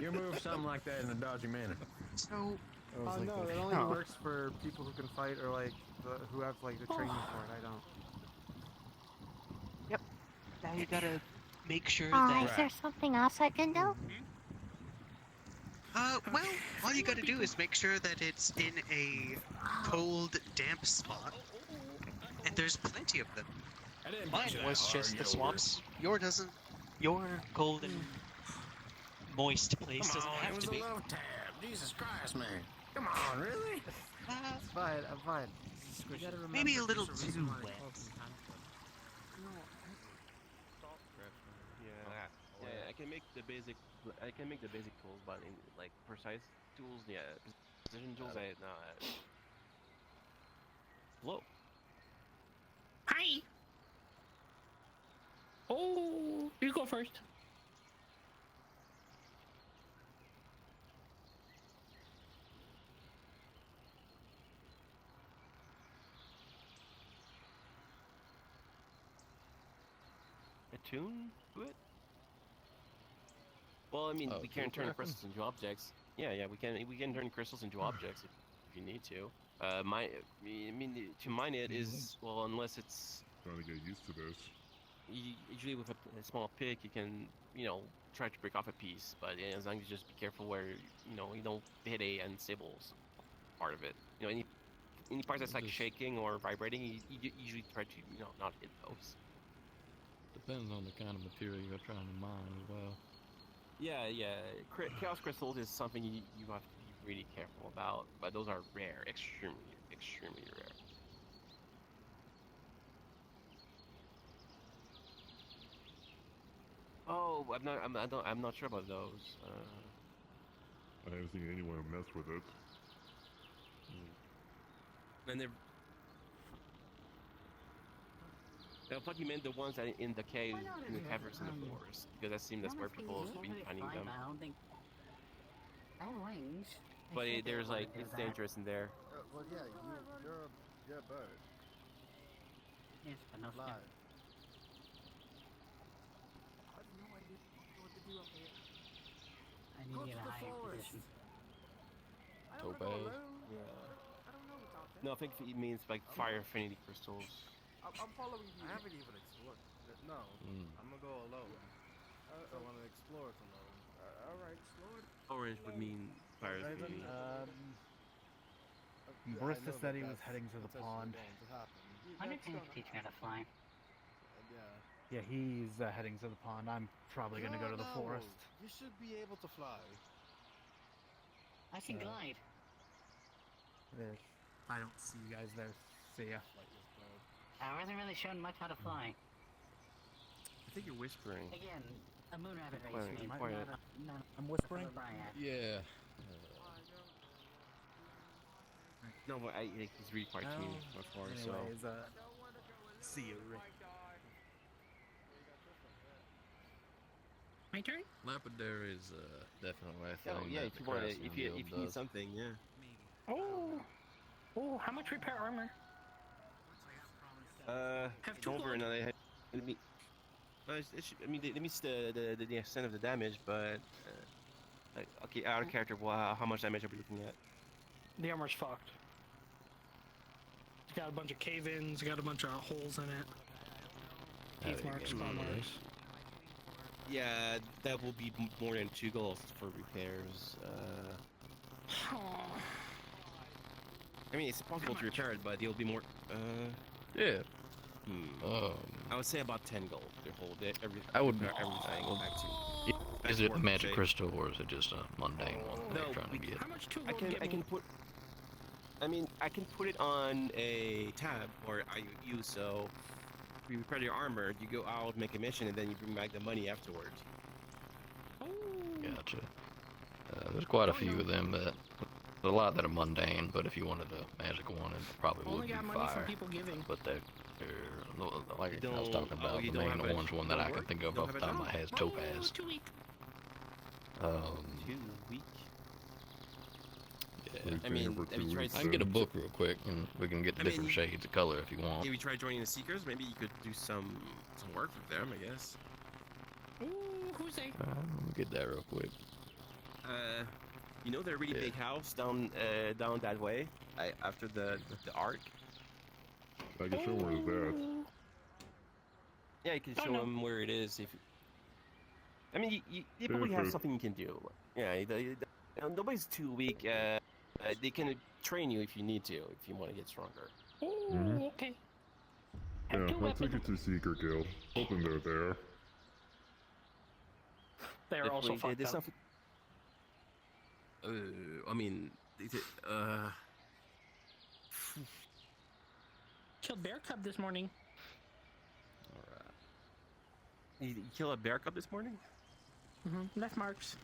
You move something like that in a dodgy manner. So. Oh no, it only works for people who can fight or like who have like the training for it. I don't. Yep. Now you gotta make sure that. Is there something else I can do? Well, all you gotta do is make sure that it's in a cold, damp spot. And there's plenty of them. Mine was just the swamps. Your cold and moist place doesn't have to be. It was a love tab. Jesus Christ, man. Come on, really? It's fine. I'm fine. Maybe a little too wet. Yeah, I can make the basic tools, but in like precise tools, yeah, precision tools, Hello. Hi. Oh, you go first. Attune to it? Well, I mean, we can turn crystals into objects. Yeah, we can turn crystals into objects if you need to. To mine it is, well, unless it's... Trying to get used to this. Usually with a small pick, you can, try to break off a piece, but as long as you just be careful where, you don't hit a unstable part of it. Any parts that's like shaking or vibrating, you usually try to, not hit those. Depends on the kind of material you're trying to mine as well. Yeah. Chaos crystals is something you have to be really careful about, but those are rare, extremely rare. Oh, I'm not sure about those. I haven't seen anyone mess with it. And they're... I thought you meant the ones that in the caves, in the caverns in the forest, because that seems that's where people have been finding them. I don't think. Wings. But there's like, it's dangerous in there. Well, yeah, you're a bird. Yes, but no Fly. I need to get a higher position. Topaz. Yeah. No, I think it means like fire affinity crystals. I'm following you. I haven't even explored. No, I'm gonna go alone. I want to explore it alone. Alright, explore it. Orange would mean fire affinity. Barista said he was heading to the pond. Wonder if you can teach me how to fly. Yeah, he's heading to the pond. I'm probably gonna go to the forest. You should be able to fly. I can glide. I don't see you guys there. See ya. I wasn't really shown much how to fly. I think you're whispering. Again, a moon rabbit Quiet, race me. quiet. I'm whispering? Yeah. No, but I think he's really quite keen so far, Anyways, so... see you, Rick. My turn? Lapidary is definitely a thing. Oh, yeah, that if the you want craftsman if you guild need does. something, yeah. Oh. Oh, how much repair armor? Don't worry, no, let me. I mean, let me see the extent of the damage, but like, okay, out of character, wow, how much damage are we looking at? The armor's fucked. It's got a bunch of cave-ins, got a bunch of holes in it. Teeth marks, claw marks. Yeah, that will be more than 2 goals for repairs. I mean, it's possible to repair it, but it'll be more. Yeah. I would say about 10 gold to hold it. I would. Everything back to. Is it a magic crystal or is it just a mundane one that you're trying to get? How much 2 gold I can put. I mean, I can put it on a tab or IOU, so you repair your armor, you go out, make a mission, and then you bring back the money afterwards. Gotcha. There's quite a few of them that. There's a lot that are mundane, but if you wanted a magic one, it probably would Only be got money fire. from people giving. But they're like I was talking about, the main orange one that I can think of off the top of my head is Topaz. 2 week. 2 week. Yeah. I mean, have you tried? I can get a book real quick, and we can get different shades of color if you want. If you try joining the Seekers, maybe you could do some work with them, I guess. Ooh, who's they? Let me get that real quick. You know the really big house down that way, after the arc. I can show where it's at. Yeah, you can show them where it is. If I mean, you probably have something you can do. Yeah, nobody's too weak. They can train you if you need to, if you want to get stronger. Ooh, okay. Yeah, I'll take you to Seeker Guild. Hoping they're there. They're also fucked up. I mean, Killed bear cub this morning. You kill a bear cub this morning? Left marks.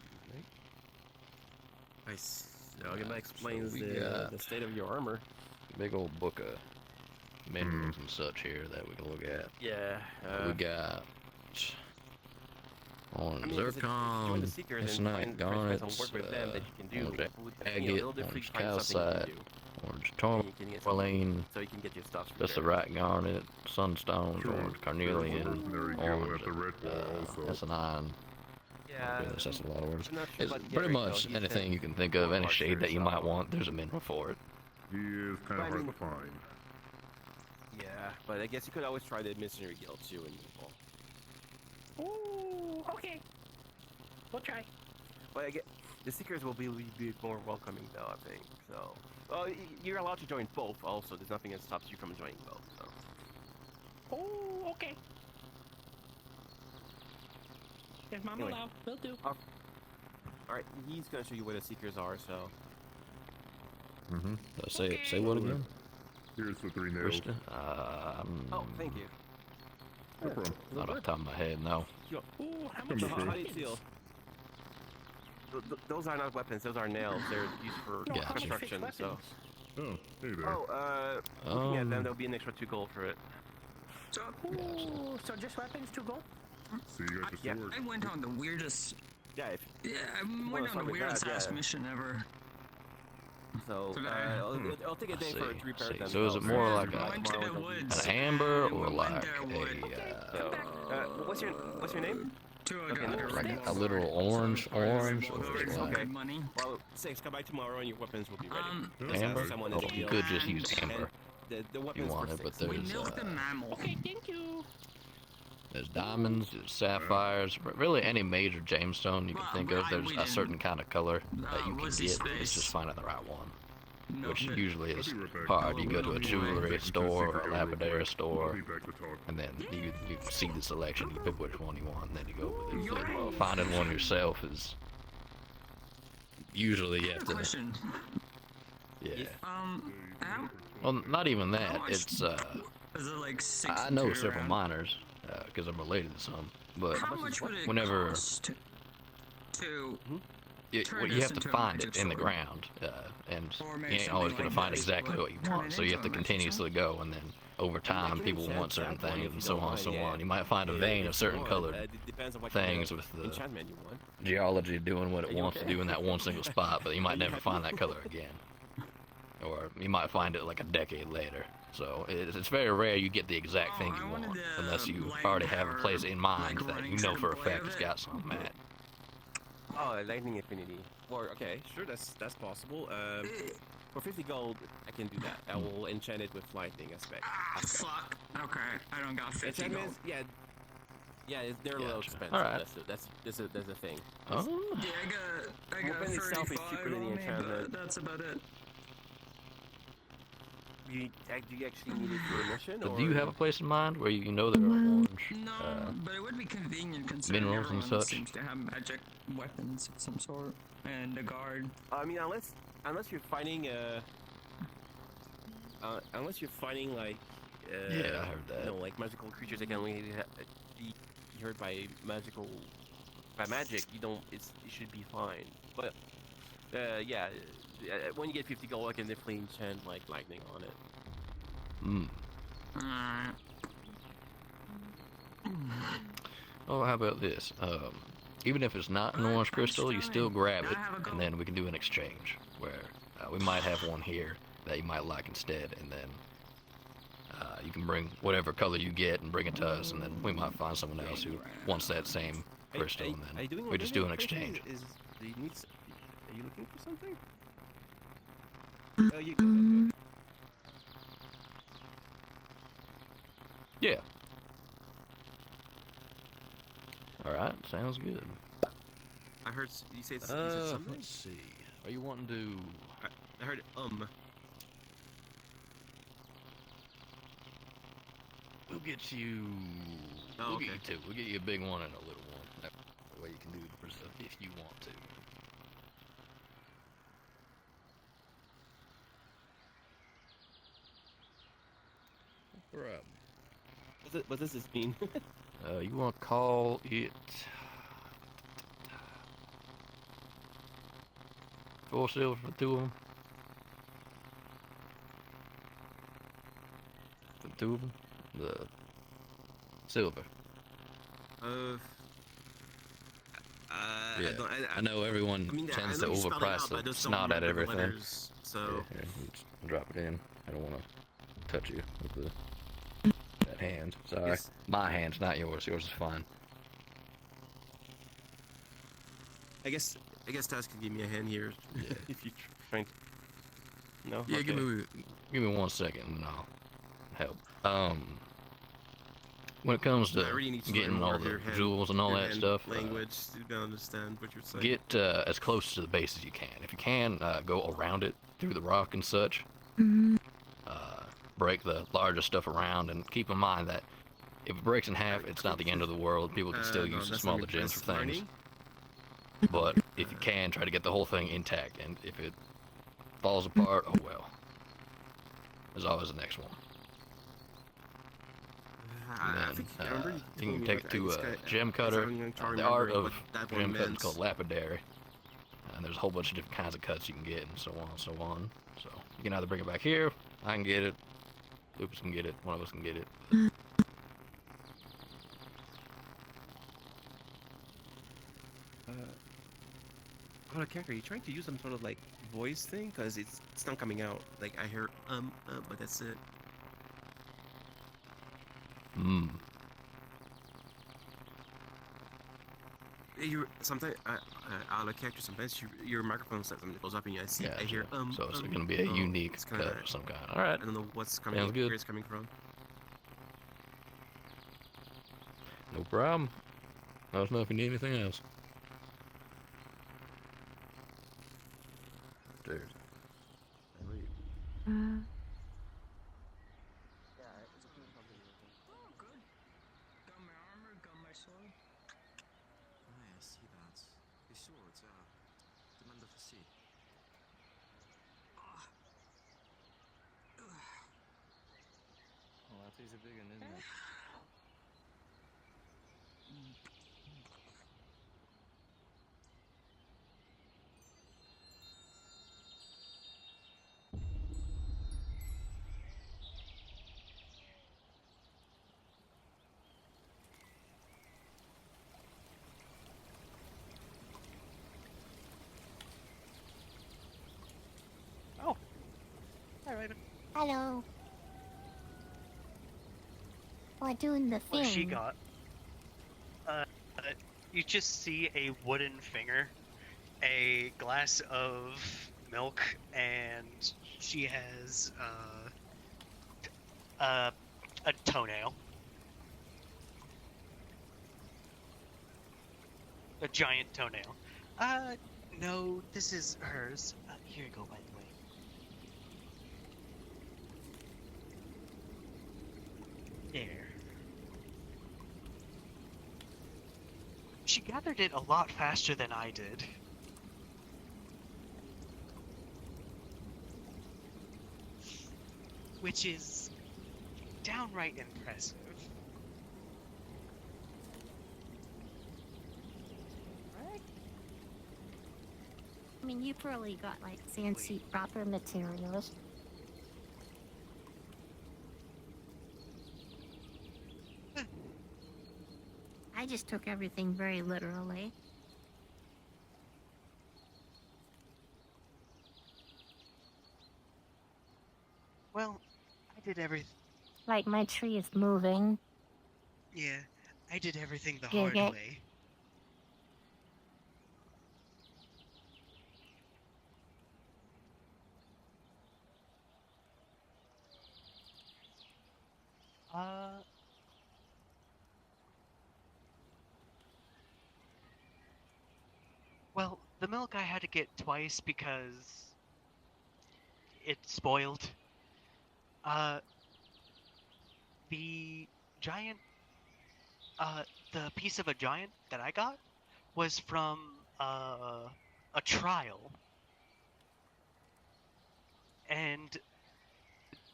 Nice. So that explains we the got state of your armor. Big old book of minerals and such here that we can look at. Yeah. We got on Join zircon, the Seekers and snake find garnets, work with them that you can do. orange Agate, agate, orange calcite, orange tourmaline, so you can get your stuff. that's the right garnet, sunstones, orange carnelian, orange S9. Yeah, Goodness, that's a lot of words. I'm not sure It's about pretty Garrett, much though. He anything said you can think of, any Mark shade that you Sears, might want, there's a mineral for it. He is kind of hard to find. Yeah, but I guess you could always try the Missionary Guild too in Nepal. Ooh, okay. We'll try. But I get the Seekers will be more welcoming though, I think. So, well, you're allowed to join both. Also, there's nothing that stops you from joining both. So. Ooh, okay. If Mama Anyway. allow, will do. All right, he's gonna show you where the Seekers are. So. Say what again? Here's the 3 nails. Oh, thank you. No problem. Not off the top of my head, no. Ooh, how Come much on, How do you feel? Those are not weapons. Those are nails. They're used for construction. So. Oh, hey there. Oh, looking at them, there'll be an extra 2 gold for it. So, ooh, so just weapons to go? So you got your sword. I went on the weirdest. Yeah. I went on the weirdest ass mission ever. So it'll take a day for it to repair them. So is it more like Went to the woods. an amber or like what's your name? like a literal orange, or is it like Money. Well, 6. Come back tomorrow and your weapons will be ready. amber? Someone Oh, that you could just use amber The if weapons you for wanted, 6. but there's Okay, thank you. there's diamonds, there's sapphires, really any major gemstone you can think of. There's a certain kind of color that you can get. It's just finding the right one, which usually is hard. You go to a jewelry store or a lapidary store, and then you see the selection, you pick which one you want, and then you go with it. But finding one yourself is usually you have to. Question. Yeah. How Well, not even that. It's is it like 6 I know to several around? miners because I'm related to some, but How much would it whenever cost to you turn have this to into a find magic it in the sword? ground, and Or you maybe ain't always something going to like find this, exactly but what you turn want. it So you into have to a magic continuously go, and then over time, people will want certain things, and so on and so on. You might find a vein of certain colored things with the enchantment you want. geology doing what it wants to do in that one single spot, but you might never find that color again. or you might find it like a decade later. So it's very rare you get the exact thing you want, unless you already have a place in mind that you know for a fact it's got something at. Oh, lightning affinity. Or okay, sure, that's possible. For 50 gold, I can do that. I will enchant it with lightning aspect. Fuck. Okay, I don't got 50 gold. Enchantments, yeah, they're a little expensive. All right. That's a thing. Oh. Yeah, I got Weapon itself is 35 cheaper than the on me, enchantment. but that's about it. Do you actually need it for a mission? But Or do you have a place in mind where you know there are orange No, but it would be convenient considering minerals and everyone such? seems to have magic weapons of some sort, and a guard. I mean, unless you're finding like Yeah, I heard that. You know, like magical creatures that can only be hurt by magic. You don't. It should be fine. But yeah, when you get 50 gold, I can definitely enchant like lightning on it. Oh, how about this? Even if it's not an orange crystal, you still grab it, and then we can do an exchange, where we might have one here that you might like instead, and then you can bring whatever color you get and bring it to us, and then we might find someone else who wants that same crystal, and then we just do an exchange. Are you looking for something? Yeah. Alright, sounds good. I heard you say something. Let's see. Are you wanting to... I heard We'll get you... Oh, we'll okay. get you two. We'll get you a big one and a little one. That way you can do the stuff if you want to. Right. What does this mean? You want to call it... 4 silver for 2 of them? For 2 of them? The silver. Yeah, I know everyone tends to overprice the snot at everything. Letters, so yeah, just drop it in. I don't want to touch you with that hand. Sorry, Yes. My hand's not yours. Yours is fine. I guess Taz can give me a hand here if you're trying to. No. Yeah, Okay. give me 1 second and I'll help. When it comes to I really need to getting learn all more the your hand- jewels and all your that hand stuff, language to understand what you're saying. get as close to the base as you can. If you can, go around it through the rock and such. Break the larger stuff around, and keep in mind that if it breaks in half, it's not the end of the world. People can still No, use the that's smaller not gems for that's things. learning. But if you can, try to get the whole thing intact, and if it falls apart, oh well. There's always the next one. And then you can take it to a gem cutter. The art of gem cutting is called lapidary. And there's a whole bunch of different kinds of cuts you can get, and so on and so on. So you can either bring it back here, I can get it, Lupus can get it, one of us can get it. On a character, are you trying to use some sort of like voice thing? Because it's not coming out. Like I hear but that's it. You sometimes on a character, sometimes your microphone something goes up and I see. Yeah, I hear so it's gonna be a unique it's cut kinda- of some kind. All right. I don't know what's coming. Sounds good. Where it's coming from. No problem. Let us know if you need anything else. Dude. Got my armor, got my sword. I see that. The swords are demand of the sea. Oh, that is a big one, isn't it? Hello. We're doing the thing. What she got? You just see a wooden finger, a glass of milk, and she has a toenail. A giant toenail. No, this is hers. Here you go, by the way. There. She gathered it a lot faster than I did. Which is downright impressive. I mean, you probably got like fancy proper materials. I just took everything very literally. Well, I did everything. Like my tree is moving. Yeah, I did everything the Get hard it? way. Well, the milk I had to get twice because it spoiled. The giant, the piece of a giant that I got was from a trial. And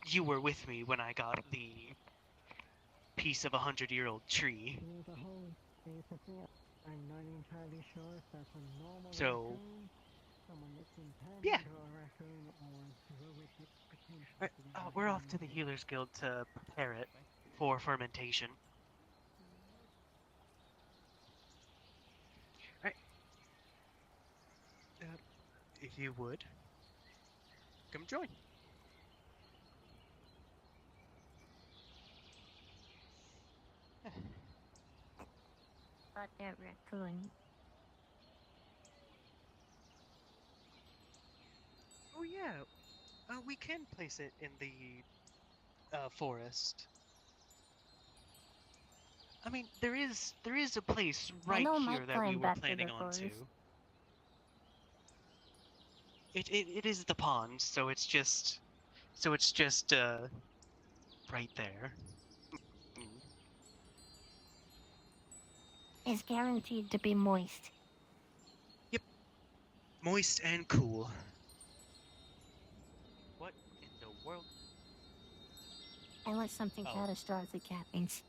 you were with me when I got the piece of 100-year-old tree. I'm not entirely sure if that's a normal So, raccoon, someone that's intended yeah. to a raccoon, or druid that pretends to Right, be a we're off raccoon. to the Healers Guild to prepare it for fermentation. Alright. If you would, come join. But that raccoon. Oh yeah, we can place it in the forest. I mean, there is a place I right know here Mike that we climbed were back to planning the on to. forest. It is the pond, so it's just right there. It's guaranteed to be moist. Yep, moist and cool. What in the world? Unless something Oh. catastrophic happens.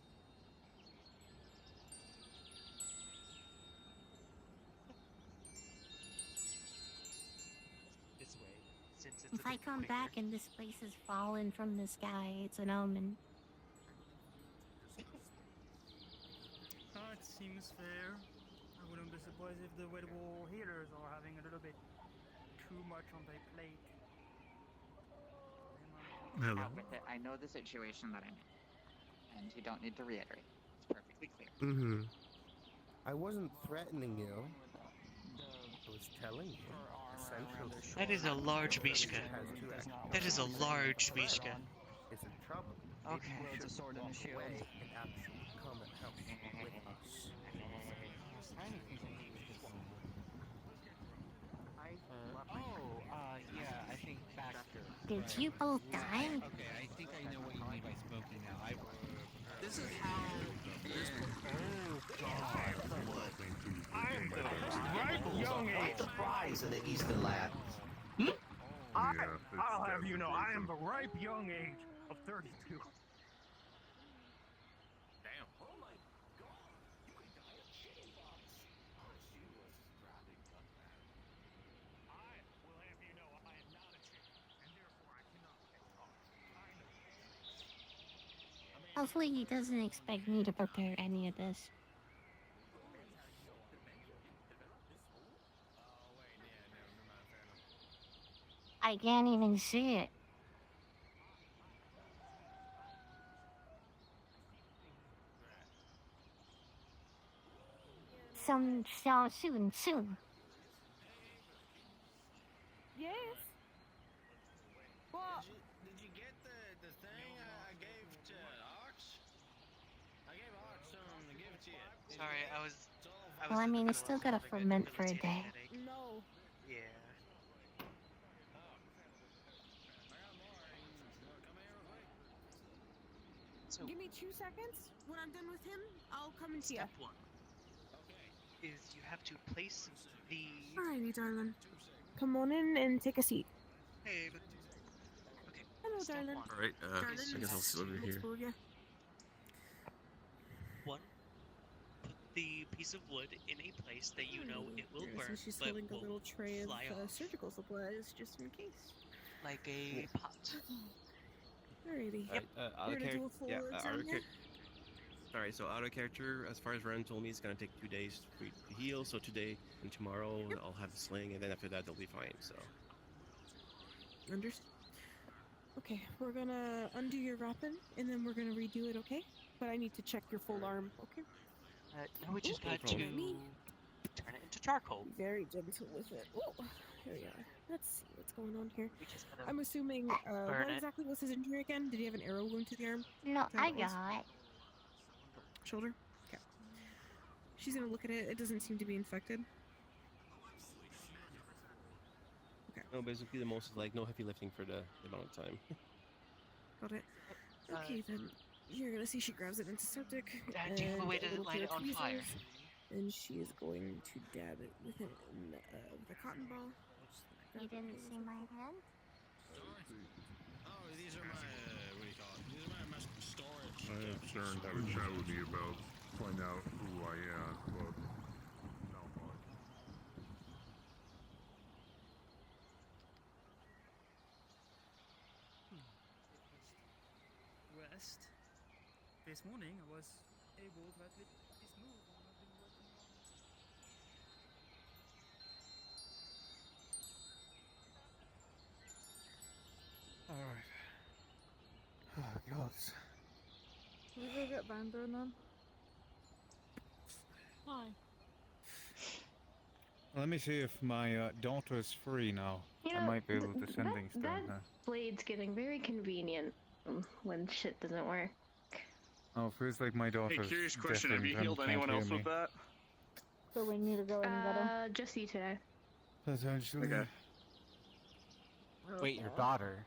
This way, since it's a If I bit come quicker. back and this place is fallen from the sky, it's an omen. It seems fair. I wouldn't be surprised if the Red Wall healers are having a little bit too much on their plate. Hello. Out with it. I know the situation that I'm in, and you don't need to reiterate. It's perfectly clear. Mm-hmm. I wasn't threatening you. I was telling you. Essentially. That is a large Mishka. That is a large Mishka. Is in trouble. Okay. Maybe you It's a should sword and a walk shield. away and actually come and help with us. Yeah, I think Baxter. Did you both die? Okay, I think I know what you mean by smoking now. This is how this. Oh God! I'm the ripe young age. The prize of the Eastern Lands. I'll have you know, I am the ripe young age of 32. Damn. Hopefully he doesn't expect me to prepare any of this. I can't even see it. soon. Yes. What? Did you get the thing I gave to Ox? I gave Ox some to give to you. Sorry, I was Well, I mean, it's in the still middle gotta of having ferment for a debilitating day. headache. No. Yeah. So Give me 2 seconds. When I'm done with him, I'll come and see ya. step one is you have to place the. Alrighty, darling. Come on in and take a seat. Hey, but okay. Hello, Step darling. one. Alright, Darling, I guess I'll sit over here. One, put the piece of wood in a place that you know it will You're gonna burn, see she's but holding a won't little tray of fly off, surgical supplies just in case. like a pot. Alrighty. Alright, out You're of gonna do character. a full Yeah, exam, yeah? Alright, so out of character, as far as Ren told me, it's gonna take 2 days for you to heal. So today and tomorrow, I'll have the sling, and then after that, they'll be fine. So. Understood. Okay, we're gonna undo your wrapping, and then we're gonna redo it, okay? But I need to check your full arm, okay? Now we just Ooh, got to let me turn it into charcoal. be very gentle with it. Oh, here we are. Let's see what's going on here. We just gotta I'm assuming, burn what it. exactly was his injury again? Did he have an arrow wound to the arm? No, Is that I what it was? got. Shoulder? Okay. She's gonna look at it. It doesn't seem to be infected. Okay. No, basically the most is like no heavy lifting for the amount of time. Got it. Okay, then. You're gonna see she grabs an antiseptic Dad, and do you have a way a to little light pair it of on fire? tweezers, and she is going to dab it with with a cotton ball. You didn't see my hand? Oh, these are my, what do you call it? These are my storage. I have Sharon have a chat with me about find out who I am, but not much. Rest. This morning I was able to at least move and I've been working on. Alright. Oh, God. Can we go get Vander then? Hi. Let me see if my daughter is free now. You I know, might be able to send things to that her. blade's getting very convenient when shit doesn't work. Oh, feels like my daughter's Hey, curious question. Have deafened you and healed can't anyone hear else me. with that? So we need to go and get him. Just you today. Potentially. Okay. Wait, your daughter?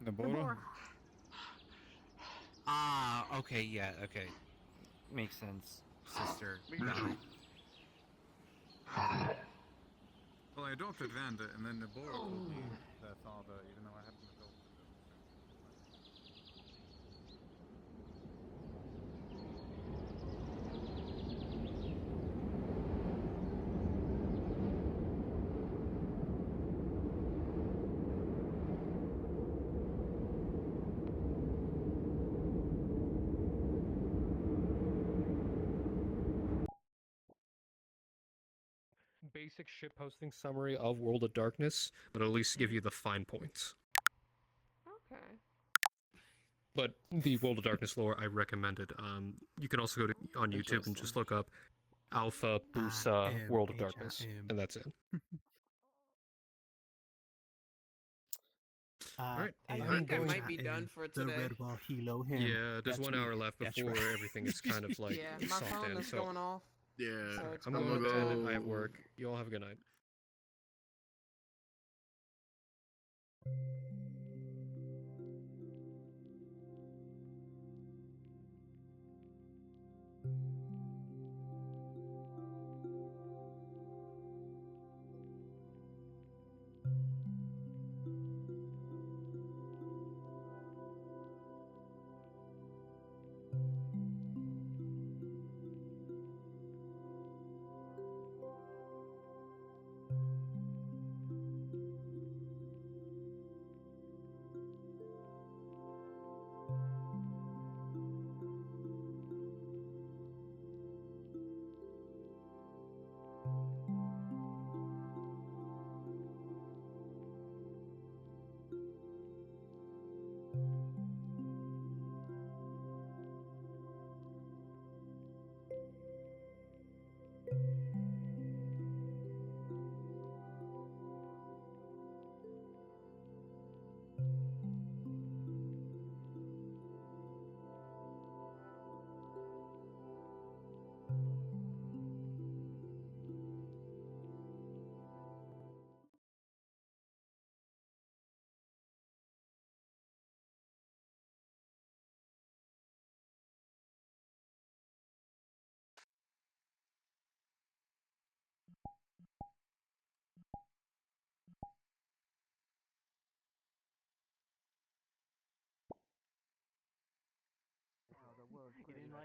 Nabora? Ah, okay, yeah, okay. Makes sense, sister. Well, I adopted Vanda, and then Nabora told me their father, even though I hadn't adopted them. Basic shitposting summary of World of Darkness, but at least give you the fine points. Okay. But the World of Darkness lore, I recommend it. You can also go to on YouTube and just look up Alpha Busa World of Darkness, and that's it. Alright. I think I might be done for today. Yeah, there's That's 1 me. hour left That's before right. everything is kind of like Yeah, my soft phone in. is So going off. Yeah, So it's I'm going going to to bed. I have work. You all have a good night.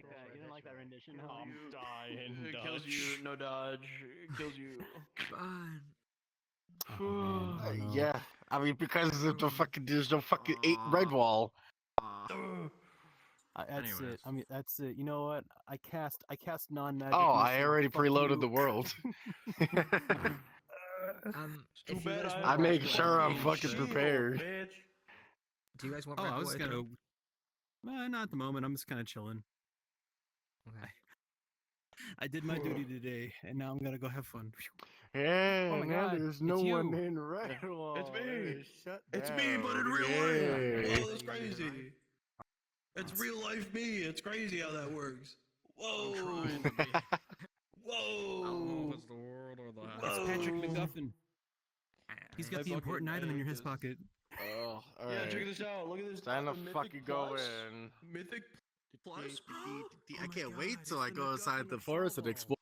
that. You didn't like that rendition, huh? I'm dying. It kills you, no dodge. It kills you. Fine. Yeah, I mean because of the fucking there's no fucking red wall. That's it. I mean, that's it. You know what? I cast non-magic. Oh, I missile. already Fuck preloaded you. the world. If you guys I want make more sure I'm game fucking shit- prepared. Do you guys want? Oh, Red I was Bull gonna. Aether? Not at the moment. I'm just kind of chilling. Okay. I did my duty today, and now I'm gonna go have fun. Yeah, Oh my now God, there's no it's one you. in the red wall. It's me. Shut It's down. me, but in real Yeah. life. Oh, that's crazy. It's real life me. It's crazy how that works. Whoa. I'm trying to be. Whoa. I don't know if it's the world or the. Whoa. It's Patrick McGuffin. He's got I the important fucking item in hate your his this. pocket. Oh, all Yeah, right. check this out. Look at this. Time to Mythic fucking go Plus. in. Mythic Plus, bro. I can't wait till I go inside the forest and explore.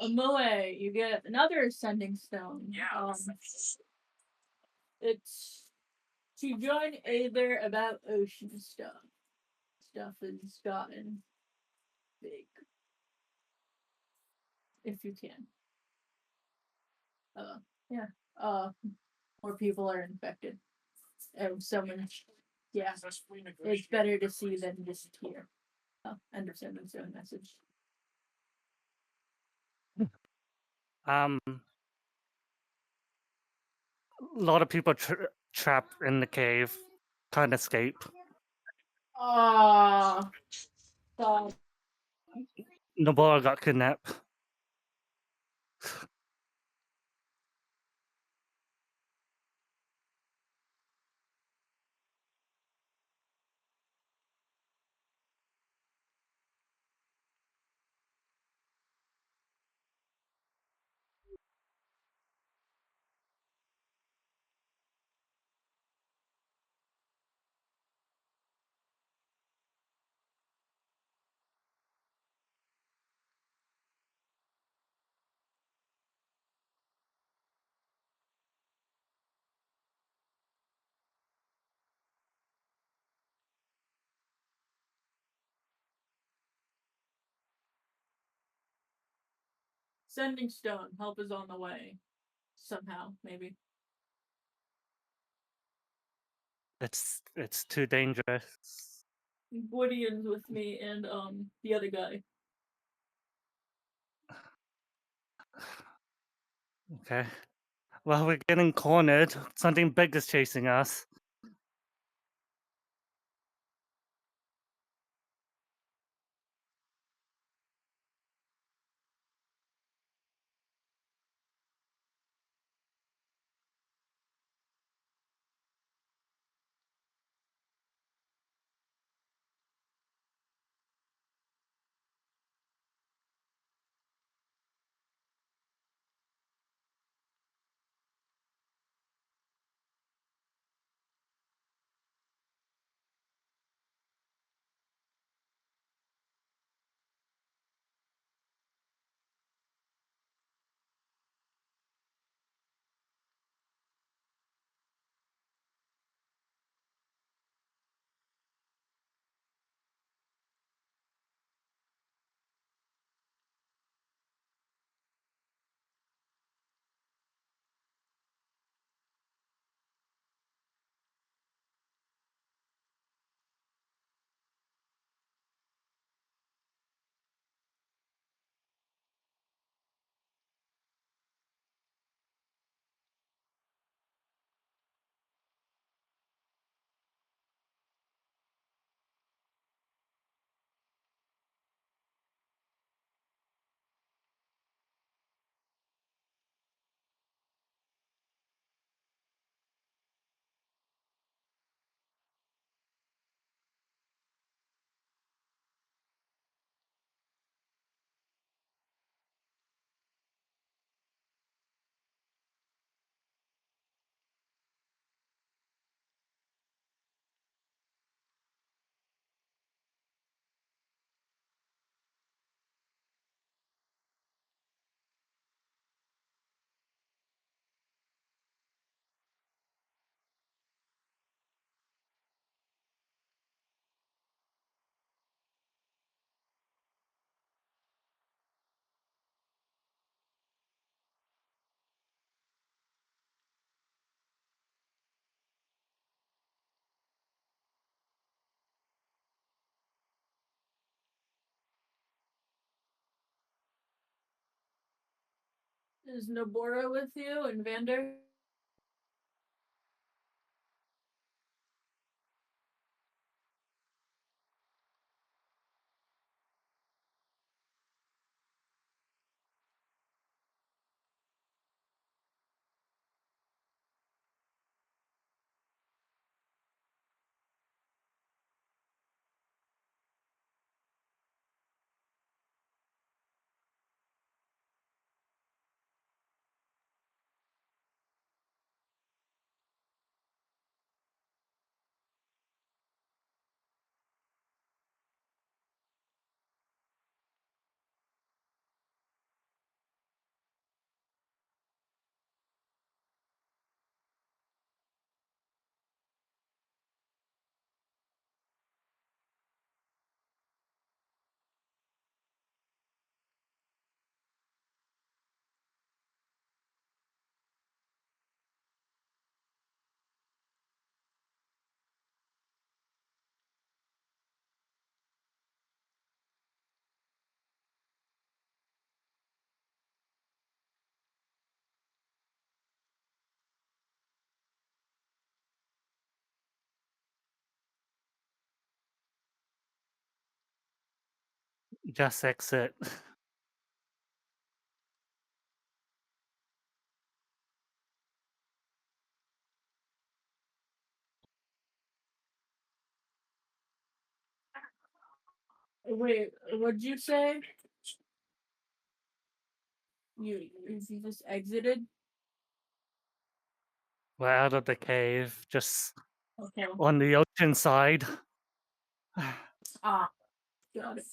Moe, you get another ascending stone. It's to join Aether about ocean stuff. Stuff has gotten big. if you can. Yeah. More people are infected. Someone, yeah. It's better to see than just hear. End of sentence, message. A lot of people trapped in the cave, can't escape. God. Nobara got kidnapped. Sending stone. Help is on the way. Somehow, maybe. It's too dangerous. Woodian's with me and the other guy. Okay. Well, we're getting cornered. Something big is chasing us. Is Nobora with you and Vander? Just exit. Wait, what'd you say? You just exited? We're out of the cave, just Okay. on the ocean side. Ah, got it.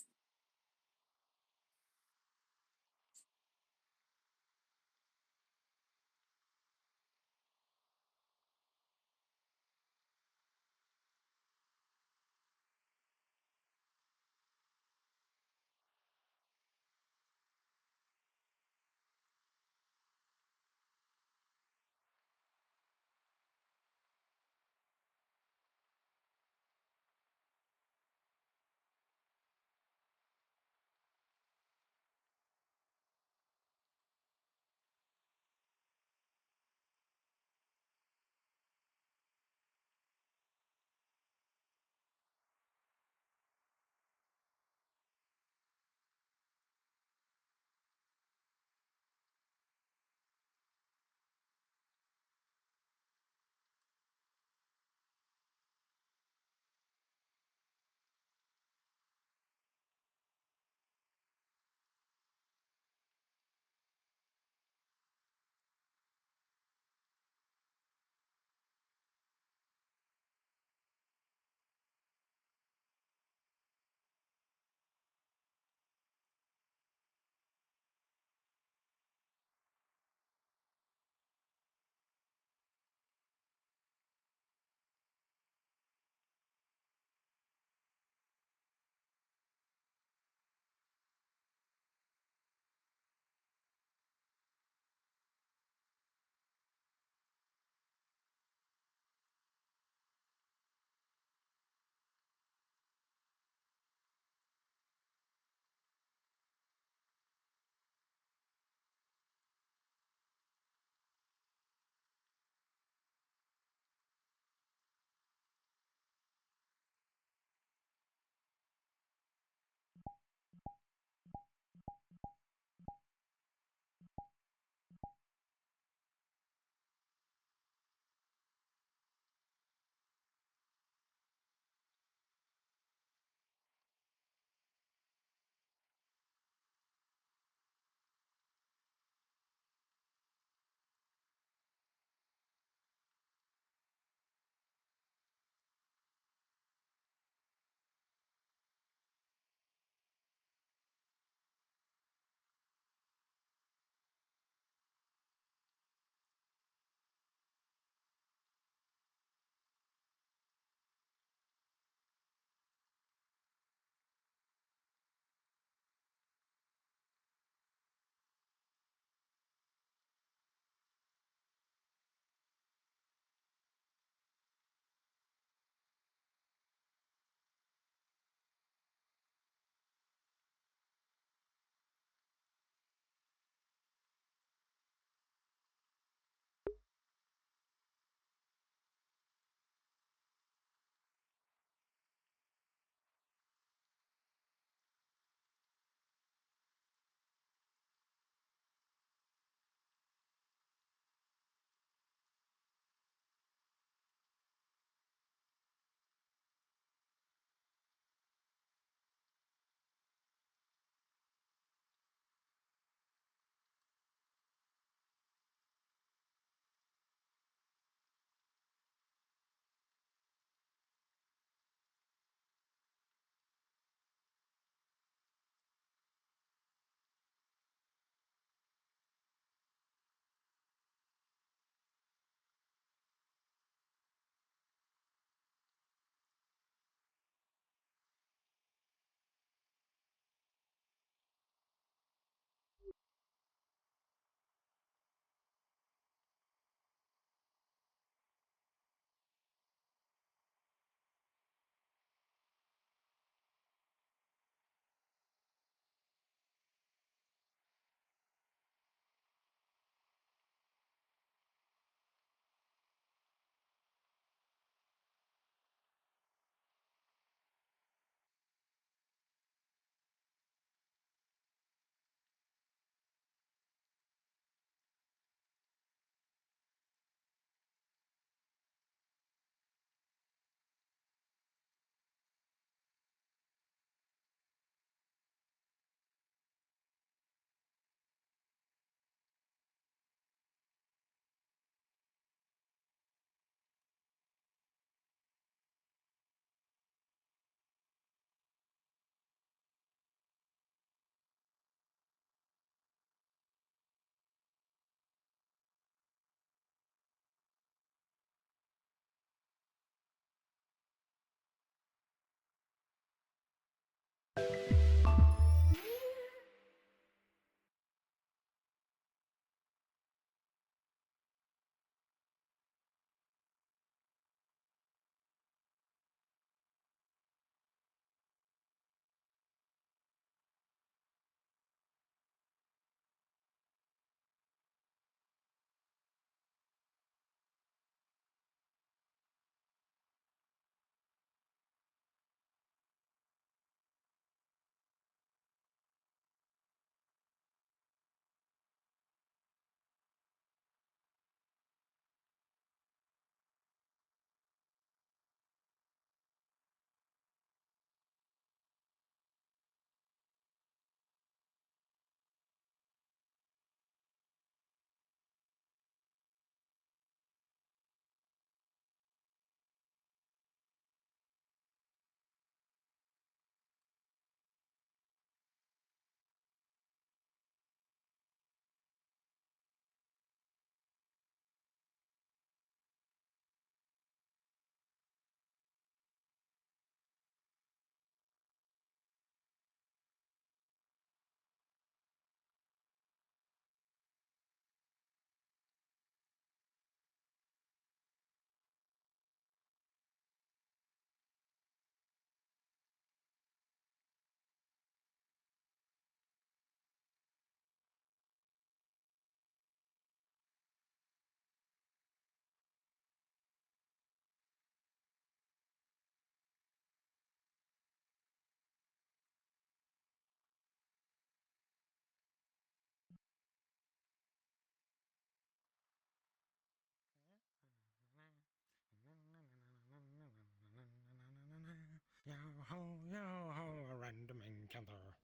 Yo ho, yo ho, a random encounter.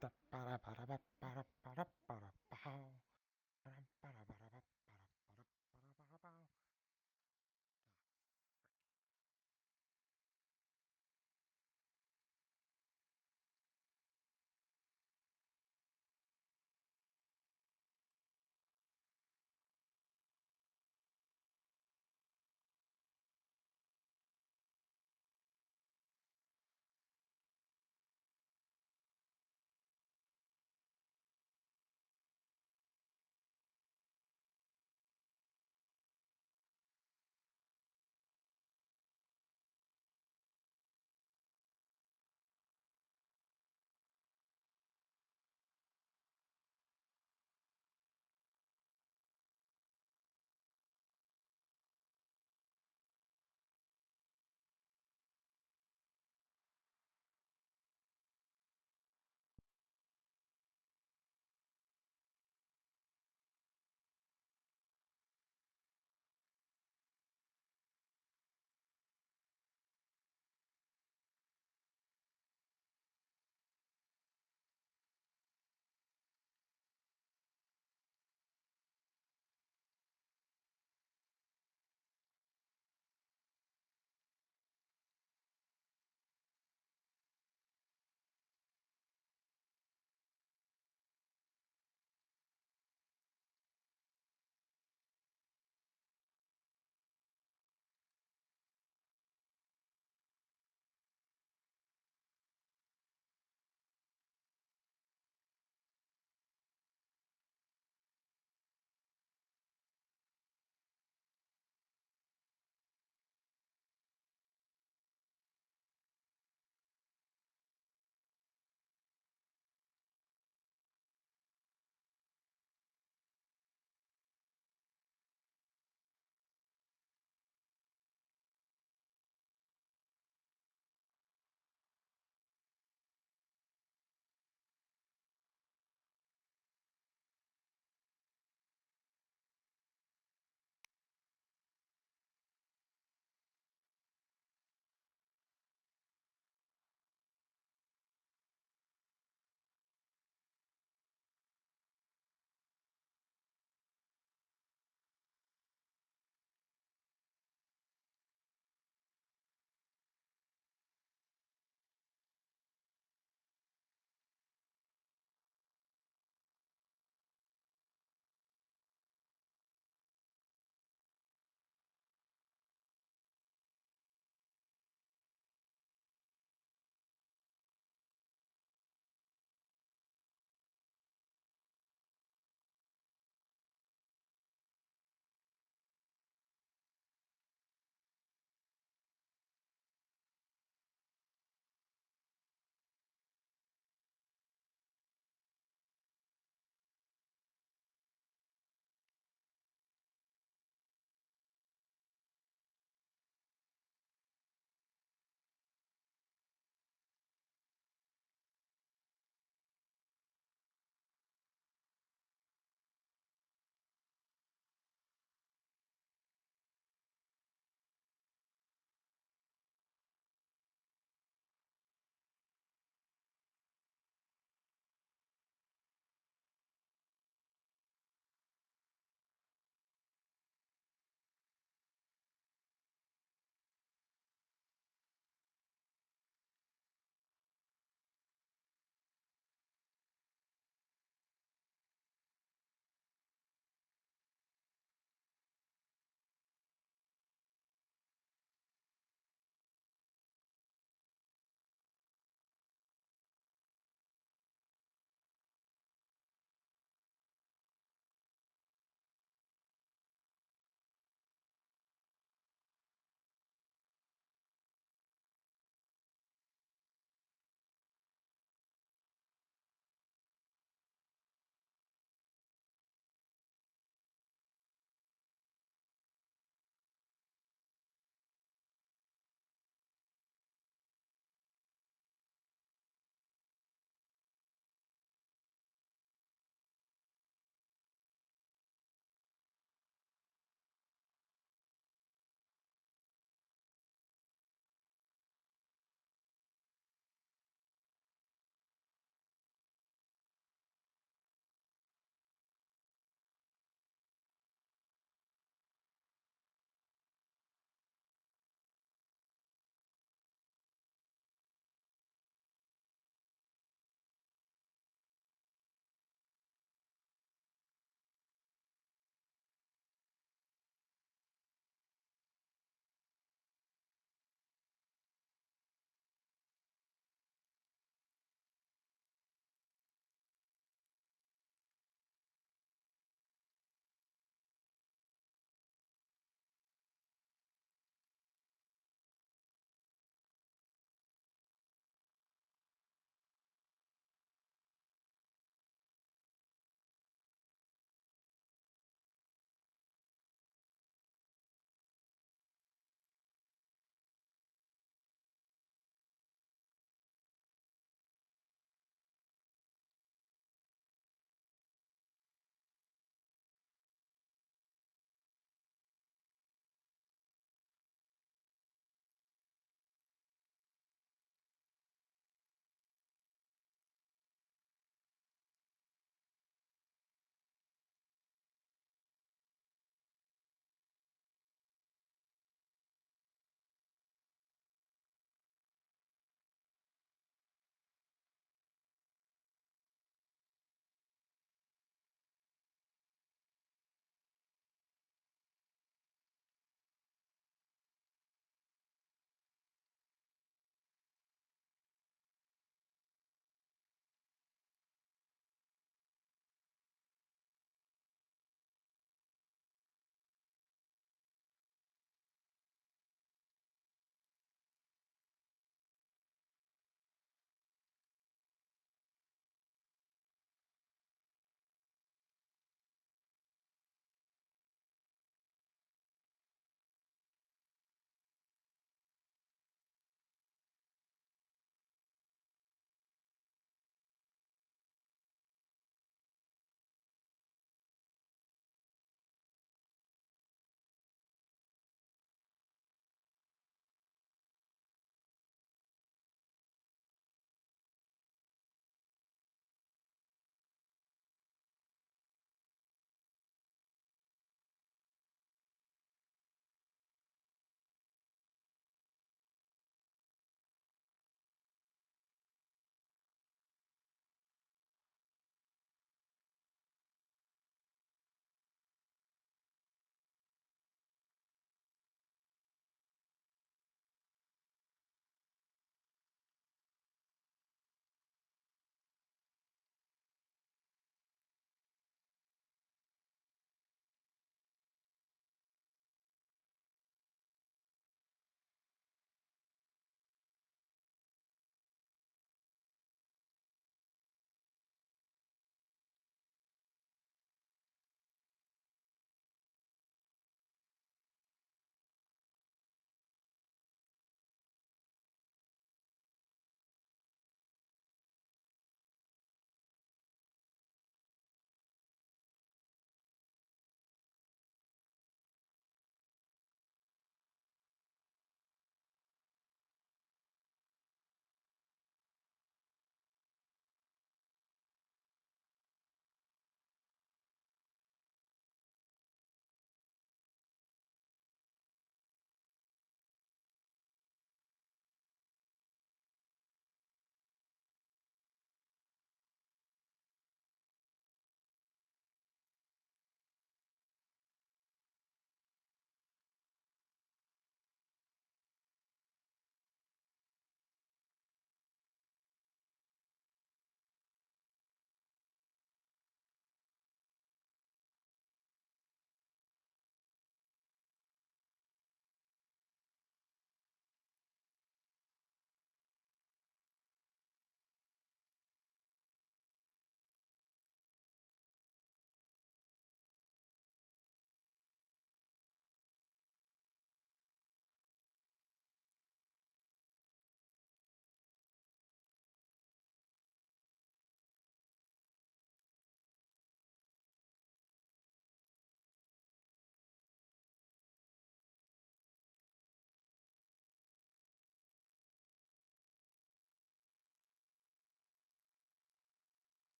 Da ba da ba da ba ba da ba da ba da ba how. Ba da ba da ba da ba ba da ba da ba da ba da ba.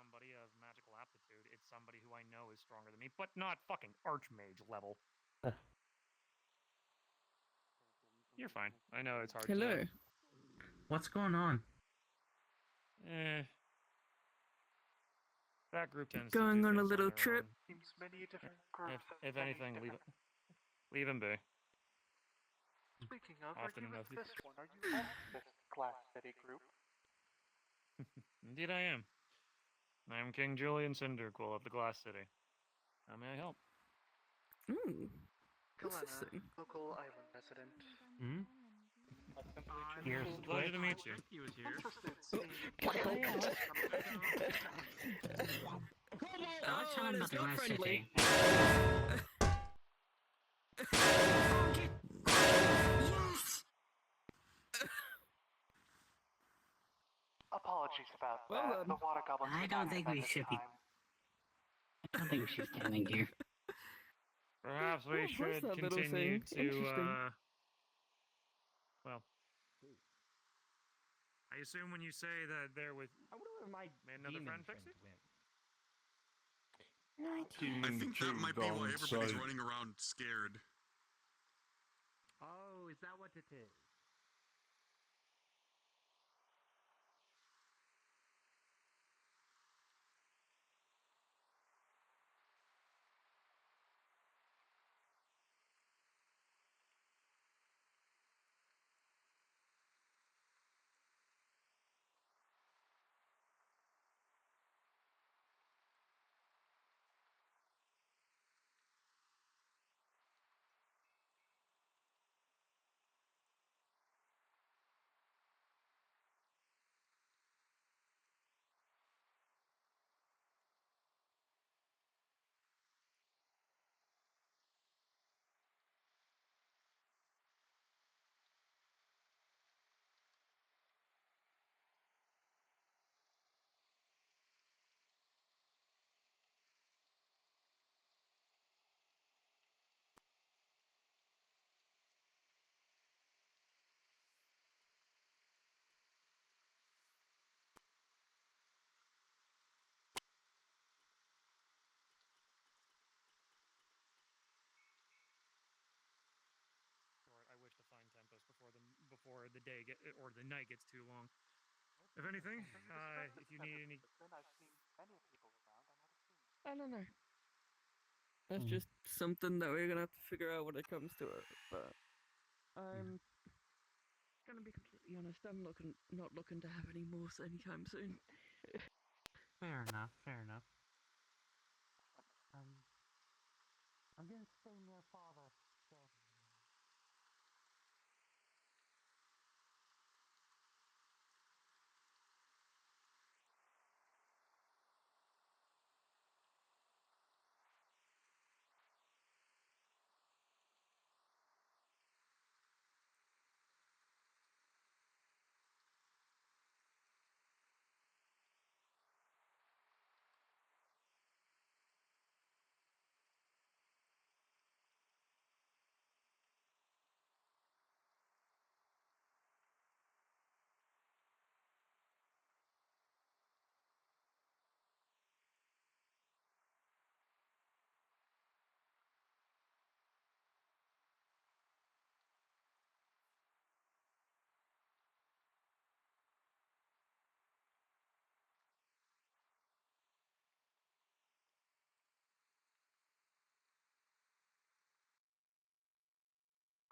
somebody of magical aptitude. It's somebody who I know is stronger than me, but not fucking archmage level. You're fine. I know it's hard Hello. to... What's going on? That group tends Going to do on a things little their trip. own. Seems many different groups. If anything, leave him be. Speaking of, Often are you enough. with this one? Are you of this Glass City group? Indeed I am. I am King Julian Cinderquill of the Glass City. How may I help? Kalena, local island resident. Hmm? Here's Pleasure to meet you. He was here. Interested Let's tell him about the not Glass friendly. City. Apologies about Well that. then. The water goblins I did don't not think spend we this should be. time. I don't think we should be standing here. Perhaps we what's should that little continue thing? to, Interesting. well, I assume when you say that they're with... I wonder where my another demon friend, Pixie? went. I think that might be why everybody's running around scared. Oh, is that what it is? I wish to find tempos before the day or the night gets too long. If anything, if you need any... Then I've seen many people around. I might have seen. I don't know. That's just something that we're gonna have to figure out when it comes to it. But I'm gonna be completely honest. I'm not looking to have any more anytime soon. Fair enough, fair enough. I'm gonna stay near father, so...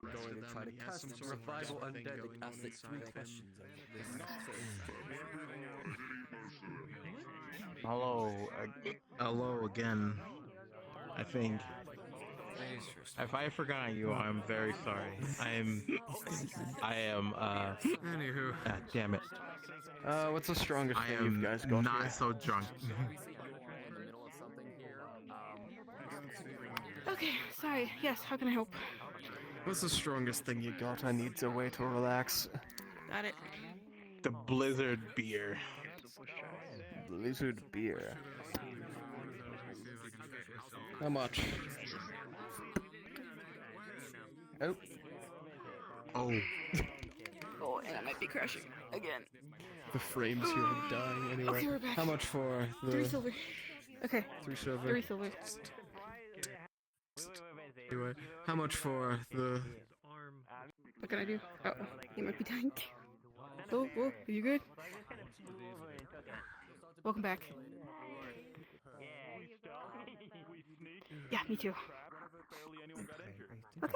Going to try to cast revival undead and ask the 3 questions of this Hello again. I think. If I forgot you, I'm very sorry. I am. Anywho. Damn it. What's the strongest I thing you guys am got not here? so drunk. in the middle of something here. Okay, sorry. Yes, how can I help? What's the strongest thing you got? I need a way to relax. Got it. The Blizzard beer. Blizzard beer. How much? Oh. Oh. Oh, and I might be crashing again. The frames here are dying anyway. Okay, we're back. How much for the 3 silver. Okay. 3 silver? 3 silver. Anyway, how much for the? What can I do? Oh, he might be dying. Oh, are you good? Welcome back. Yeah, me too. Okay.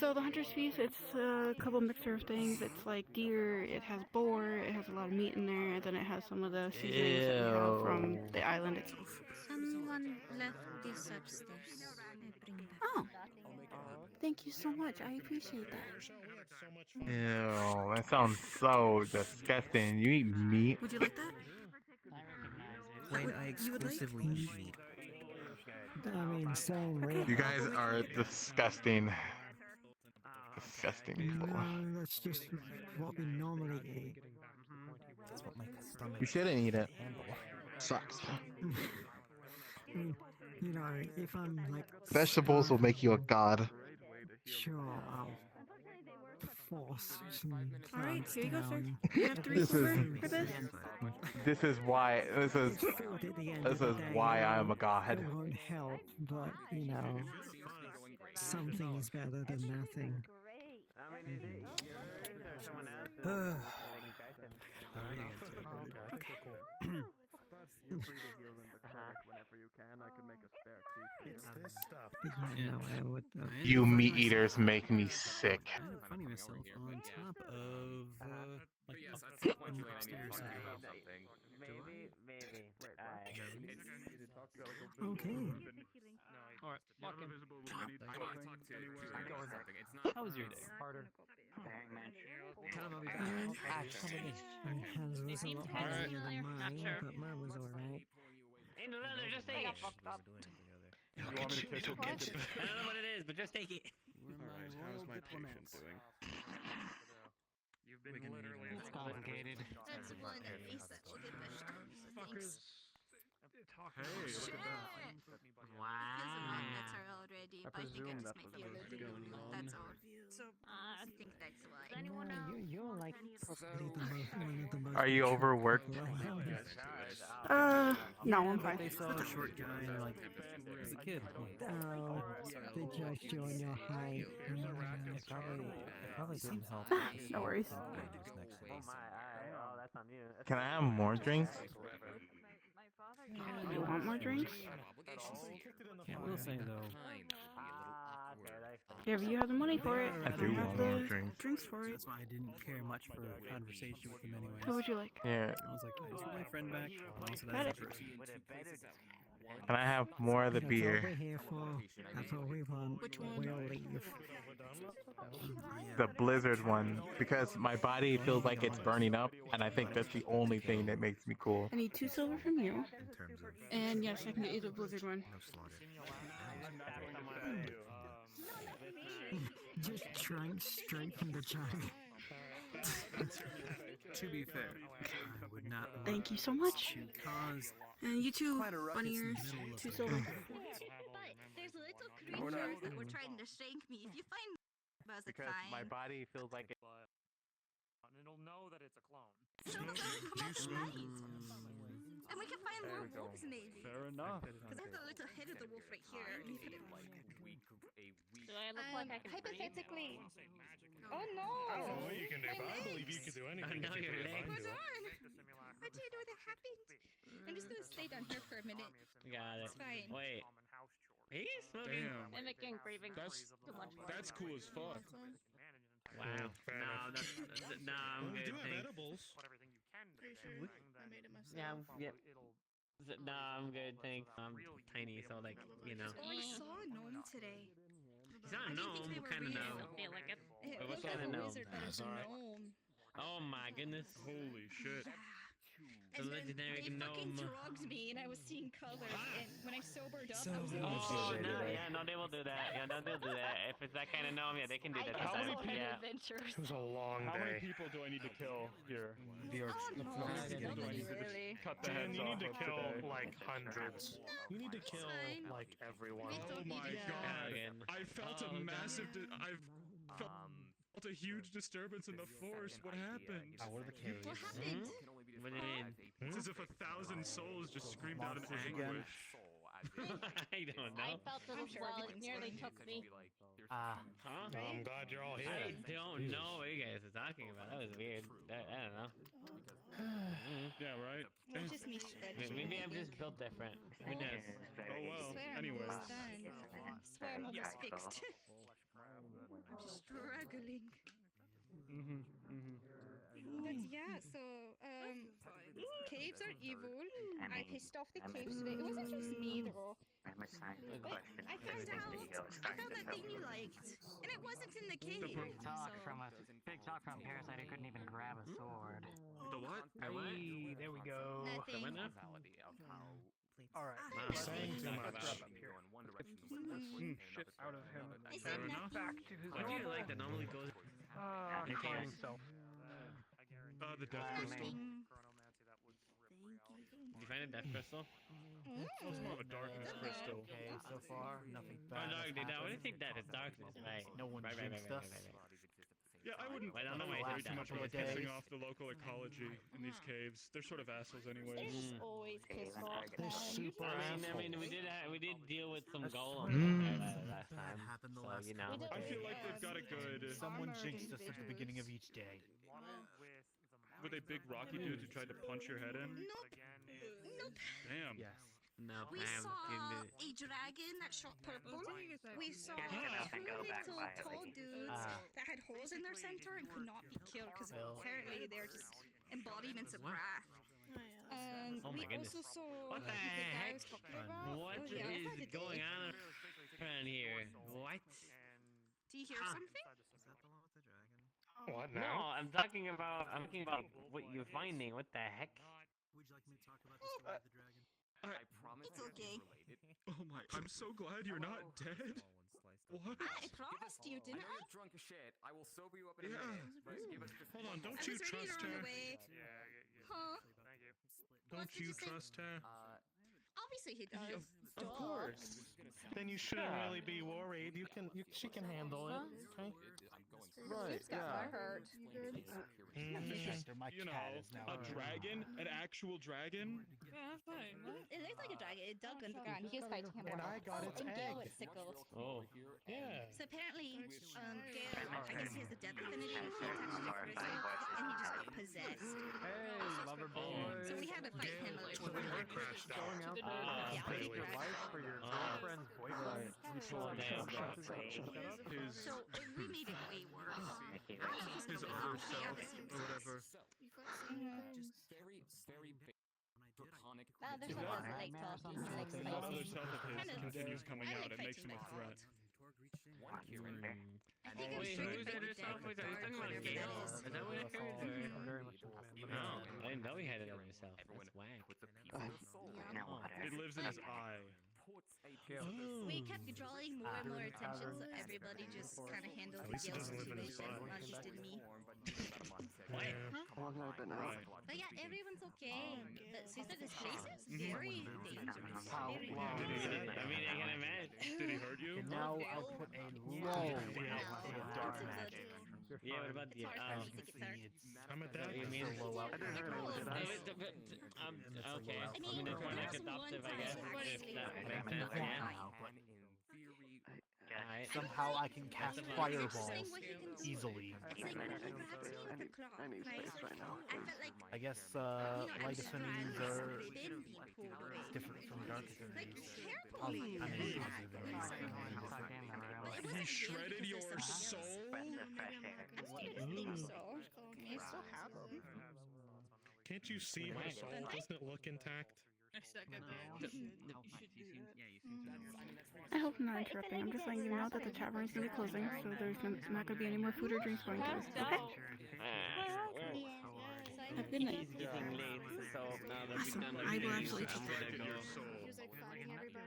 So the hunter's feast, it's a couple mixture of things. It's like deer, it has boar, it has a lot of meat in there, and then it has some of the seasonings that we have from the island itself. Someone left this upstairs. I bring that. Oh, thank you so much. I appreciate that. Ew, that sounds so disgusting. You eat meat? Would you like that? Wait, I exclusively eat meat. I mean, same way. You guys are disgusting. Disgusting people. No, that's just what we normally eat. That's what my stomach. You shouldn't eat it. Sucks. I mean, you know, if I'm like Vegetables will make you a god. sure, I'll force some Alright, plants here you go, sir. down. You have 3 This silver is- for this? This is why. This is why I am a god. It won't help, but you know, something is better than nothing. You meat eaters make me sick. I'm finding myself on top of like upstairs. Okay. How was your day? Harder. Tell him I'll be back. My hands was a lot heavier than mine, but mine was alright. Ain't no leather, just take it. You want me to kiss it? I don't know what it is, but just take it. Alright, how's my patient doing? You've been literally. It's complicated. That's the one at least that will get vegetables. Thanks. Hey, look at that. Wow. Better already, but I think I just might be a little bit. That's all. So I think that's why. Anyone else? You're like probably one of the most. Are you overworked? No, I'm fine. They saw a short guy and they're like, he's a kid. Oh, they judged you on your height. Probably didn't help. No worries. Can I have more drinks? You want more drinks? Yeah, I will say though. Yeah, but you have the money for it. I do You have want the more drinks. drinks for it. That's why I didn't care much for a conversation with him anyway. What would you like? Here, I was like, I just want my friend back. I also Got that it. person. can I have more of the That's all we're beer? here for. That's all we want. Which one? We'll leave. The blizzard one, because my body feels like it's burning up, and I think that's the only thing that makes me cool. I need 2 silver from you. In terms of And yes, I can get you the blizzard one. no slaughter. Just drank straight from the jug. To be fair, I would not want Thank you so much. to cause And you too, quite a ruckus bunny in ears. the middle of 2 the silver. But there's little creatures that were trying to shank me. If you find Buzz, it's fine. body feels like it. And it'll know that it's a clone. So right. And we can find more wolves maybe. Fair enough. Because there's a little head of the wolf right here. And look at it. Do I look like I can hypothetically. breathe? Oh no! Oh, what you can do, but I believe you can do anything. know if you your put your legs. mind to it. How do you know that happened? I'm just gonna stay down here for a minute. Got it. It's fine. Wait. He's smoking. Damn. Mimicking breathing. That's Too much. that's cool as fuck. Wow. fair No, enough. no, I'm We good. do have Thanks. edibles. Pretty sure I made it myself. Yeah, no, I'm good. Thanks. I'm tiny, so like, you know. Oh, I saw a gnome today. He's not a I didn't gnome. think they What were kind of real. gnome? Feel like it. It What looked kind like of a gnome? wizard, but it's a gnome. Oh my goodness. Holy shit. The And then legendary they fucking gnome. drugged me, and I was seeing colors. And when I sobered up, So I was like, Oh, no, yeah, no, they will do that. Yeah, no, they'll do that. If it's that kind of gnome, yeah, they can do that. How many sometimes. Yeah. people? Adventures. It was a long day. How many people do I need to kill here? really. Cut the heads You need off to of kill today. like hundreds. You need to kill fine. like everyone. Oh my god! Again. I felt Oh, a massive. Felt a huge disturbance in the force. What happened? How were the caves? What happened? What do you mean? It's as if 1,000 souls just screamed out in Monsters again? anguish. I don't I know. felt it I'm as sure well. It everything's nearly fine. took me. Huh? I'm glad you're all here. I don't know what you guys are talking about. That was weird. I don't know. Yeah, right? Well, just me stretching. Maybe I'm just built different. Who knows? Oh I well, swear I'm anyways. almost done. I swear I'm almost fixed. I'm just struggling. But yeah, so caves are evil. I pissed off the caves today. It wasn't just me though. But I found out that thing you liked, and it wasn't in the cave. Big talk from Parasite who couldn't even grab a sword. The what? Hey, there we go. Nothing. All right. Saying too much. Shit out of him. I said nothing. Back to his What do you like that normally goes? calling himself. The death crystal. Nothing. Did you find a death crystal? It's more of a darkness crystal. Okay, so far nothing Oh, bad. dark, I wouldn't think that is darkness, right? No one right, jinxed us. Yeah, I wouldn't I don't know why I worry said too that. much about pissing off the local ecology in these caves. They're sort of assholes They're anyways. just always pissed off. They're super I mean, assholes. we did deal with some golems last time, so you know. I feel like they've got a good... Someone jinxed us at the beginning of each day. Were they big rocky dudes who tried to punch your head in? Nope. Damn. Yes. No, We saw a dragon that shot purple. We saw two little tall dudes that had holes in their center and could not be killed because apparently they're just embodiments of wrath. Oh my We goodness. also saw What the guy I heck? was talking about. What Oh, yeah, I've had is a going day. on around here? What? Do you hear something? What No, now? I'm talking about what you're finding. What the heck? Would you like me to talk about the story of the dragon? I promise It's okay. Oh my, I'm so glad you're not dead. What? I promised you, I didn't know I? you're drunk as shit. I will sober you up in a Yeah. minute. But give us just Hold on, don't I you was ready trust to run her? away. Huh? Don't did you you say? trust her? Obviously he does. Of course. Then you shouldn't Yeah. really be worried. She can handle it. Okay. Right, She's got my heart. You know, a dragon? An actual dragon? Yeah, fine. It looks like a dragon. It dug under the ground. He was fighting him. And I got its and Gale egg. got sickled. Oh. Yeah. So apparently, Gale, I guess he has a death affinity. He attached to the crystal, and he just got possessed. Hey, lover boys. So we had to fight him a little bit. Going out there to stake your life for your girlfriend's boyfriend. So we made it way worse. His other self, or whatever. just very, very draconic. There's a lot of late talking. He likes The other spicy. self of his continues coming I out. like It makes him fighting a threat. One here and there. I think I'm Wait, sure who's that other the self? Wait, are you talking about whatever Gale? that is. Is that what it is? Very much No, I didn't know he had it on himself. That's whack. With the piece of the soul. It lives in his eye. We kept drawing more and more attention, so everybody just kind of handled At the least it Gale doesn't live in his situation, body. not just in me. How long have I been out? But yeah, everyone's okay. But Suicide Displace is Mhm. very dangerous. How Very long? dangerous. I mean, I can imagine. Did he hurt you? And now I'll put a lot of weight on the dark magic. Yeah, what about the It's hard for me to think it's hard. I'm at that. You mean? Low out. Okay. I mean, they're kind of there's adoptive, I one guess. time If that where- makes sense, yeah. Alright. Somehow I can cast That's fireballs interesting what he can do. easily. It's like when he grabs me with the claw, right? I felt like I guess you know, I light was affinities dragged are within being pulled away. different from dark Like affinities. carefully. I mean, But it He wasn't shredded because your there's something soul? else. I didn't think so. I still have them. Can't you see my soul? Doesn't it look intact? I hope I'm not interrupting. I'm just letting you know that the tavern is going to be closing, so there's not going to be any more food or drinks going to us. Okay? Have a good night. It's getting late, so now that we've done I will actually I'm gonna go.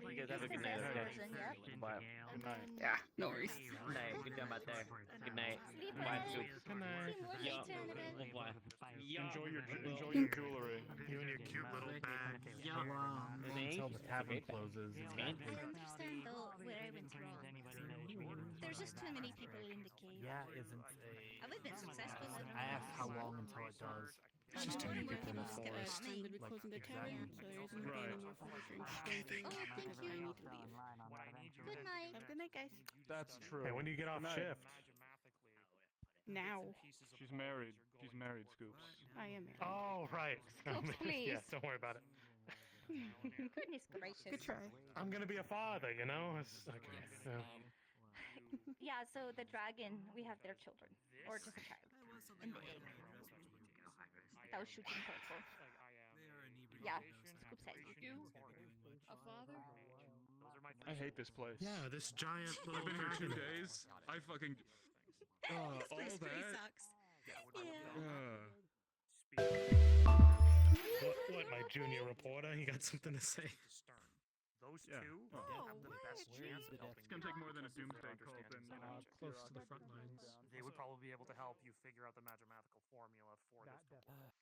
You guys have a good night, okay? Bye. Yeah, no worries. Good night. Good job out there. Good night. Bye, Soup. Good night. Yo, bye. Enjoy your jewelry. You and your cute little bag. Until the tavern closes. I understand though where I went wrong. There's just too many people in the cave. Yeah, isn't Have I been successful? I asked how long until it does. It's just too many people in the forest. Time would be closing the tavern, so there isn't gonna be any more food or drinks going through because I need to leave. Good night. Have a good night, guys. That's true. Hey, when do you get off shift? Now. She's married. She's married, Scoops. I am married. Oh, right. Scoops, please. Yeah, don't worry about it. Goodness gracious. Good try. I'm gonna be a father, you know? It's okay. Yeah. Yeah, so the dragon, we have their children. Or just a child. In the egg. That was shooting purple. Yeah, Scoop says. A father? I hate this place. Yeah, this giant little I've been here 2 dragon. days. I fucking. This all place really that. sucks. What, my junior reporter? You got something to say? Those Yeah. two Oh, have the best chance of helping It's gonna you take more than a because of their doomsday cult understanding and of magic. Close to the front lines. They would probably be able to help you figure out the mathematical formula for this. Oh, nope, nope, nope, nope,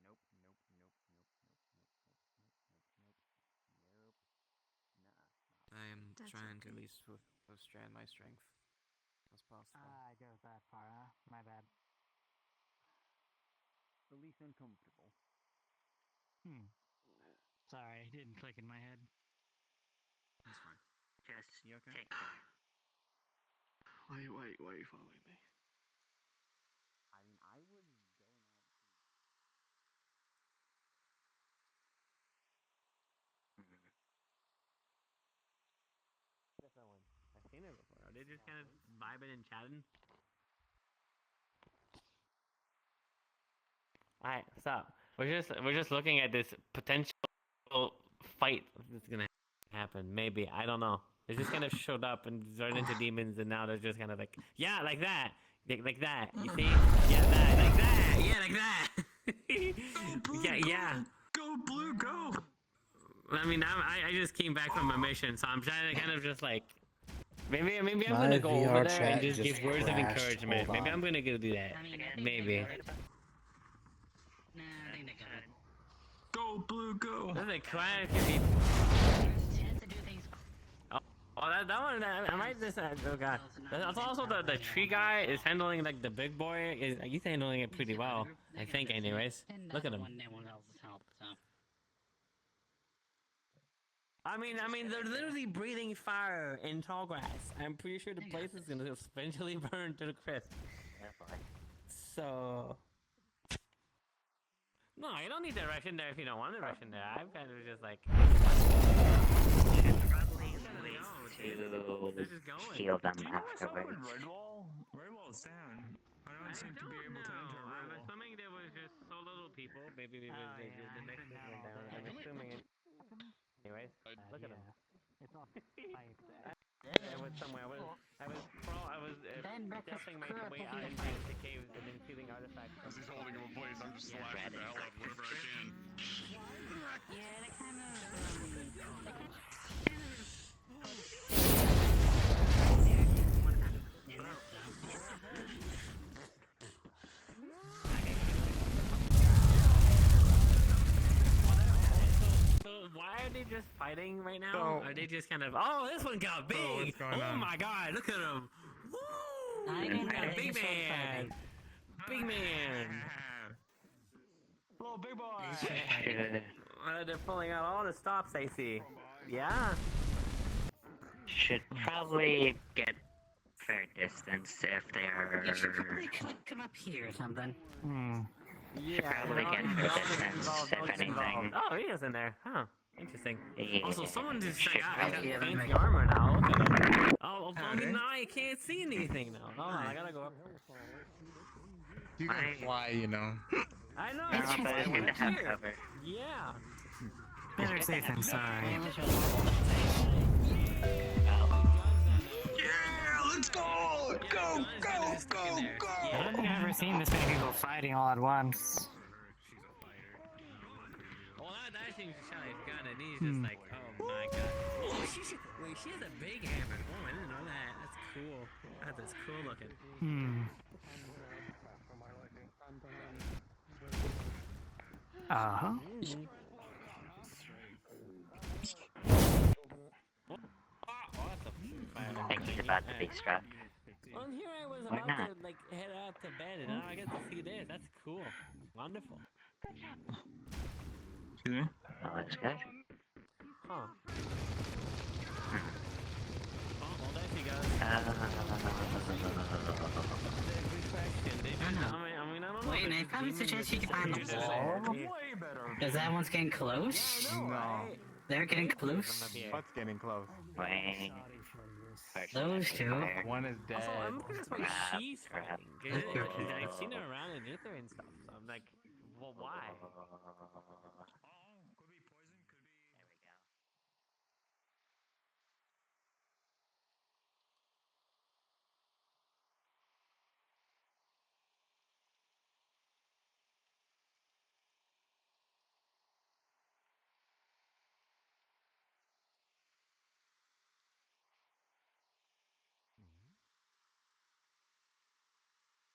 nope, nope, nope, nope, nope, nope, nope, nah. I am That's trying to okay. at least withstand my strength as possible. I go that far, huh? My bad. The least uncomfortable. Sorry, it didn't click in my head. That's fine. Just You okay? take care. Why are you following me? I mean, I was going out. That one. I've seen it before. Are they just kind of vibing and chatting? Alright, stop. We're just looking at this potential fight that's gonna happen. Maybe. I don't know. They just kind of showed up and turned into demons, and now they're just kind of like, yeah, like that. Like that. You see? Yeah, that. Like that. Yeah, like that. Yeah. Go, Blue, go! I mean, I just came back from a mission, so I'm trying to kind of just like, maybe I'm gonna go VR over there chat and just just give words of crashed. encouragement. Hold Maybe on. I'm gonna go do that. Maybe. Nah, I think they got it. Go, Blue, go! There's a quiet. Oh, that one. I might just. Oh god. That's also the tree guy is handling like the big boy. He's handling it pretty well, I think. Anyways, look at him. I mean, they're literally breathing fire in tall grass. I'm pretty sure the place is gonna eventually burn to the crisp. So. No, you don't need to rush in there if you don't want to rush in there. I'm kind of just like. To heal them afterwards. Redwall is down. I don't seem to be able to enter I'm Redwall. assuming there was just so little people. Maybe the next thing went down. I'm assuming it. Anyways, look at him. It's all I was somewhere. I was stealthing my way out into the caves and then stealing artifacts. As he's holding him in place, I'm just slashing the hell out of whatever I can. Yeah, they kind of. So why are they just fighting right now? Are they just kind of? Oh, this one got big! what's going on? My god, look at him! Woo! Big man! Big man! Little big boy! They're pulling out all the stops, I see. Yeah. Should probably get fair distance if they're. You should probably come up here or something. Yeah. Probably get fair distance if anything. Oh, he is in there. Huh. Interesting. Yeah. Also, someone just Should said, I got probably fancy make- armor now. Look at him. Oh, I mean, now I can't see anything now. Hold on, I gotta go up. You can fly, you know. I know. It's that's why I good went to have here. cover. Yeah. Better safe than sorry. Yeah, let's go! Go! I don't think I've ever seen this many people fighting all at once. Well, dashing Charlie's gun, and he's just like, oh my god. Oh, she has a big hammer. Oh, I didn't know that. That's cool. God, that's cool looking. Uh-huh. I think he's about to be struck. Well, here I was Or about not. to like head out to bed, and now I get to see this. That's cool. Wonderful. Excuse me? Oh, that's good. Huh. Oh, well, there she goes. I mean, I don't know. Wait, I probably suggest you get on the wall. Because that one's getting close. No. They're getting close. What's getting close? Wait. Those two. One is dead. Also, I'm curious why she's fighting. I've seen her around in Aether and stuff, so I'm like, well, why?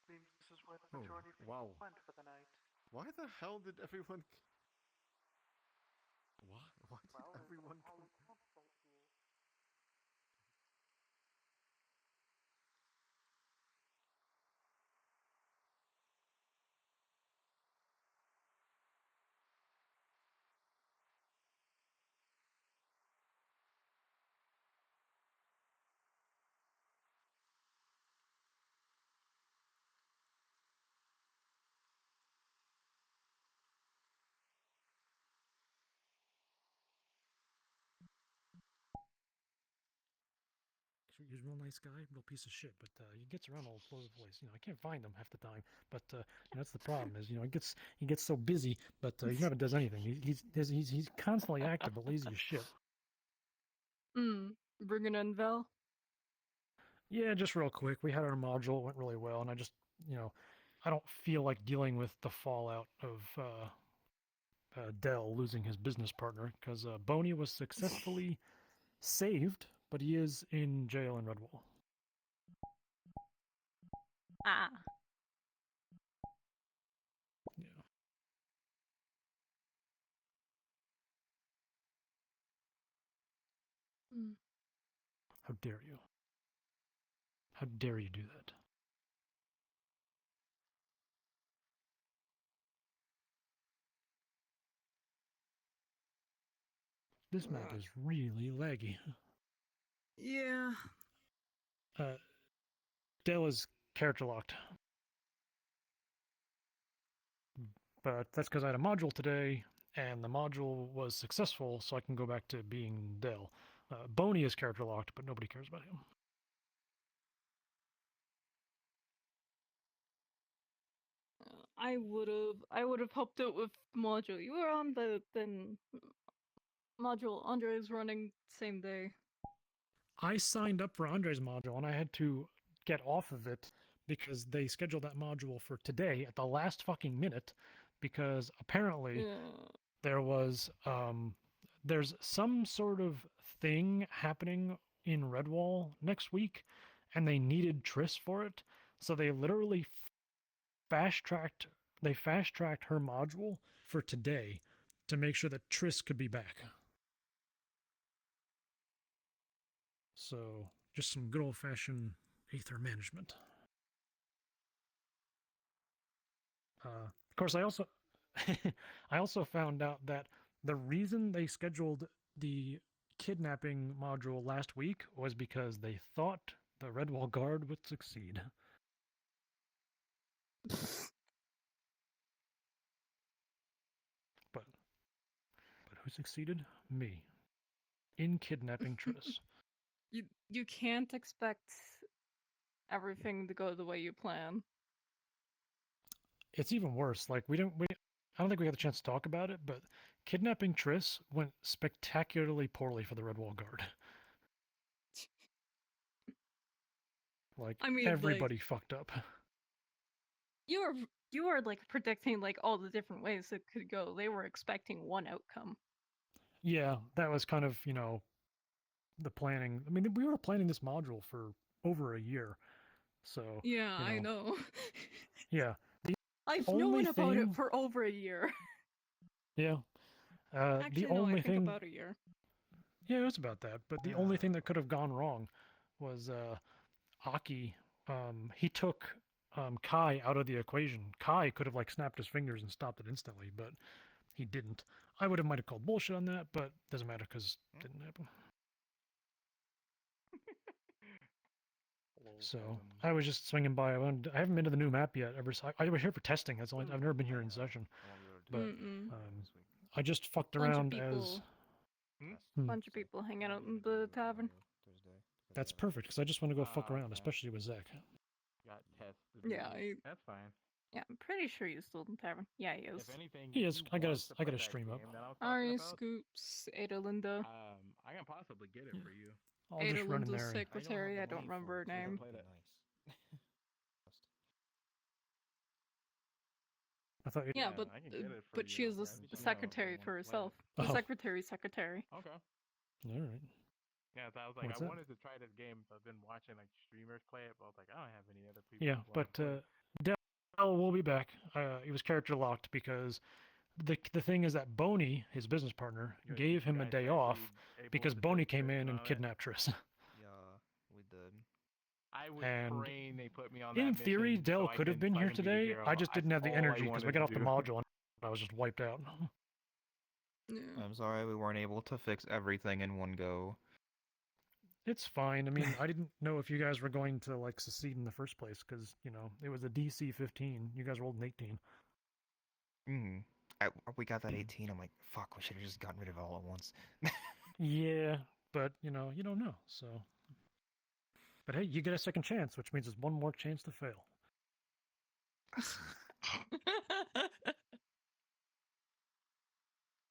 Seems this is where the majority of people went for the night. Why the hell did everyone... Why did Well, everyone... He's a real nice guy, real piece of shit, but he gets around all over the place. I can't find him half the time, but that's the problem. Is he gets so busy, but he never does anything. He's constantly active, but lazy as shit. Bringing in Val. Yeah, just real quick. We had our module, it went really well, and I just I don't feel like dealing with the fallout of Dell losing his business partner because Boney was successfully saved, but he is in jail in Redwall. Ah. Yeah. How dare you? How dare you do that? This map is really laggy. Yeah. Dell is character locked. But that's because I had a module today, and the module was successful, so I can go back to being Dell. Boney is character locked, but nobody cares about him. I would have helped out with module you were on, but then module Andre is running same day. I signed up for Andre's module, and I had to get off of it because they scheduled that module for today at the last fucking minute, because apparently there was there's some sort of thing happening in Redwall next week, and they needed Triss for it, so they literally fast-tracked her module for today to make sure that Triss could be back. So just some good old-fashioned Aether management. Of course, I also found out that the reason they scheduled the kidnapping module last week was because they thought the Redwall Guard would succeed. But who succeeded? Me. In kidnapping Triss. You can't expect everything to go the way you plan. It's even worse. Like I don't think we had a chance to talk about it, but kidnapping Triss went spectacularly poorly for the Redwall Guard. Like, I mean, everybody fucked up. You you were like predicting like all the different ways it could go. They were expecting one outcome. Yeah, that was kind of, the planning. I mean, we were planning this module for over a year. So, Yeah, I know. Yeah. I've only known about it thing- for over a year. Yeah. Actually, the no, only I think thing about a year. Yeah, it was about that. But the only thing that could have gone wrong was Aki. He took Kai out of the equation. Kai could have like snapped his fingers and stopped it instantly, but he didn't. I would have might have called bullshit on that, but doesn't matter because it didn't happen. So I was just swinging by. I haven't been to the new map yet. I was here for testing. That's only I've never been here in session, but I just fucked around as. Bunch of people hanging out in the tavern. That's perfect because I just want to go fuck around, especially with Zach. Got tested. Yeah, That's fine. Yeah, I'm pretty sure he's still in the tavern. Yeah, he is. If anything, He is. if I you got want his. to I got play his that stream up. game that I was Arya talking about, Scoops, Ada Linda. I can possibly get it for you. I'll Ada just run in Linda's there. secretary, I don't remember her name. I thought you. Yeah, but I can get it for but she you, is right? the You know, secretary for herself. The Oh. secretary's secretary. Okay. All right. Yeah, so I was like, What's I that? wanted to try this game, so I've been watching like streamers play it, but I was like, I don't have any other people. Yeah, who wanna but play. Dell will be back. He was character locked because the thing is that Boney, his business partner, gave him a day off because Boney came in and kidnapped Triss. Yeah, we did. I was And praying they put me on in that theory, mission Dell so I could have can been here find him be the today. hero. I just didn't have the That's all I energy because we wanted got to off the do. module and I was just wiped out. I'm sorry we weren't able to fix everything in one go. It's fine. I mean, I didn't know if you guys were going to like succeed in the first place because it was a DC 15. You guys rolled an 18. We got that 18. I'm like, fuck, we should have just gotten rid of it all at once. Yeah, but you don't know. So, but hey, you get a second chance, which means there's one more chance to fail.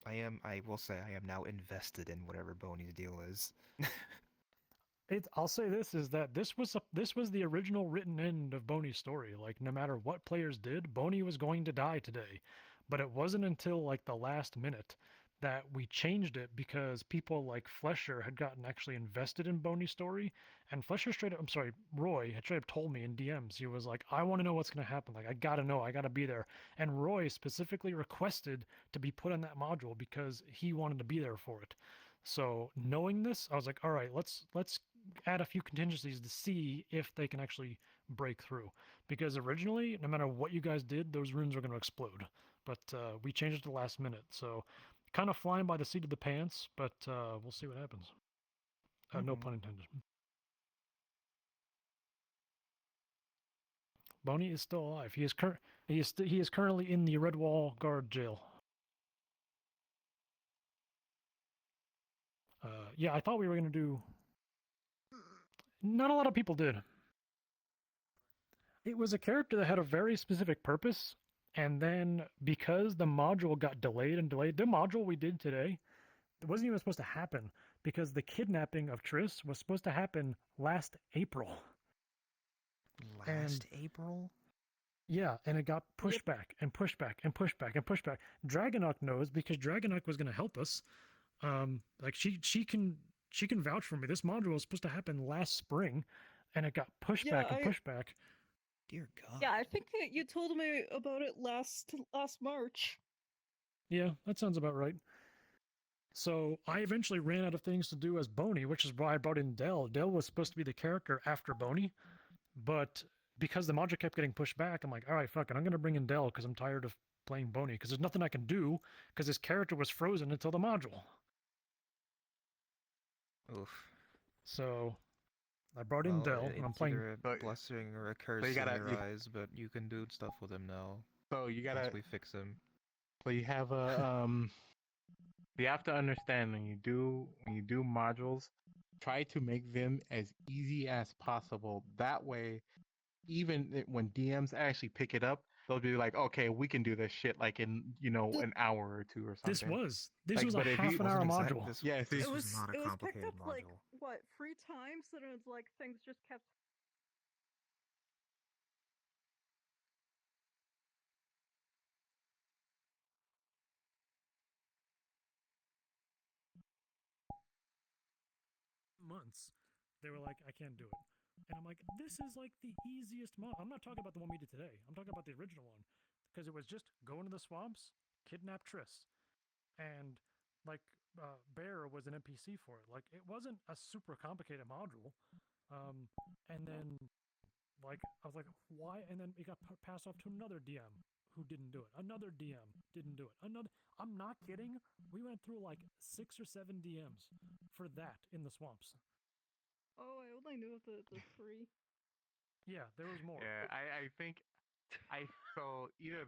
I will say, I am now invested in whatever Boney's deal is. I'll say this is that this was the original written end of Boney's story. Like no matter what players did, Boney was going to die today. But it wasn't until like the last minute that we changed it because people like Flesher had gotten actually invested in Boney's story, and Roy had straight up told me in DMs, he was like, I want to know what's going to happen. Like I got to know, I got to be there. And Roy specifically requested to be put on that module because he wanted to be there for it. So knowing this, I was like, all right, let's add a few contingencies to see if they can actually break through. Because originally, no matter what you guys did, those runes were going to explode. But we changed it to the last minute. So kind of flying by the seat of the pants, but we'll see what happens. No pun intended. Boney is still alive. He is currently in the Redwall Guard jail. Yeah, I thought we were going to do... Not a lot of people did. It was a character that had a very specific purpose, and then because the module got delayed, the module we did today, it wasn't even supposed to happen, because the kidnapping of Triss was supposed to happen last April. April? Yeah, and it got pushed back, and pushed back, and pushed back, and pushed back. Dragonok knows, because Dragonok was going to help us. Like she can vouch for me. This module was supposed to happen last spring, and it got pushed back and pushed back. Dear God. Yeah, I think that you told me about it last March. Yeah, that sounds about right. So I eventually ran out of things to do as Boney, which is why I brought in Dell. Dell was supposed to be the character after Boney, but because the module kept getting pushed back, I'm like, all right, fuck it, I'm gonna bring in Dell because I'm tired of playing Boney because there's nothing I can do because his character was frozen until the module. Oof. So I brought in Dell, and I'm playing. Either a blessing or a curse in your eyes, but you can do stuff with him now. So you gotta. Once we fix him. So you have a You have to understand when you do modules, try to make them as easy as possible. That way, even when DMs actually pick it up, they'll be like, okay, we can do this shit like in an hour or two or something. This was a half an hour module. Yes, this was not a picked complicated up like module. what 3 times, and it's like things just kept months. They were like, I can't do it. And I'm like, this is like the easiest mod. I'm not talking about the one we did today. I'm talking about the original one. Because it was just go into the swamps, kidnap Triss. And like Bear was an NPC for it. Like it wasn't a super complicated module. And then like I was like, why? And then it got passed off to another DM who didn't do it. Another DM didn't do it. Another. I'm not kidding. We went through like 6 or 7 DMs for that in the swamps. Oh, I only knew of the 3. Yeah, there was more. Yeah, I think so either